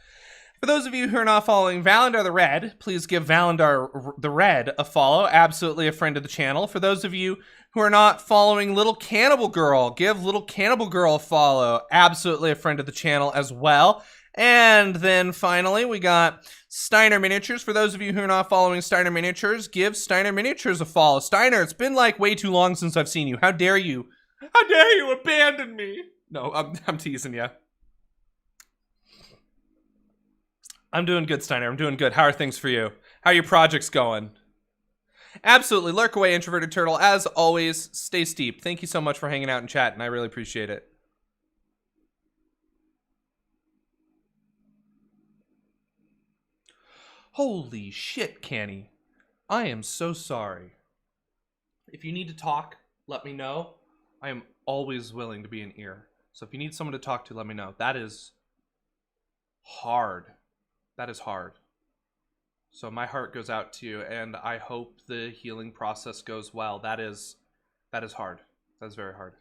For those of you who are not following Valandar the Red, please give Valandar the Red a follow. Absolutely a friend of the channel. For those of you who are not following Little Cannibal Girl, give Little Cannibal Girl a follow. Absolutely a friend of the channel as well. And then finally, we got Steiner Miniatures. For those of you who are not following Steiner Miniatures, give Steiner Miniatures a follow. Steiner, it's been like way too long since I've seen you. How dare you? How dare you abandon me? No, I'm teasing you. I'm doing good, Steiner. I'm doing good. How are things for you? How are your projects going? Absolutely. Lurk away, Introverted Turtle. As always, stay steep. Thank you so much for hanging out in chat, and I really appreciate it. Holy shit, Canny. I am so sorry. If you need to talk, let me know. I am always willing to be an ear. So if you need someone to talk to, let me know. That is hard. That is hard. So my heart goes out to you, and I hope the healing process goes well. That is hard. That is very hard.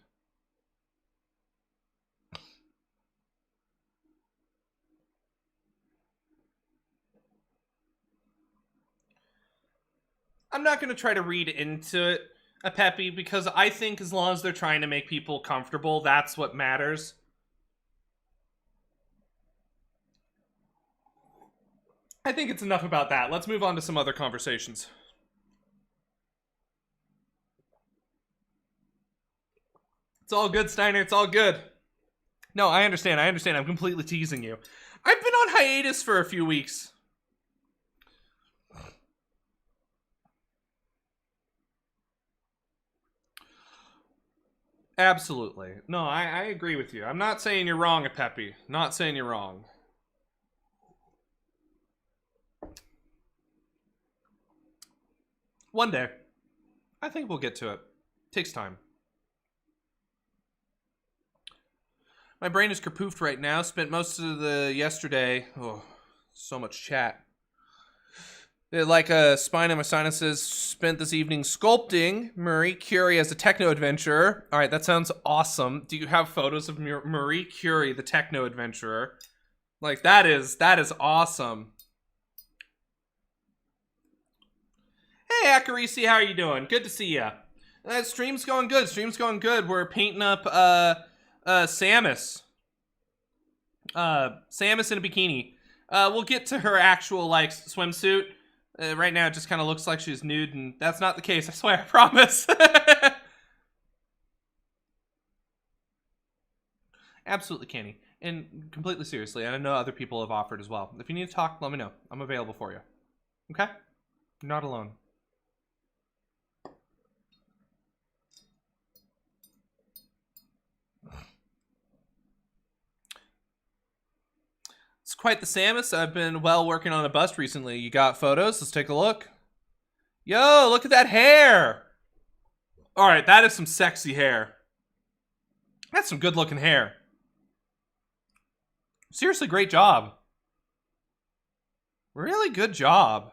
I'm not going to try to read into it a Peppy, because I think as long as they're trying to make people comfortable, that's what matters. I think it's enough about that. Let's move on to some other conversations. It's all good, Steiner. It's all good. No, I understand. I'm completely teasing you. I've been on hiatus for a few weeks. Absolutely. No, I agree with you. I'm not saying you're wrong, Peppy. Not saying you're wrong. One day. I think we'll get to it. Takes time. My brain is kerpoofed right now. Spent most of the yesterday. Oh, so much chat. Like a spine in my sinuses. Spent this evening sculpting Marie Curie as a techno adventurer. All right, that sounds awesome. Do you have photos of Marie Curie, the techno adventurer? Like that is awesome. Hey, Akarisi, how are you doing? Good to see ya. Stream's going good. We're painting up Samus. Samus in a bikini. We'll get to her actual like swimsuit. Right now, it just kind of looks like she's nude, and that's not the case. I swear, I promise. Absolutely, Kenny, and completely seriously. And I know other people have offered as well. If you need to talk, let me know. I'm available for you. Okay? You're not alone. It's quite the Samus. I've been working on a bust recently. You got photos? Let's take a look. Yo, look at that hair. All right, that is some sexy hair. That's some good looking hair. Seriously, great job. Really good job.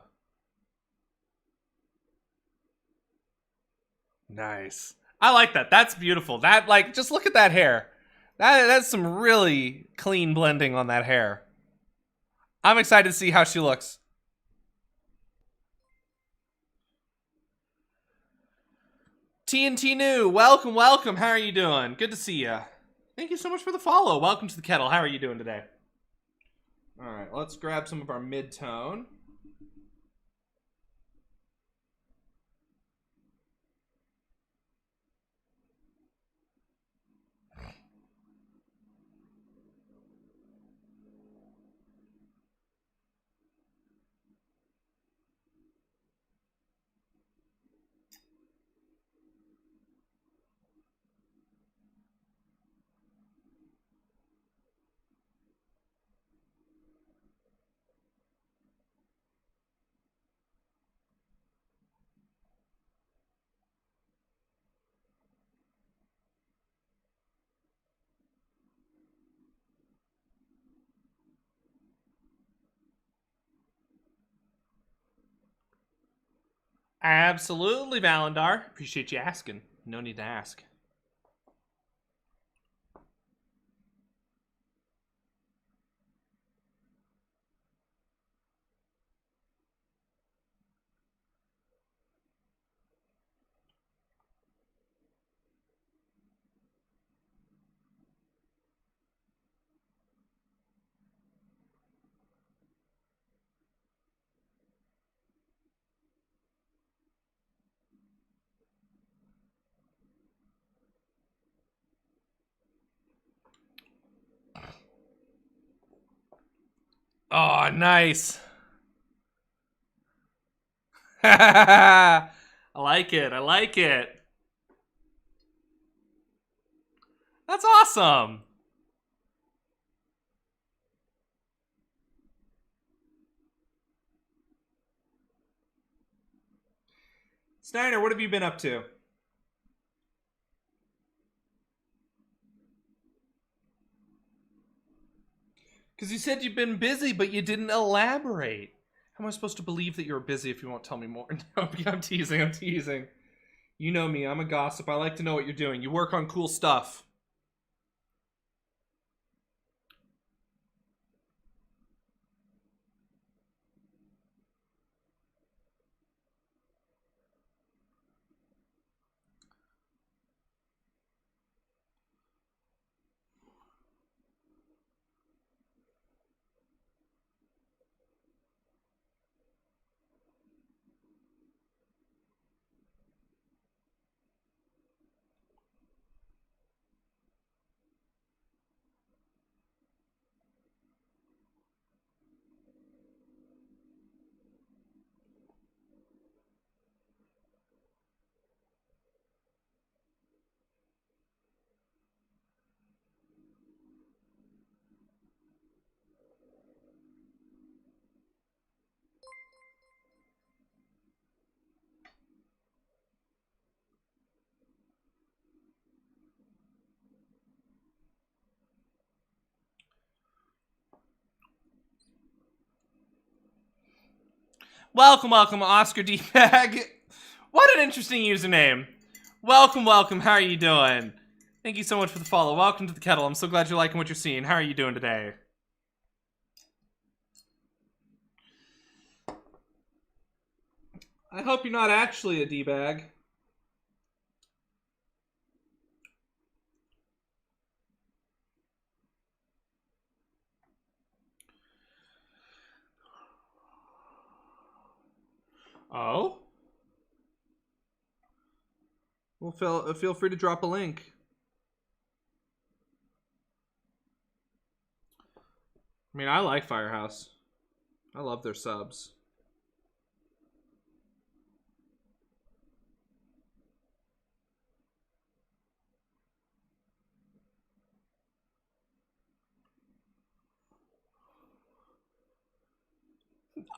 Nice. I like that. That's beautiful. That, like, just look at that hair. That's some really clean blending on that hair. I'm excited to see how she looks. TNT New, welcome. How are you doing? Good to see you. Thank you so much for the follow. Welcome to the kettle. How are you doing today? All right, let's grab some of our mid-tone. Absolutely, Valendar. Appreciate you asking. No need to ask. Oh, nice. I like it. That's awesome. Steiner, what have you been up to? Because you said you've been busy, but you didn't elaborate. How am I supposed to believe that you're busy if you won't tell me more? No, I'm teasing. You know me, I'm a gossip. I like to know what you're doing. You work on cool stuff. Welcome, Oscar D-Bag. What an interesting username. Welcome. How are you doing? Thank you so much for the follow. Welcome to the kettle. I'm so glad you're liking what you're seeing. How are you doing today? I hope you're not actually a D-Bag. Oh? Well, feel free to drop a link. I mean, I like Firehouse. I love their subs.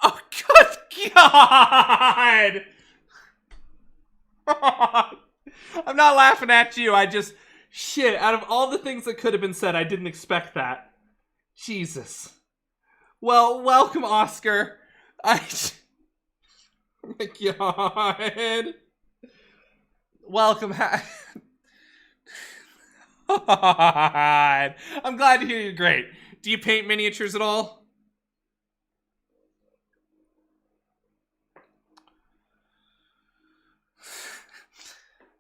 Oh, good God! I'm not laughing at you. I just... Shit, out of all the things that could have been said, I didn't expect that. Jesus. Well, welcome, Oscar. Oh my God. Welcome. God. I'm glad to hear you're great. Do you paint miniatures at all?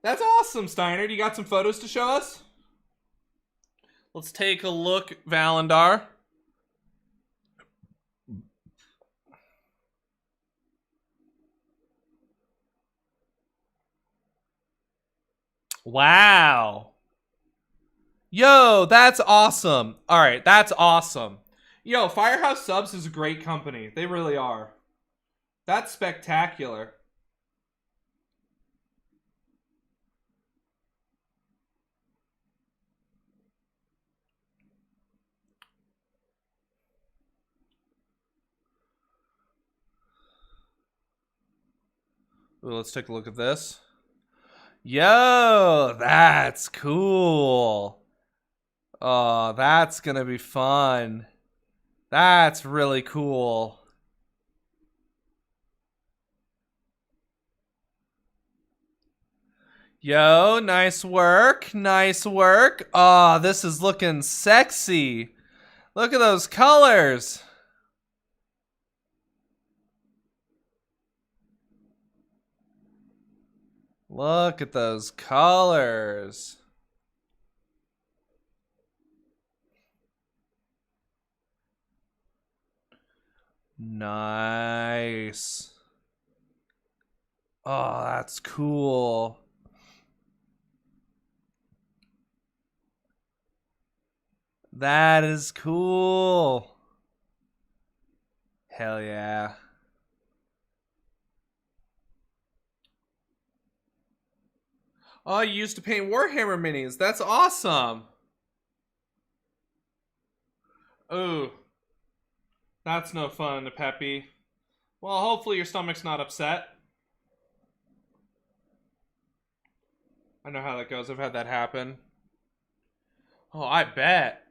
That's awesome, Steiner. Do you got some photos to show us? Let's take a look, Valendar. Wow. Yo, that's awesome. All right, that's awesome. Yo, Firehouse Subs is a great company. They really are. That's spectacular. Ooh, let's take a look at this. Yo, that's cool. Oh, that's gonna be fun. That's really cool. Yo, nice work. Nice work. Oh, this is looking sexy. Look at those colors. Look at those colors. Nice. Oh, that's cool. That is cool. Hell yeah. Oh, you used to paint Warhammer minis. That's awesome. Ooh. That's no fun, Peppy. Well, hopefully your stomach's not upset. I know how that goes. I've had that happen. Oh, I bet.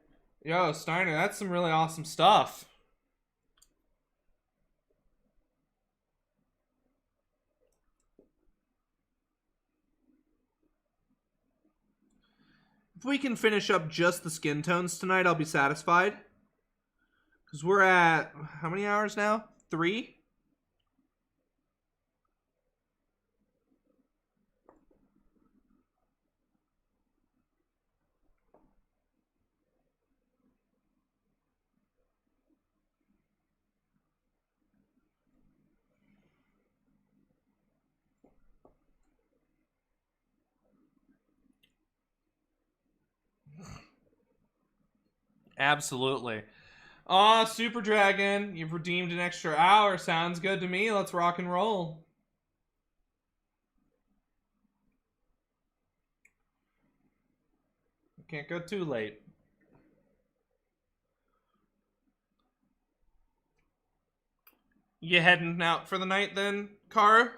Yo, Steiner, that's some really awesome stuff. If we can finish up just the skin tones tonight, I'll be satisfied. Because we're at, how many hours now? 3? Absolutely. Aw, Super Dragon, you've redeemed an extra hour. Sounds good to me. Let's rock and roll. Can't go too late. You heading out for the night then, Kara?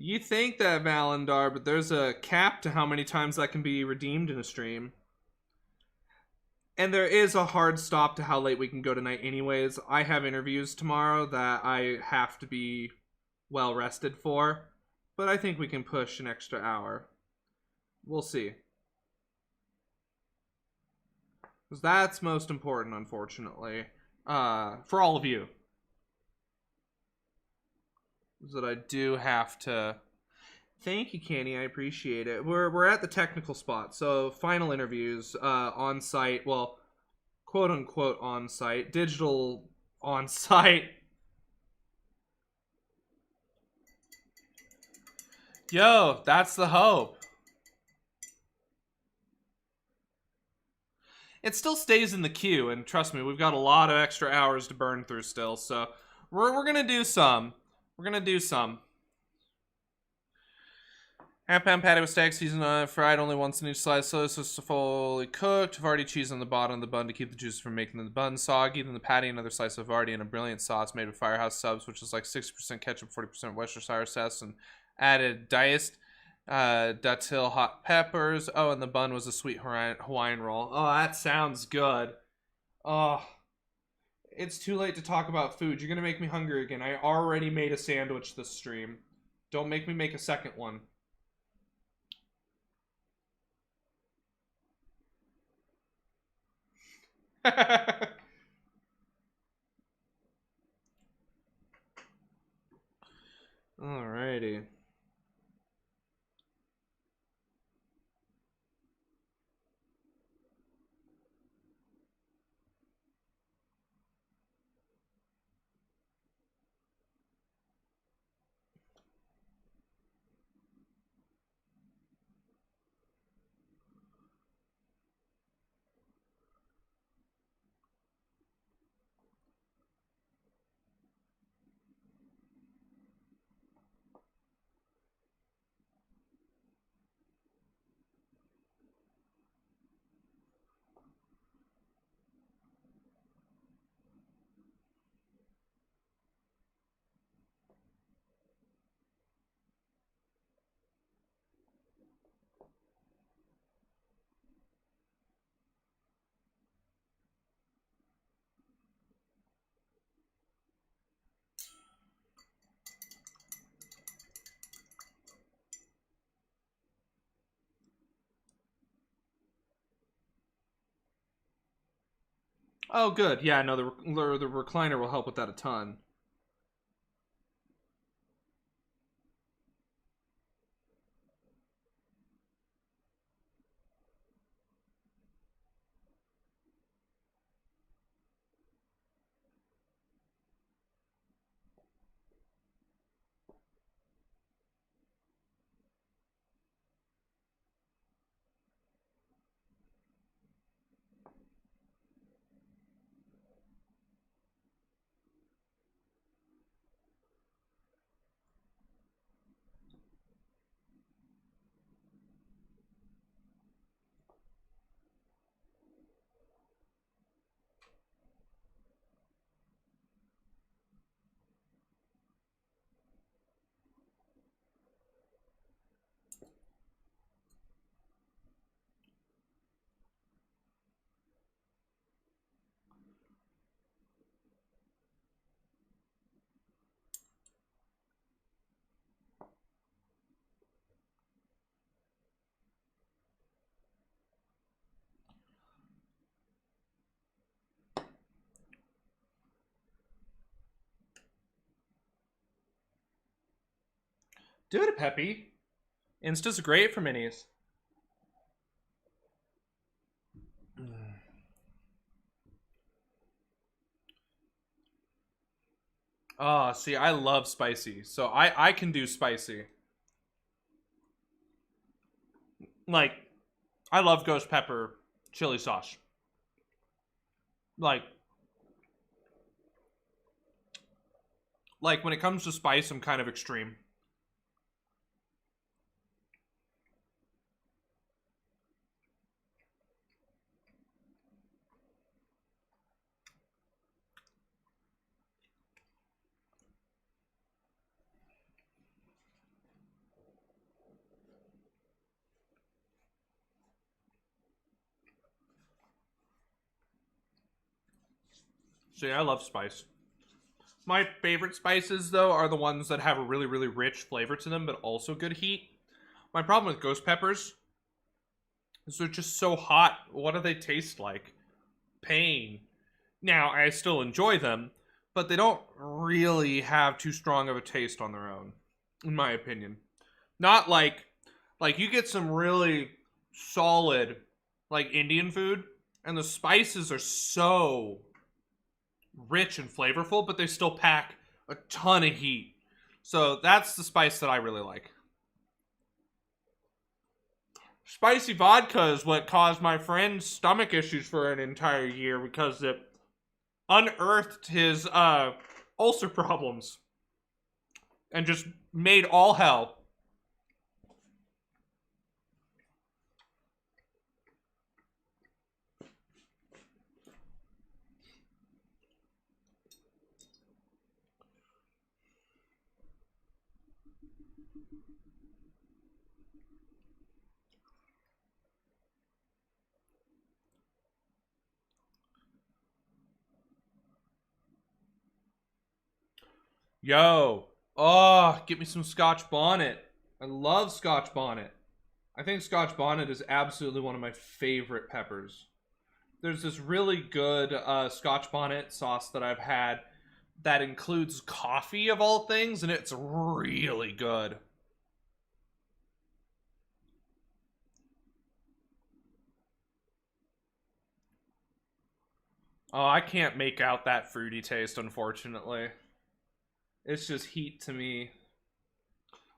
You think that, Valendar, but there's a cap to how many times that can be redeemed in a stream. And there is a hard stop to how late we can go tonight anyways. I have interviews tomorrow that I have to be well rested for, but I think we can push an extra hour. We'll see. Because that's most important, unfortunately, for all of you. Is that I do have to... Thank you, Kenny. I appreciate it. We're at the technical spot, so final interviews on site. Well, quote unquote on site, digital on site. Yo, that's the hope. It still stays in the queue, and trust me, we've got a lot of extra hours to burn through still. So we're gonna do some. We're gonna do some. Half-pound patty with stag seasoned, fried only once in each slice, so this is fully cooked. Vardy cheese on the bottom of the bun to keep the juice from making the bun soggy. Then the patty, another slice of Vardy, and a brilliant sauce made with Firehouse subs, which is like 60% ketchup, 40% Worcestershire sauce, and added diced datil hot peppers. Oh, and the bun was a sweet Hawaiian roll. Oh, that sounds good. Oh, it's too late to talk about food. You're gonna make me hungry again. I already made a sandwich this stream. Don't make me make a second one. Alrighty. Oh, good. Yeah, no, the recliner will help with that a ton. Do it, Peppy. Insta's great for minis. Oh, see, I love spicy, so I can do spicy. Like, I love ghost pepper chili sauce. Like when it comes to spice, I'm kind of extreme. See, I love spice. My favorite spices, though, are the ones that have a really, really rich flavor to them, but also good heat. My problem with ghost peppers is they're just so hot. What do they taste like? Pain. Now, I still enjoy them, but they don't really have too strong of a taste on their own, in my opinion. Not like you get some really solid, like, Indian food, and the spices are so rich and flavorful, but they still pack a ton of heat. So that's the spice that I really like. Spicy vodka is what caused my friend's stomach issues for an entire year because it unearthed his ulcer problems and just made all hell. Yo, oh, get me some Scotch Bonnet. I love Scotch Bonnet. I think Scotch Bonnet is absolutely one of my favorite peppers. There's this really good Scotch Bonnet sauce that I've had that includes coffee of all things, and it's really good. Oh, I can't make out that fruity taste, unfortunately. It's just heat to me.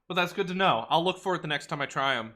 But that's good to know. I'll look for it the next time I try them.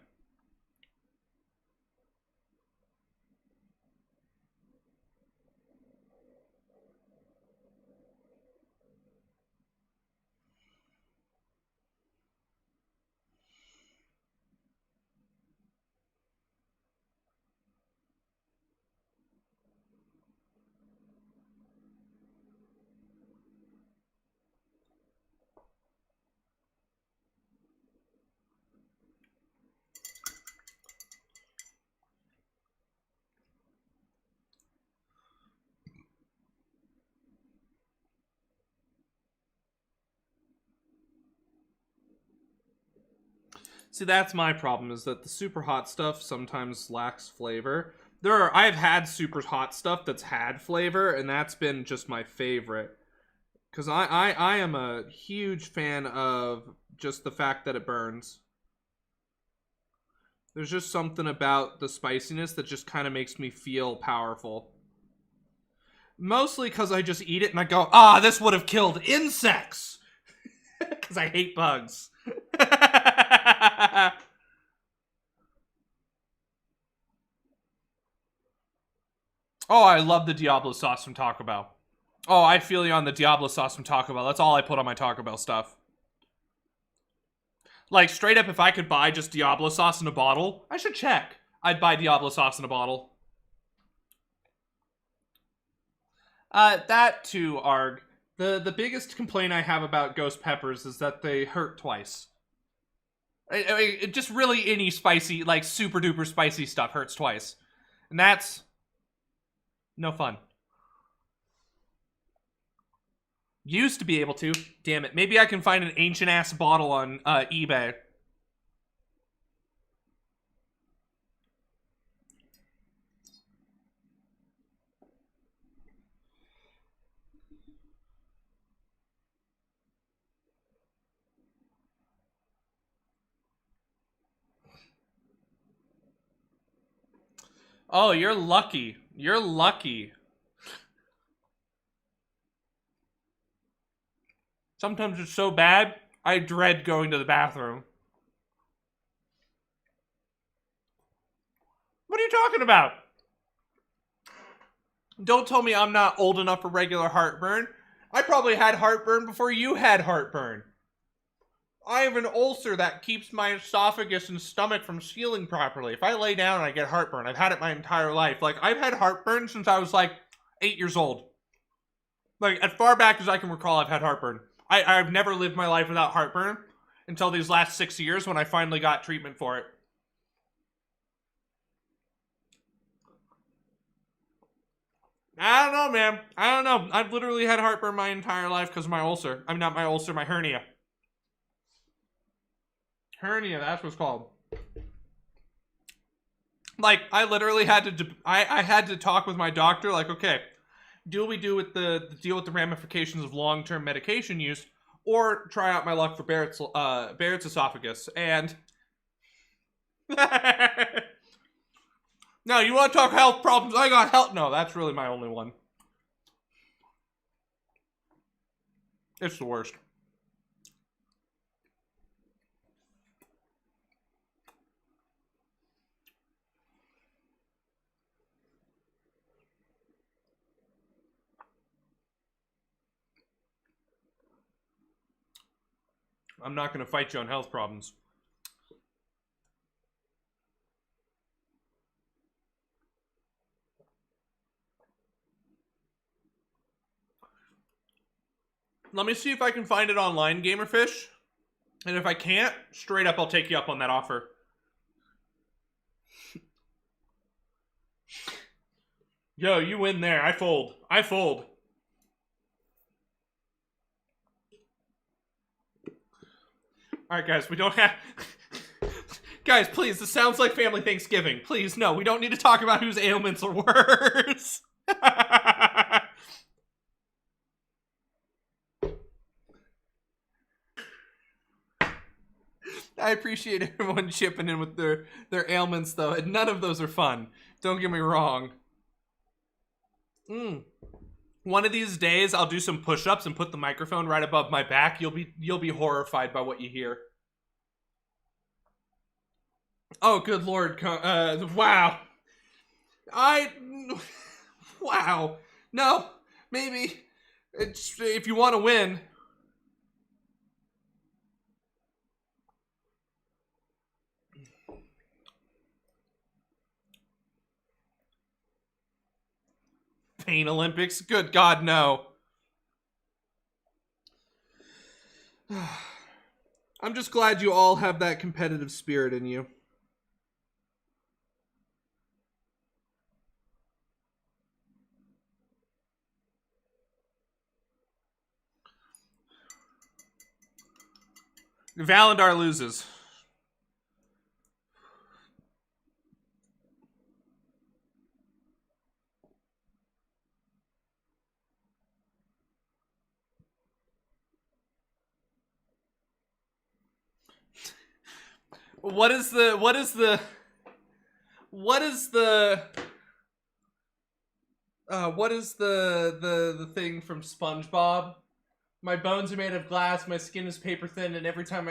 See, that's my problem, is that the super hot stuff sometimes lacks flavor. I've had super hot stuff that's had flavor, and that's been just my favorite. Because I am a huge fan of just the fact that it burns. There's just something about the spiciness that just kind of makes me feel powerful. Mostly because I just eat it and I go, ah, this would have killed insects! Because I hate bugs. Oh, I love the Diablo sauce from Taco Bell. Oh, I feel you on the Diablo sauce from Taco Bell. That's all I put on my Taco Bell stuff. Like, straight up, if I could buy just Diablo sauce in a bottle, I should check. I'd buy Diablo sauce in a bottle. That too, Arg. The biggest complaint I have about ghost peppers is that they hurt twice. Just really any spicy, like super duper spicy stuff hurts twice. And that's no fun. Used to be able to. Damn it. Maybe I can find an ancient ass bottle on eBay. Oh, you're lucky. You're lucky. Sometimes it's so bad, I dread going to the bathroom. What are you talking about? Don't tell me I'm not old enough for regular heartburn. I probably had heartburn before you had heartburn. I have an ulcer that keeps my esophagus and stomach from sealing properly. If I lay down, I get heartburn. I've had it my entire life. Like, I've had heartburn since I was, like, 8 years old. Like, as far back as I can recall, I've had heartburn. I've never lived my life without heartburn until these last 6 years when I finally got treatment for it. I don't know, man. I don't know. I've literally had heartburn my entire life because of my ulcer. I mean, not my ulcer, my hernia. Hernia, that's what it's called. Like, I literally had to, I had to talk with my doctor, like, okay, deal with the ramifications of long-term medication use, or try out my luck for Barrett's esophagus, and... No, you want to talk health problems? I got health. No, that's really my only one. It's the worst. I'm not going to fight you on health problems. Let me see if I can find it online, Gamerfish. And if I can't, straight up, I'll take you up on that offer. Yo, you win there. I fold. I fold. Alright, guys, we don't have... Guys, please, this sounds like family Thanksgiving. Please, no, we don't need to talk about whose ailments are worse. I appreciate everyone chipping in with their ailments, though, and none of those are fun. Don't get me wrong. One of these days, I'll do some push-ups and put the microphone right above my back. You'll be horrified by what you hear. Oh, good lord! Wow. Wow. No, maybe if you want to win. Pain Olympics? Good God, no. I'm just glad you all have that competitive spirit in you. Valandar loses. What is the thing from SpongeBob? My bones are made of glass, my skin is paper thin, and every time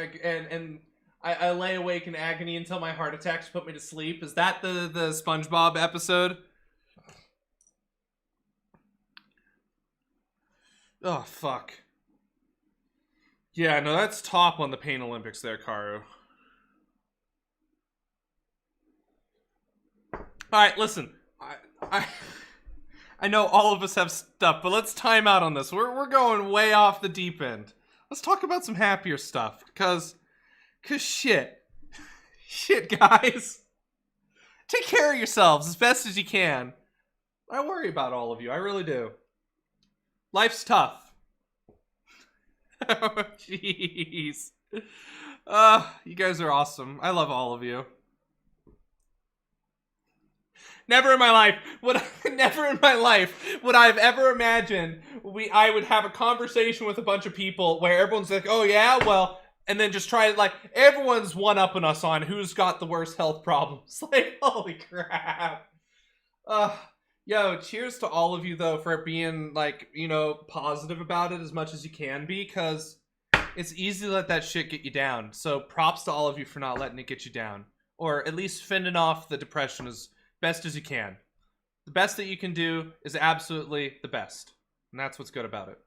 I lay awake in agony until my heart attacks put me to sleep. Is that the SpongeBob episode? Oh, fuck. Yeah, no, that's top on the Pain Olympics there, Karu. Alright, listen. I know all of us have stuff, but let's time out on this. We're going way off the deep end. Let's talk about some happier stuff, cause shit. Shit, guys. Take care of yourselves as best as you can. I worry about all of you, I really do. Life's tough. Oh, jeez. You guys are awesome. I love all of you. Never in my life would I have ever imagined I would have a conversation with a bunch of people where everyone's like, oh yeah, well, and then just try, like, everyone's one-upping us on who's got the worst health problems. Like, holy crap. Yo, cheers to all of you, though, for being, like, you know, positive about it as much as you can be, because it's easy to let that shit get you down. So props to all of you for not letting it get you down. Or at least fending off the depression as best as you can. The best that you can do is absolutely the best. And that's what's good about it.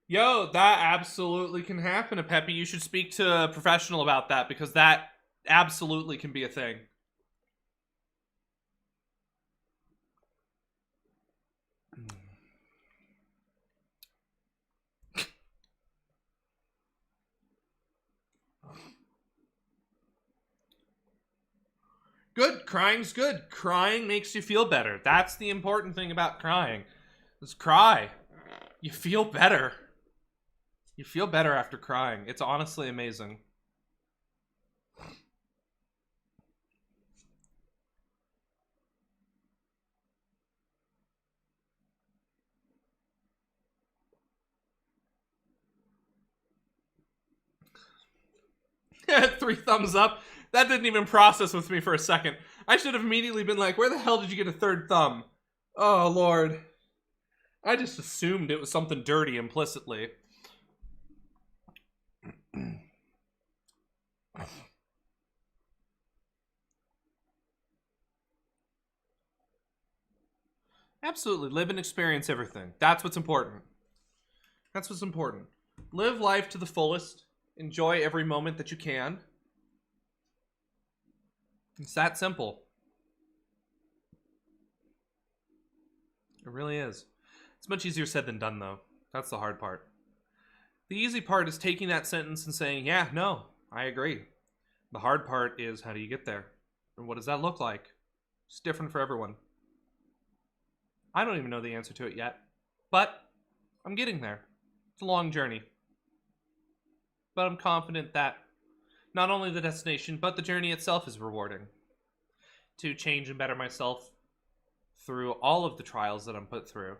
Yo, that absolutely can happen, Peppy. You should speak to a professional about that, because that absolutely can be a thing. Good. Crying's good. Crying makes you feel better. That's the important thing about crying. Just cry. You feel better. You feel better after crying. It's honestly amazing. Three thumbs up. That didn't even process with me for a second. I should have immediately been like, where the hell did you get a third thumb? Oh, Lord. I just assumed it was something dirty implicitly. Absolutely. Live and experience everything. That's what's important. That's what's important. Live life to the fullest. Enjoy every moment that you can. It's that simple. It really is. It's much easier said than done, though. That's the hard part. The easy part is taking that sentence and saying, yeah, no, I agree. The hard part is, how do you get there? And what does that look like? It's different for everyone. I don't even know the answer to it yet. But I'm getting there. It's a long journey. But I'm confident that not only the destination, but the journey itself is rewarding. To change and better myself through all of the trials that I'm put through,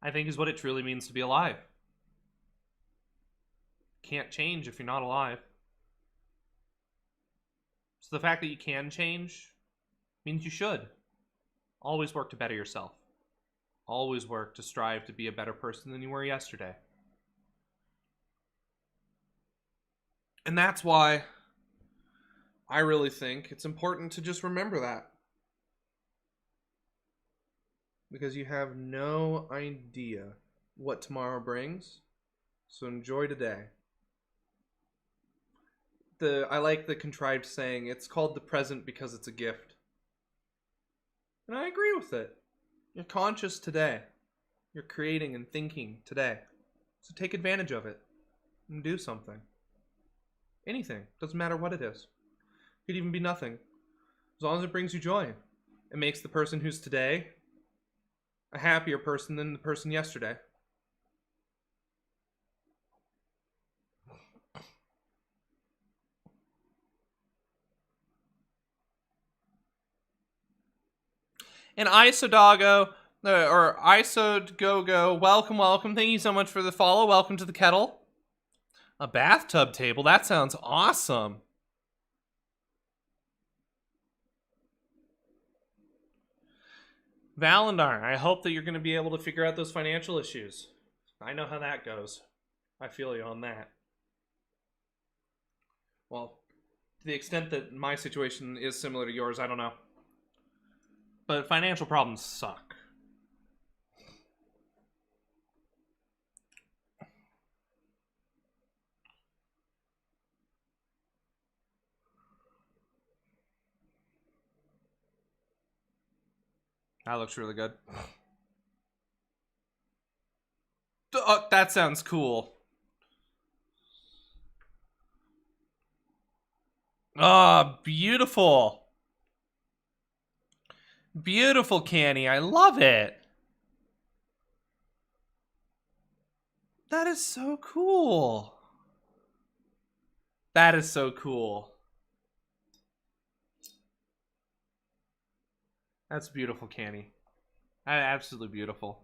I think is what it truly means to be alive. Can't change if you're not alive. So the fact that you can change means you should. Always work to better yourself. Always work to strive to be a better person than you were yesterday. And that's why I really think it's important to just remember that. Because you have no idea what tomorrow brings. So enjoy today. I like the contrived saying, it's called the present because it's a gift. And I agree with it. You're conscious today. You're creating and thinking today. So take advantage of it and do something. Anything. Doesn't matter what it is. It could even be nothing. As long as it brings you joy. It makes the person who's today a happier person than the person yesterday. And Isodago, or Isogogo, welcome. Thank you so much for the follow. Welcome to the kettle. A bathtub table? That sounds awesome. Valandar, I hope that you're going to be able to figure out those financial issues. I know how that goes. I feel you on that. Well, to the extent that my situation is similar to yours, I don't know. But financial problems suck. That looks really good. Oh, that sounds cool. Oh, beautiful. Beautiful, Canny. I love it. That is so cool. That is so cool. That's beautiful, Canny. Absolutely beautiful.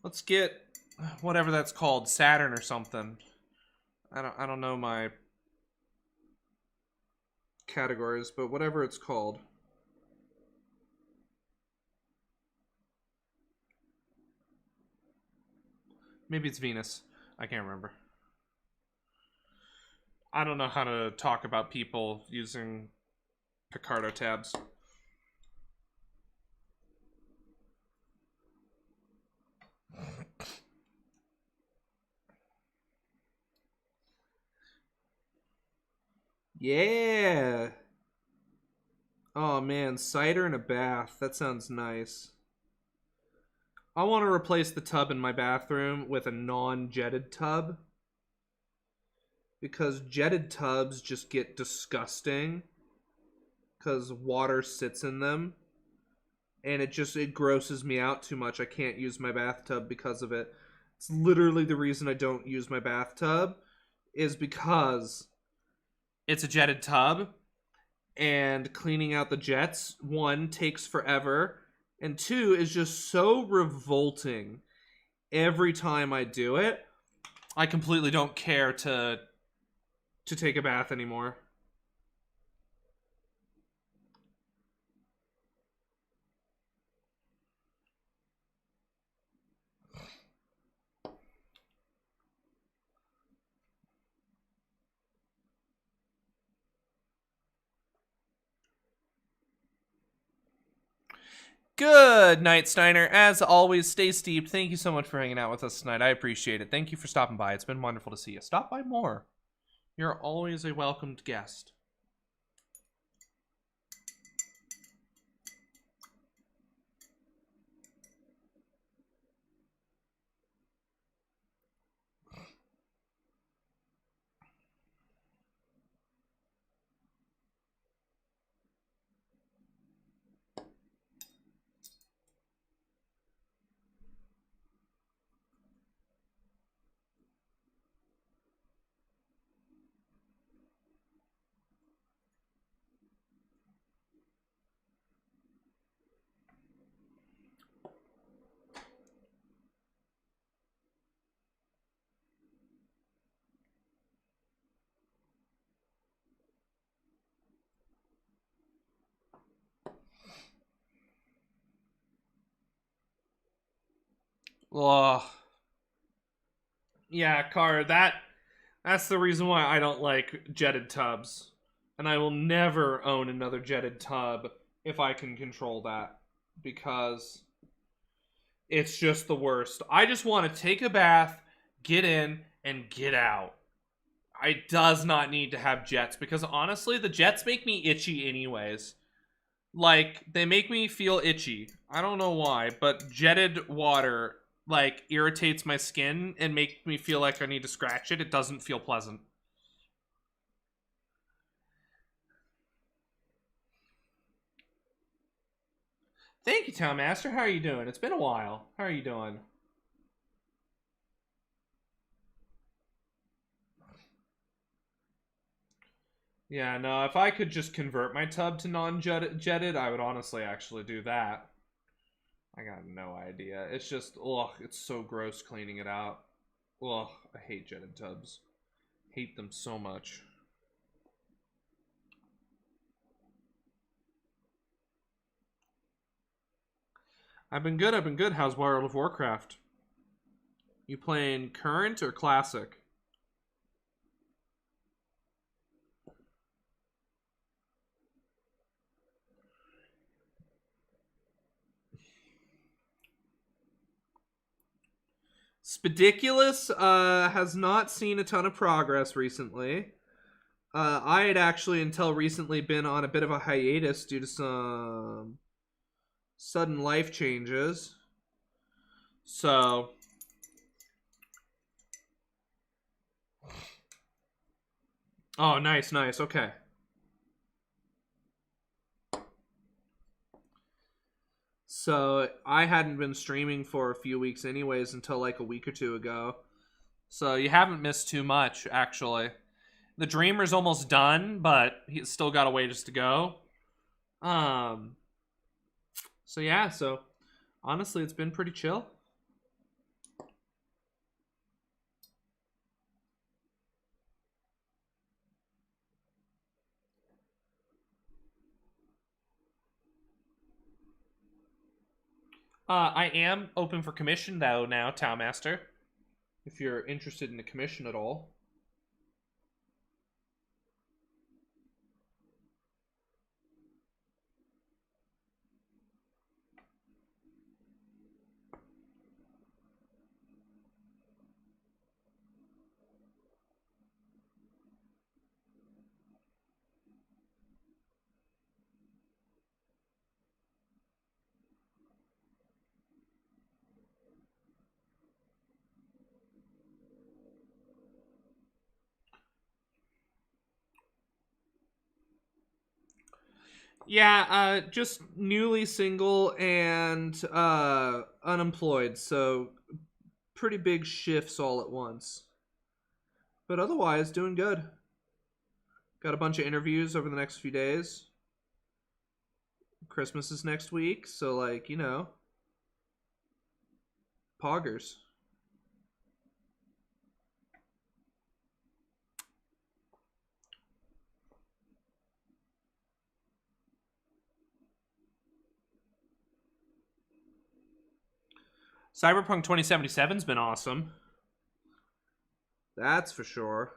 Let's get whatever that's called, Saturn or something. I don't know my categories, but whatever it's called. Maybe it's Venus. I can't remember. I don't know how to talk about people using Picardo tabs. Yeah. Oh man, cider and a bath. That sounds nice. I want to replace the tub in my bathroom with a non-jetted tub because jetted tubs just get disgusting because water sits in them and it grosses me out too much. I can't use my bathtub because of it. It's literally the reason I don't use my bathtub is because it's a jetted tub and cleaning out the jets, one, takes forever, and two, is just so revolting every time I do it. I completely don't care to take a bath anymore. Good night, Steiner. As always, stay steeped. Thank you so much for hanging out with us tonight. I appreciate it. Thank you for stopping by. It's been wonderful to see you. Stop by more. You're always a welcomed guest. Ugh. Yeah, Car, that's the reason why I don't like jetted tubs. And I will never own another jetted tub if I can control that. Because it's just the worst. I just want to take a bath, get in, and get out. I does not need to have jets because honestly, the jets make me itchy anyways. Like, they make me feel itchy. I don't know why, but jetted water like irritates my skin and makes me feel like I need to scratch it. It doesn't feel pleasant. Thank you, Town Master. How are you doing? It's been a while. How are you doing? Yeah, no, if I could just convert my tub to non-jetted, I would honestly actually do that. I got no idea. It's just, ugh, it's so gross cleaning it out. Ugh, I hate jetted tubs. Hate them so much. I've been good, I've been good. How's World of Warcraft? You playing current or classic? Spediculous has not seen a ton of progress recently. I had actually, until recently, been on a bit of a hiatus due to some sudden life changes. So, oh, nice, nice. Okay. So, I hadn't been streaming for a few weeks, anyways, until like a week or two ago. So, you haven't missed too much, actually. The Dreamer's almost done, but he's still got a ways to go. Um, so yeah, so honestly, it's been pretty chill. I am open for commission though now, Town Master. If you're interested in a commission at all. Yeah, just newly single and unemployed, so pretty big shifts all at once. But otherwise, doing good. Got a bunch of interviews over the next few days. Christmas is next week, so like, poggers. Cyberpunk 2077's been awesome. That's for sure.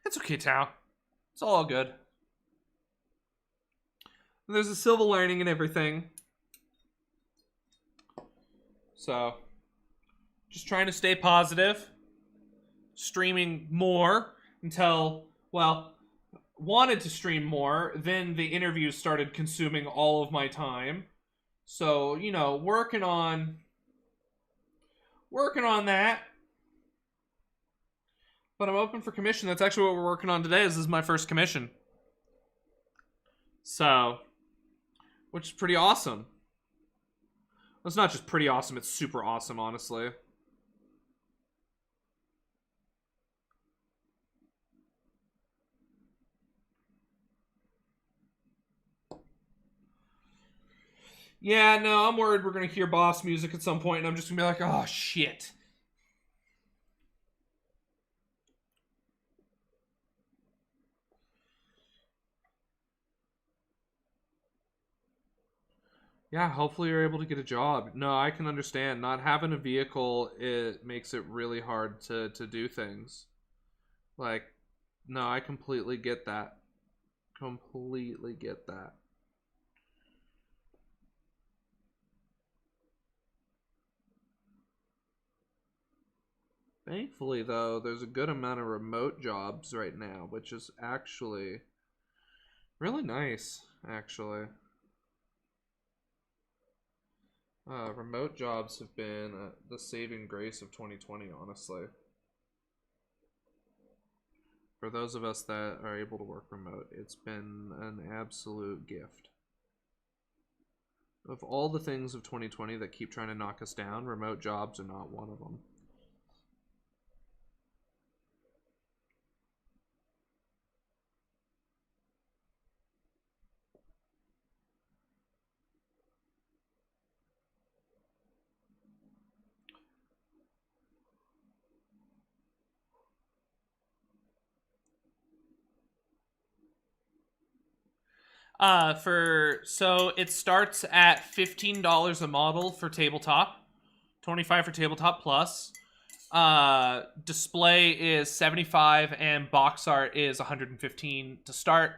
It's okay, Tao. It's all good. There's a silver lining in everything. So, just trying to stay positive. Streaming more until, well, wanted to stream more. Then the interviews started consuming all of my time. So, working on that. But I'm open for commission. That's actually what we're working on today. This is my first commission. So, which is pretty awesome. Well, it's not just pretty awesome, it's super awesome, honestly. Yeah, no, I'm worried we're going to hear boss music at some point, and I'm just going to be like, oh, shit. Yeah, hopefully you're able to get a job. No, I can understand. Not having a vehicle, it makes it really hard to do things. Like, no, I completely get that. Completely get that. Thankfully, though, there's a good amount of remote jobs right now, which is actually really nice, actually. Remote jobs have been the saving grace of 2020, honestly. For those of us that are able to work remote, it's been an absolute gift. Of all the things of 2020 that keep trying to knock us down, remote jobs are not one of them. So it starts at $15 a model for tabletop, 25 for tabletop plus. Display is 75 and box art is 115 to start.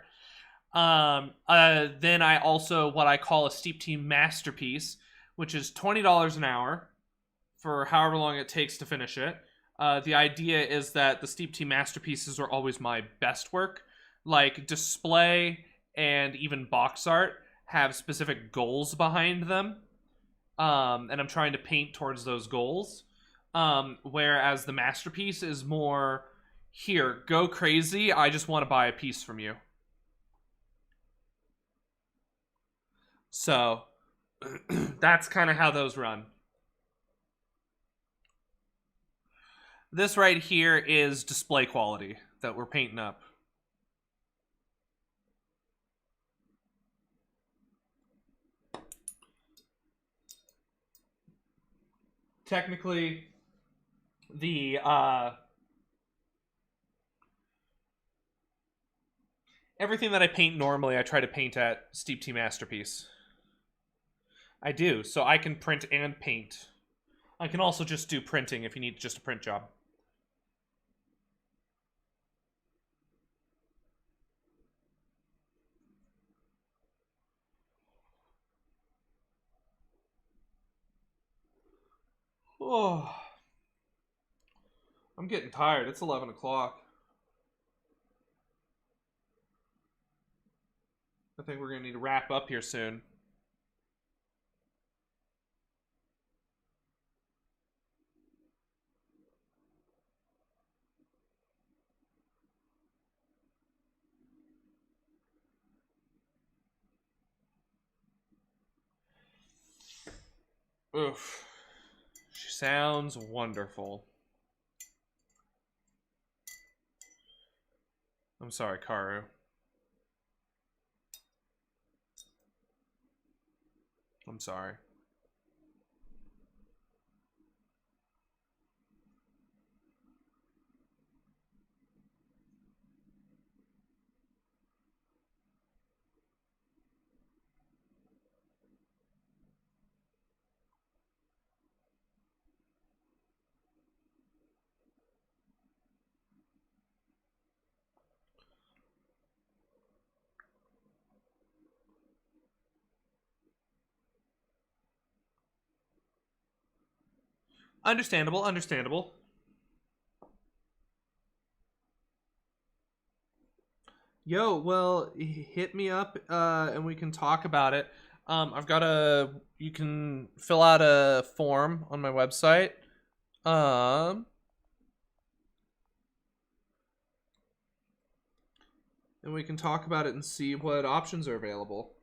Then I also what I call a Steep Team masterpiece, which is $20 an hour for however long it takes to finish it. The idea is that the Steep Team masterpieces are always my best work. Like display and even box art have specific goals behind them, and I'm trying to paint towards those goals. Whereas the masterpiece is more, here, go crazy. I just want to buy a piece from you. So that's kind of how those run. This right here is display quality that we're painting up. Technically, the everything that I paint normally, I try to paint at Steep T Masterpiece. I do, so I can print and paint. I can also just do printing if you need just a print job. Oh, I'm getting tired. It's 11 o'clock. I think we're gonna need to wrap up here soon. Oof. She sounds wonderful. I'm sorry, Karu. I'm sorry. Understandable, understandable. Yo, well, hit me up and we can talk about it. You can fill out a form on my website. Um, and we can talk about it and see what options are available.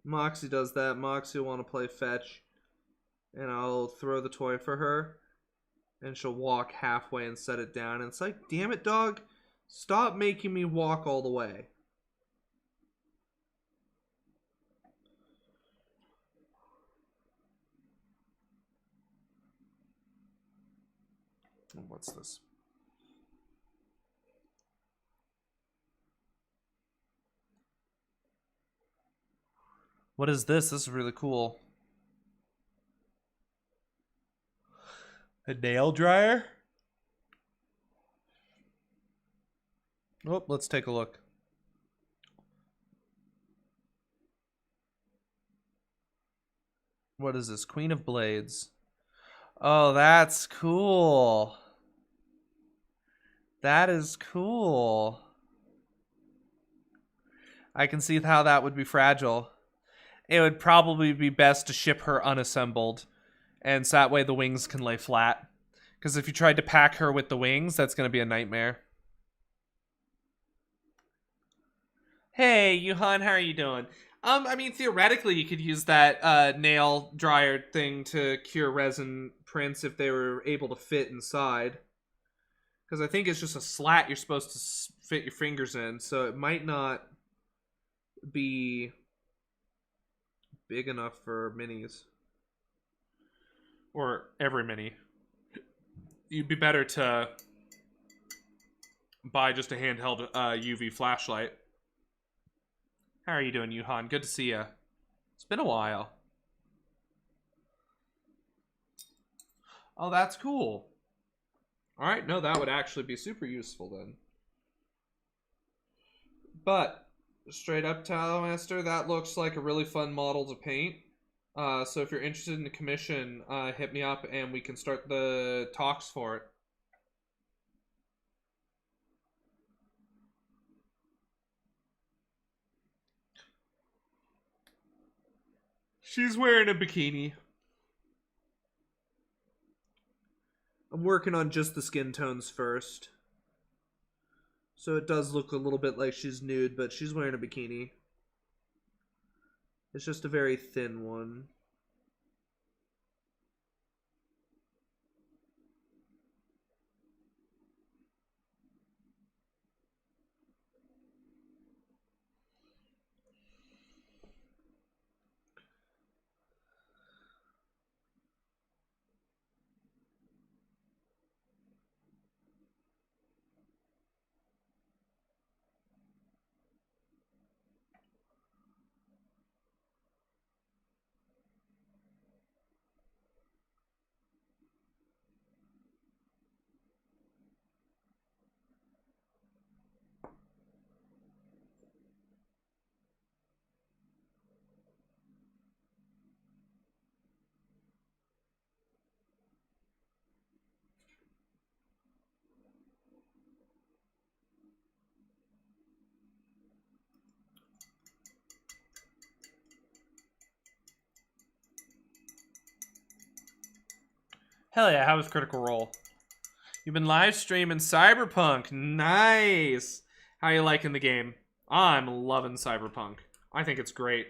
Moxie does that. Moxie will want to play fetch, and I'll throw the toy for her, and she'll walk halfway and set it down. And it's like, damn it, dog, stop making me walk all the way. What's this? What is this? This is really cool. A nail dryer? Oh, let's take a look. What is this? Queen of Blades. Oh, that's cool. That is cool. I can see how that would be fragile. It would probably be best to ship her unassembled, and so that way the wings can lay flat. Because if you tried to pack her with the wings, that's going to be a nightmare. Hey, Yuhan, how are you doing? I mean, theoretically, you could use that nail dryer thing to cure resin prints if they were able to fit inside. Because I think it's just a slat you're supposed to fit your fingers in, so it might not be big enough for minis. Or every mini. You'd be better to buy just a handheld UV flashlight. How are you doing, Yuhan? Good to see you. It's been a while. Oh, that's cool. Alright, no, that would actually be super useful then. But, straight up, Talamaster, that looks like a really fun model to paint. So if you're interested in the commission, hit me up and we can start the talks for it. She's wearing a bikini. I'm working on just the skin tones first. So it does look a little bit like she's nude, but she's wearing a bikini. It's just a very thin one. Hell yeah, how was Critical Role? You've been live streaming Cyberpunk. Nice. How you liking the game? I'm loving Cyberpunk. I think it's great.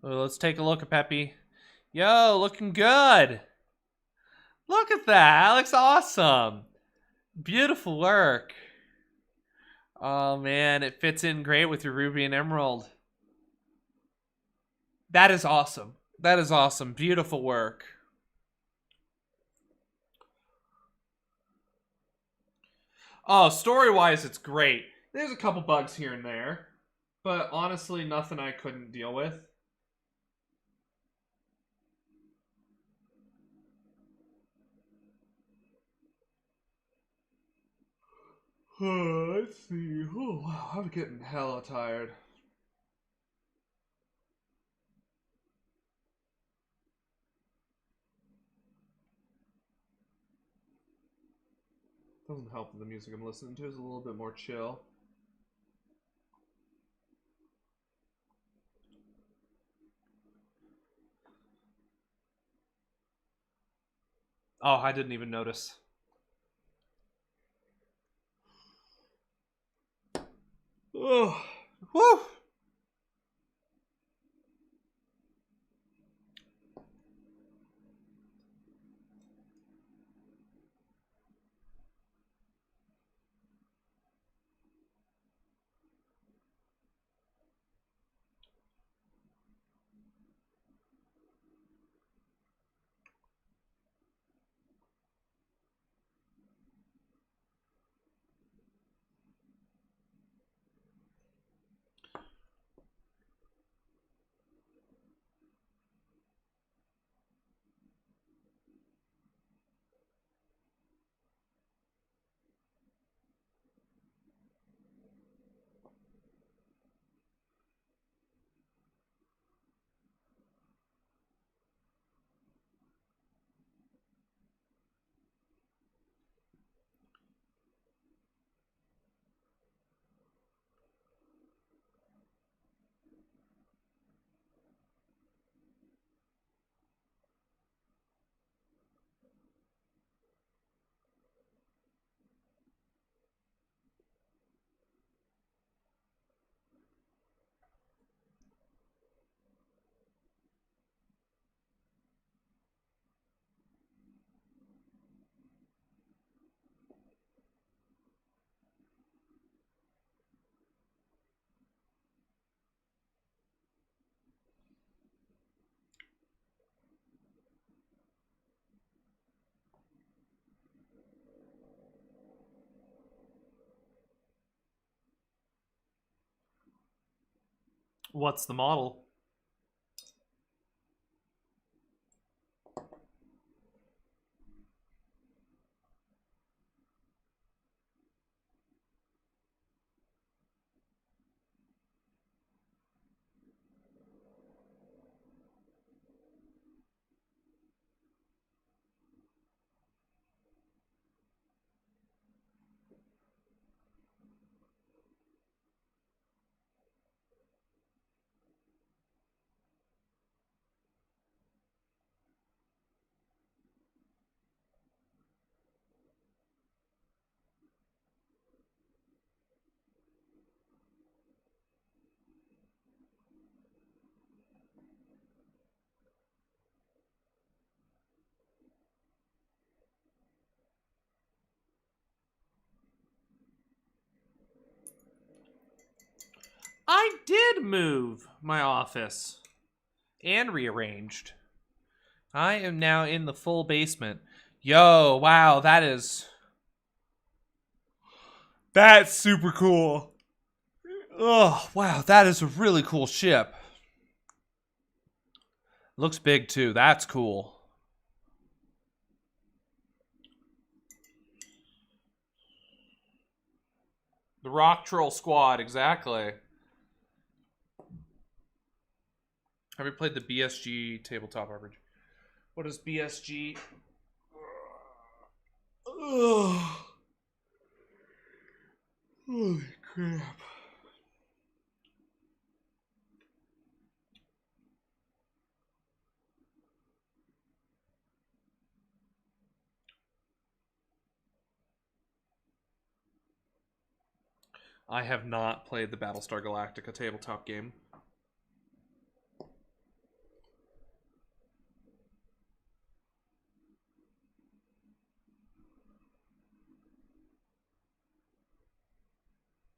Well, let's take a look at Peppy. Yo, looking good. Look at that. That looks awesome. Beautiful work. Oh, man. It fits in great with your Ruby and Emerald. That is awesome. That is awesome. Beautiful work. Oh, story-wise, it's great. There's a couple bugs here and there. But honestly, nothing I couldn't deal with. Let's see. Oh, wow, I'm getting hella tired. Doesn't help that the music I'm listening to is a little bit more chill. Oh, I didn't even notice. Oh, whew. What's the model? I did move my office and rearranged. I am now in the full basement. Yo, wow, that's super cool. Oh, wow, that is a really cool ship. Looks big too. That's cool. The Rock Troll Squad, exactly. Have you played the BSG tabletop RPG? What is BSG? Ugh. Holy crap. I have not played the Battlestar Galactica tabletop game.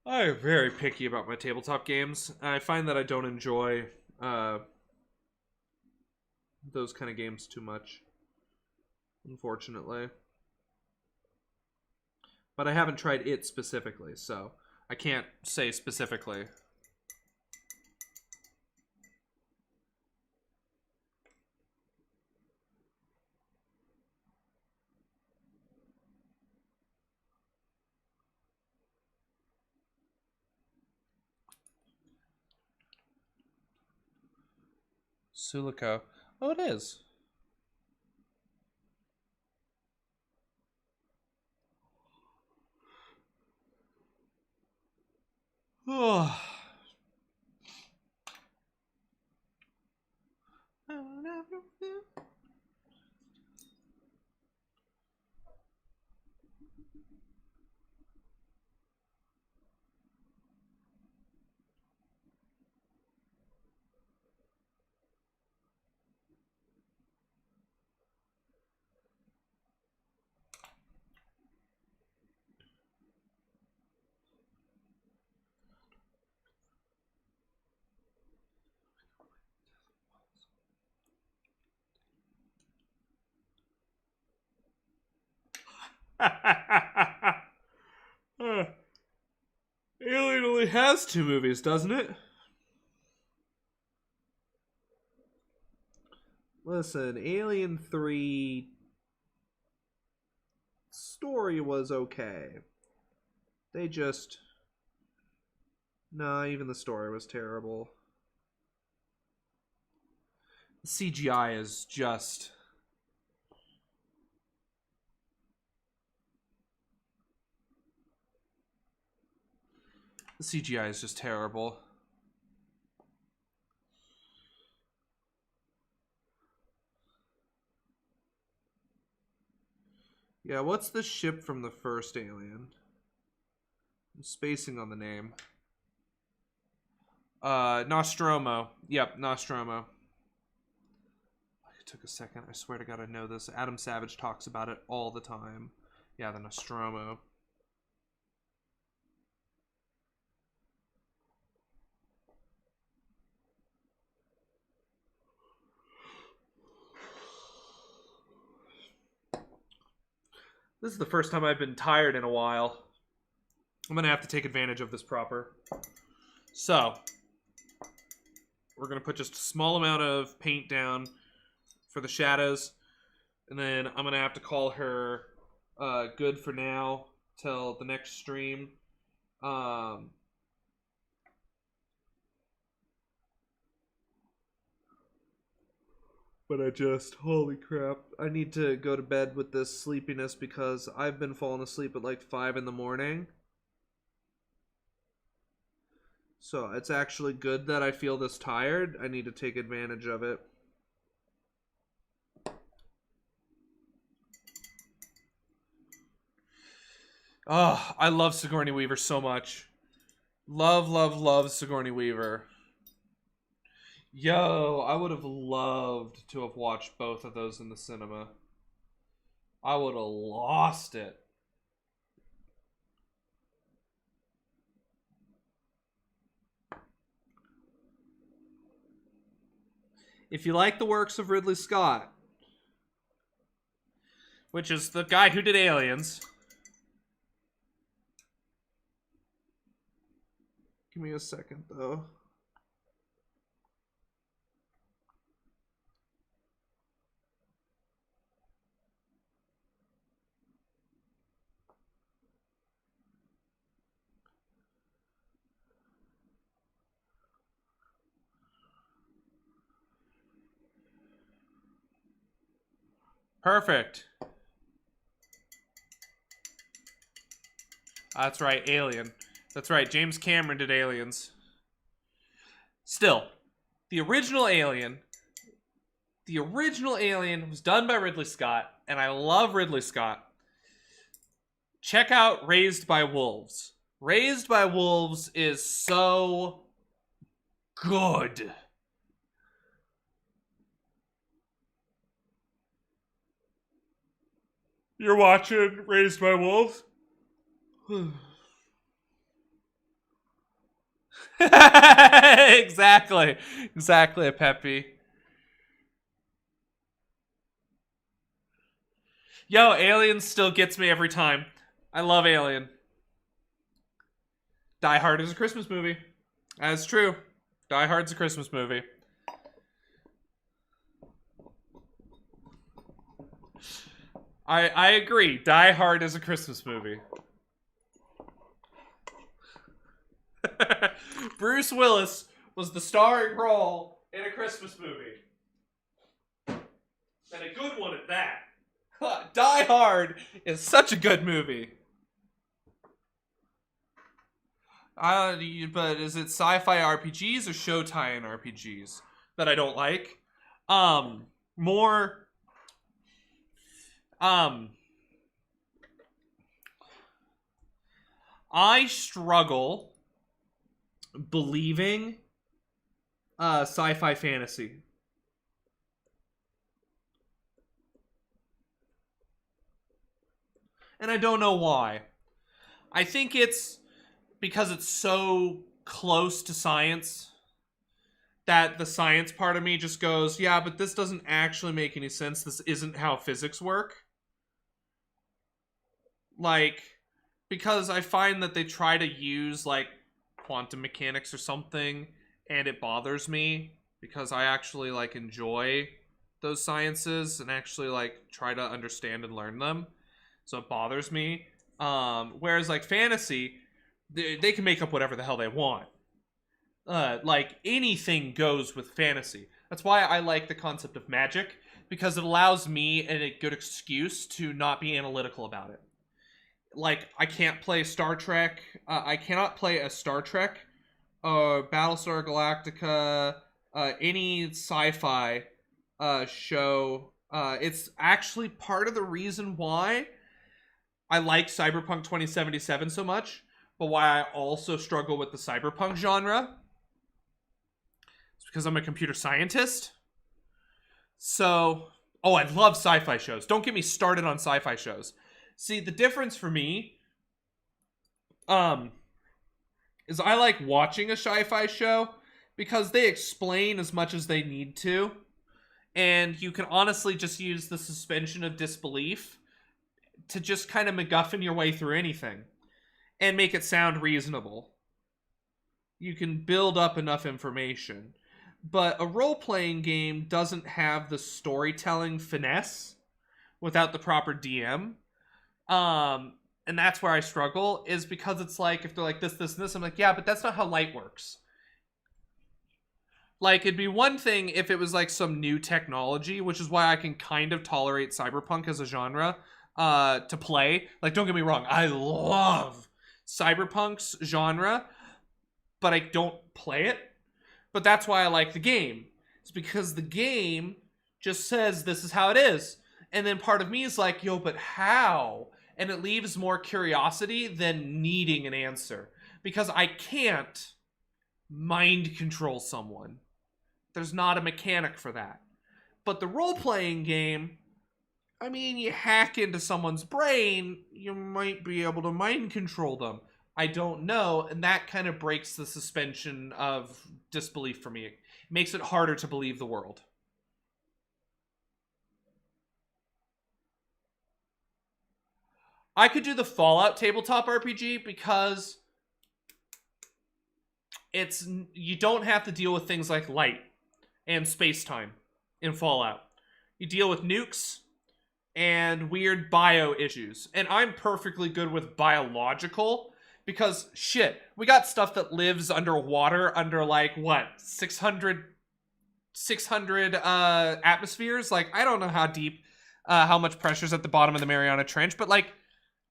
I am very picky about my tabletop games. I find that I don't enjoy those kind of games too much, unfortunately. But I haven't tried it specifically, so I can't say specifically. Sulico. Oh, it is. Oh. Alien only has 2 movies, doesn't it? Listen, Alien 3 story was okay. They just... Nah, even the story was terrible. The CGI is just... The CGI is just terrible. Yeah, what's the ship from the first Alien? I'm spacing on the name. Nostromo. Yep, Nostromo. It took a second. I swear to God I know this. Adam Savage talks about it all the time. Yeah, the Nostromo. This is the first time I've been tired in a while. I'm going to have to take advantage of this proper. So, We're going to put just a small amount of paint down for the shadows. And then I'm going to have to call her good for now till the next stream. But holy crap. I need to go to bed with this sleepiness because I've been falling asleep at like 5 in the morning. So it's actually good that I feel this tired. I need to take advantage of it. Oh, I love Sigourney Weaver so much. Love, love, love Sigourney Weaver. Yo, I would have loved to have watched both of those in the cinema. I would have lost it. If you like the works of Ridley Scott, which is the guy who did Aliens. Give me a second, though. Perfect. That's right, Alien. That's right, James Cameron did Aliens. Still, the original Alien was done by Ridley Scott, and I love Ridley Scott. Check out Raised by Wolves. Raised by Wolves is so good. You're watching Raised by Wolves? Exactly, Peppy. Yo, Alien still gets me every time. I love Alien. Die Hard is a Christmas movie. That's true. Die Hard's a Christmas movie. I agree. Die Hard is a Christmas movie. Bruce Willis was the starring role in a Christmas movie. And a good one at that. Die Hard is such a good movie. But is it sci-fi RPGs or Showtime RPGs that I don't like? I struggle believing sci-fi fantasy. And I don't know why. I think it's because it's so close to science that the science part of me just goes, yeah, but this doesn't actually make any sense. This isn't how physics work. Like, because I find that they try to use, like, quantum mechanics or something, and it bothers me because I actually, like, enjoy those sciences and actually, like, try to understand and learn them. So it bothers me. Whereas, like, fantasy, they can make up whatever the hell they want. Like, anything goes with fantasy. That's why I like the concept of magic, because it allows me a good excuse to not be analytical about it. Like, I can't play Star Trek. I cannot play a Star Trek, Battlestar Galactica, any sci-fi show. It's actually part of the reason why I like Cyberpunk 2077 so much, but why I also struggle with the cyberpunk genre. It's because I'm a computer scientist. So, I love sci-fi shows. Don't get me started on sci-fi shows. See, the difference for me is I like watching a sci-fi show because they explain as much as they need to, and you can honestly just use the suspension of disbelief to just kind of MacGuffin your way through anything and make it sound reasonable. You can build up enough information. But a role-playing game doesn't have the storytelling finesse without the proper DM. And that's where I struggle, is because it's like, if they're like this, this, and this, I'm like, yeah, but that's not how light works. Like, it'd be one thing if it was like some new technology, which is why I can kind of tolerate cyberpunk as a genre to play. Like, don't get me wrong, I love cyberpunk's genre, but I don't play it. But that's why I like the game. It's because the game just says this is how it is. And then part of me is like, yo, but how? And it leaves more curiosity than needing an answer. Because I can't mind control someone. There's not a mechanic for that. But the role-playing game, I mean, you hack into someone's brain, you might be able to mind control them. I don't know, and that kind of breaks the suspension of disbelief for me. It makes it harder to believe the world. I could do the Fallout tabletop RPG because you don't have to deal with things like light and space-time in Fallout. You deal with nukes and weird bio issues. And I'm perfectly good with biological, because shit, we got stuff that lives underwater under like what, 600 atmospheres. Like, I don't know how deep, how much pressure's at the bottom of the Mariana Trench, but like,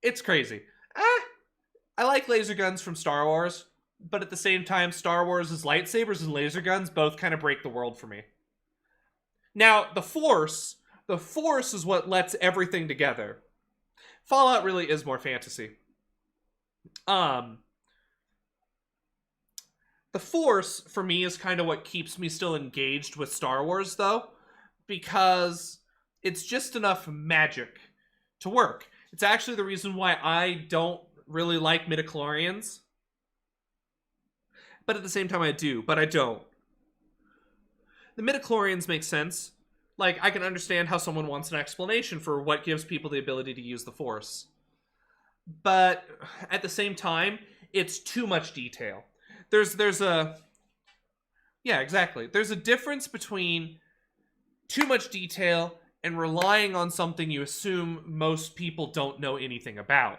it's crazy. I like laser guns from Star Wars, but at the same time, Star Wars' lightsabers and laser guns both kind of break the world for me. Now, the Force is what lets everything together. Fallout really is more fantasy. The Force, for me, is kind of what keeps me still engaged with Star Wars, though, because it's just enough magic to work. It's actually the reason why I don't really like midichlorians. But at the same time, I do, but I don't. The midichlorians make sense. Like, I can understand how someone wants an explanation for what gives people the ability to use the Force. But at the same time, it's too much detail. There's a... Yeah, exactly. There's a difference between too much detail and relying on something you assume most people don't know anything about.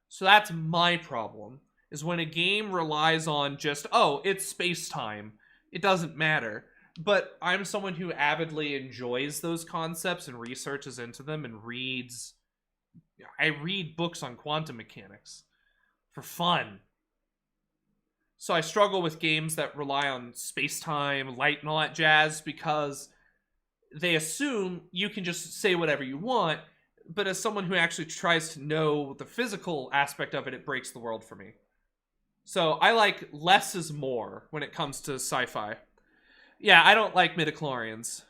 So that's my problem, is when a game relies on just, oh, it's space-time. It doesn't matter. But I'm someone who avidly enjoys those concepts and researches into them and reads... I read books on quantum mechanics for fun. So I struggle with games that rely on space-time, light, and all that jazz, because they assume you can just say whatever you want, but as someone who actually tries to know the physical aspect of it, it breaks the world for me. So I like less is more when it comes to sci-fi. Yeah, I don't like midichlorians.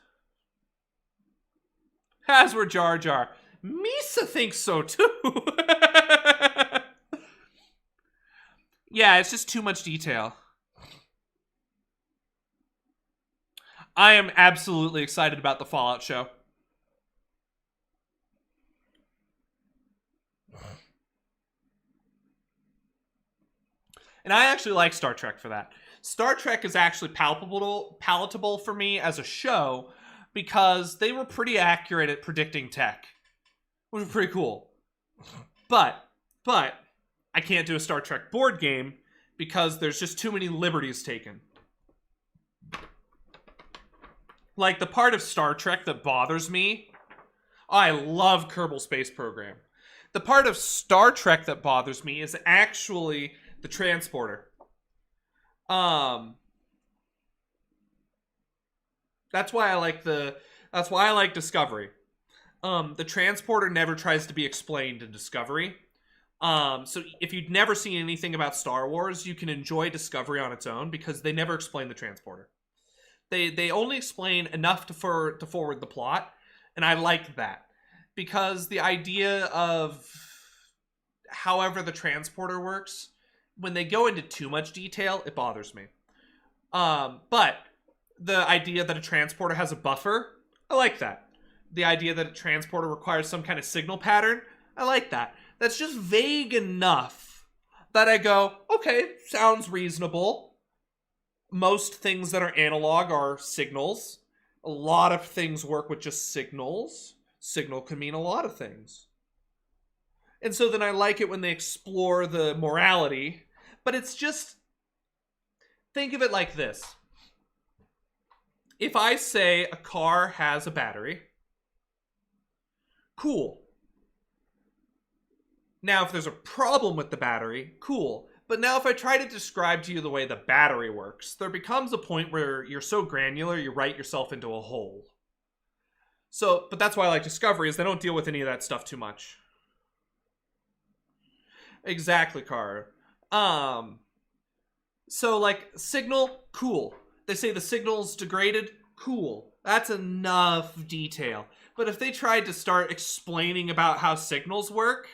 As were Jar Jar. Misa thinks so too. Yeah, it's just too much detail. I am absolutely excited about the Fallout show. And I actually like Star Trek for that. Star Trek is actually palatable for me as a show, because they were pretty accurate at predicting tech, which was pretty cool. But I can't do a Star Trek board game because there's just too many liberties taken. Like, the part of Star Trek that bothers me, I love Kerbal Space Program. The part of Star Trek that bothers me is actually the transporter. That's why I like Discovery. The transporter never tries to be explained in Discovery. So if you'd never seen anything about Star Wars, you can enjoy Discovery on its own, because they never explain the transporter. They only explain enough to forward the plot, and I like that, because the idea of however the transporter works, when they go into too much detail, it bothers me. But the idea that a transporter has a buffer, I like that. The idea that a transporter requires some kind of signal pattern, I like that. That's just vague enough that I go, okay, sounds reasonable. most things that are analog are signals. A lot of things work with just signals. Signal can mean a lot of things. And so then I like it when they explore the morality. But it's just... Think of it like this. If I say a car has a battery, cool. Now, if there's a problem with the battery, cool. But now if I try to describe to you the way the battery works, there becomes a point where you're so granular, you write yourself into a hole. So, but that's why I like Discovery, is they don't deal with any of that stuff too much. Exactly, Car. So, like, signal, cool. They say the signal's degraded, cool. That's enough detail. But if they tried to start explaining about how signals work,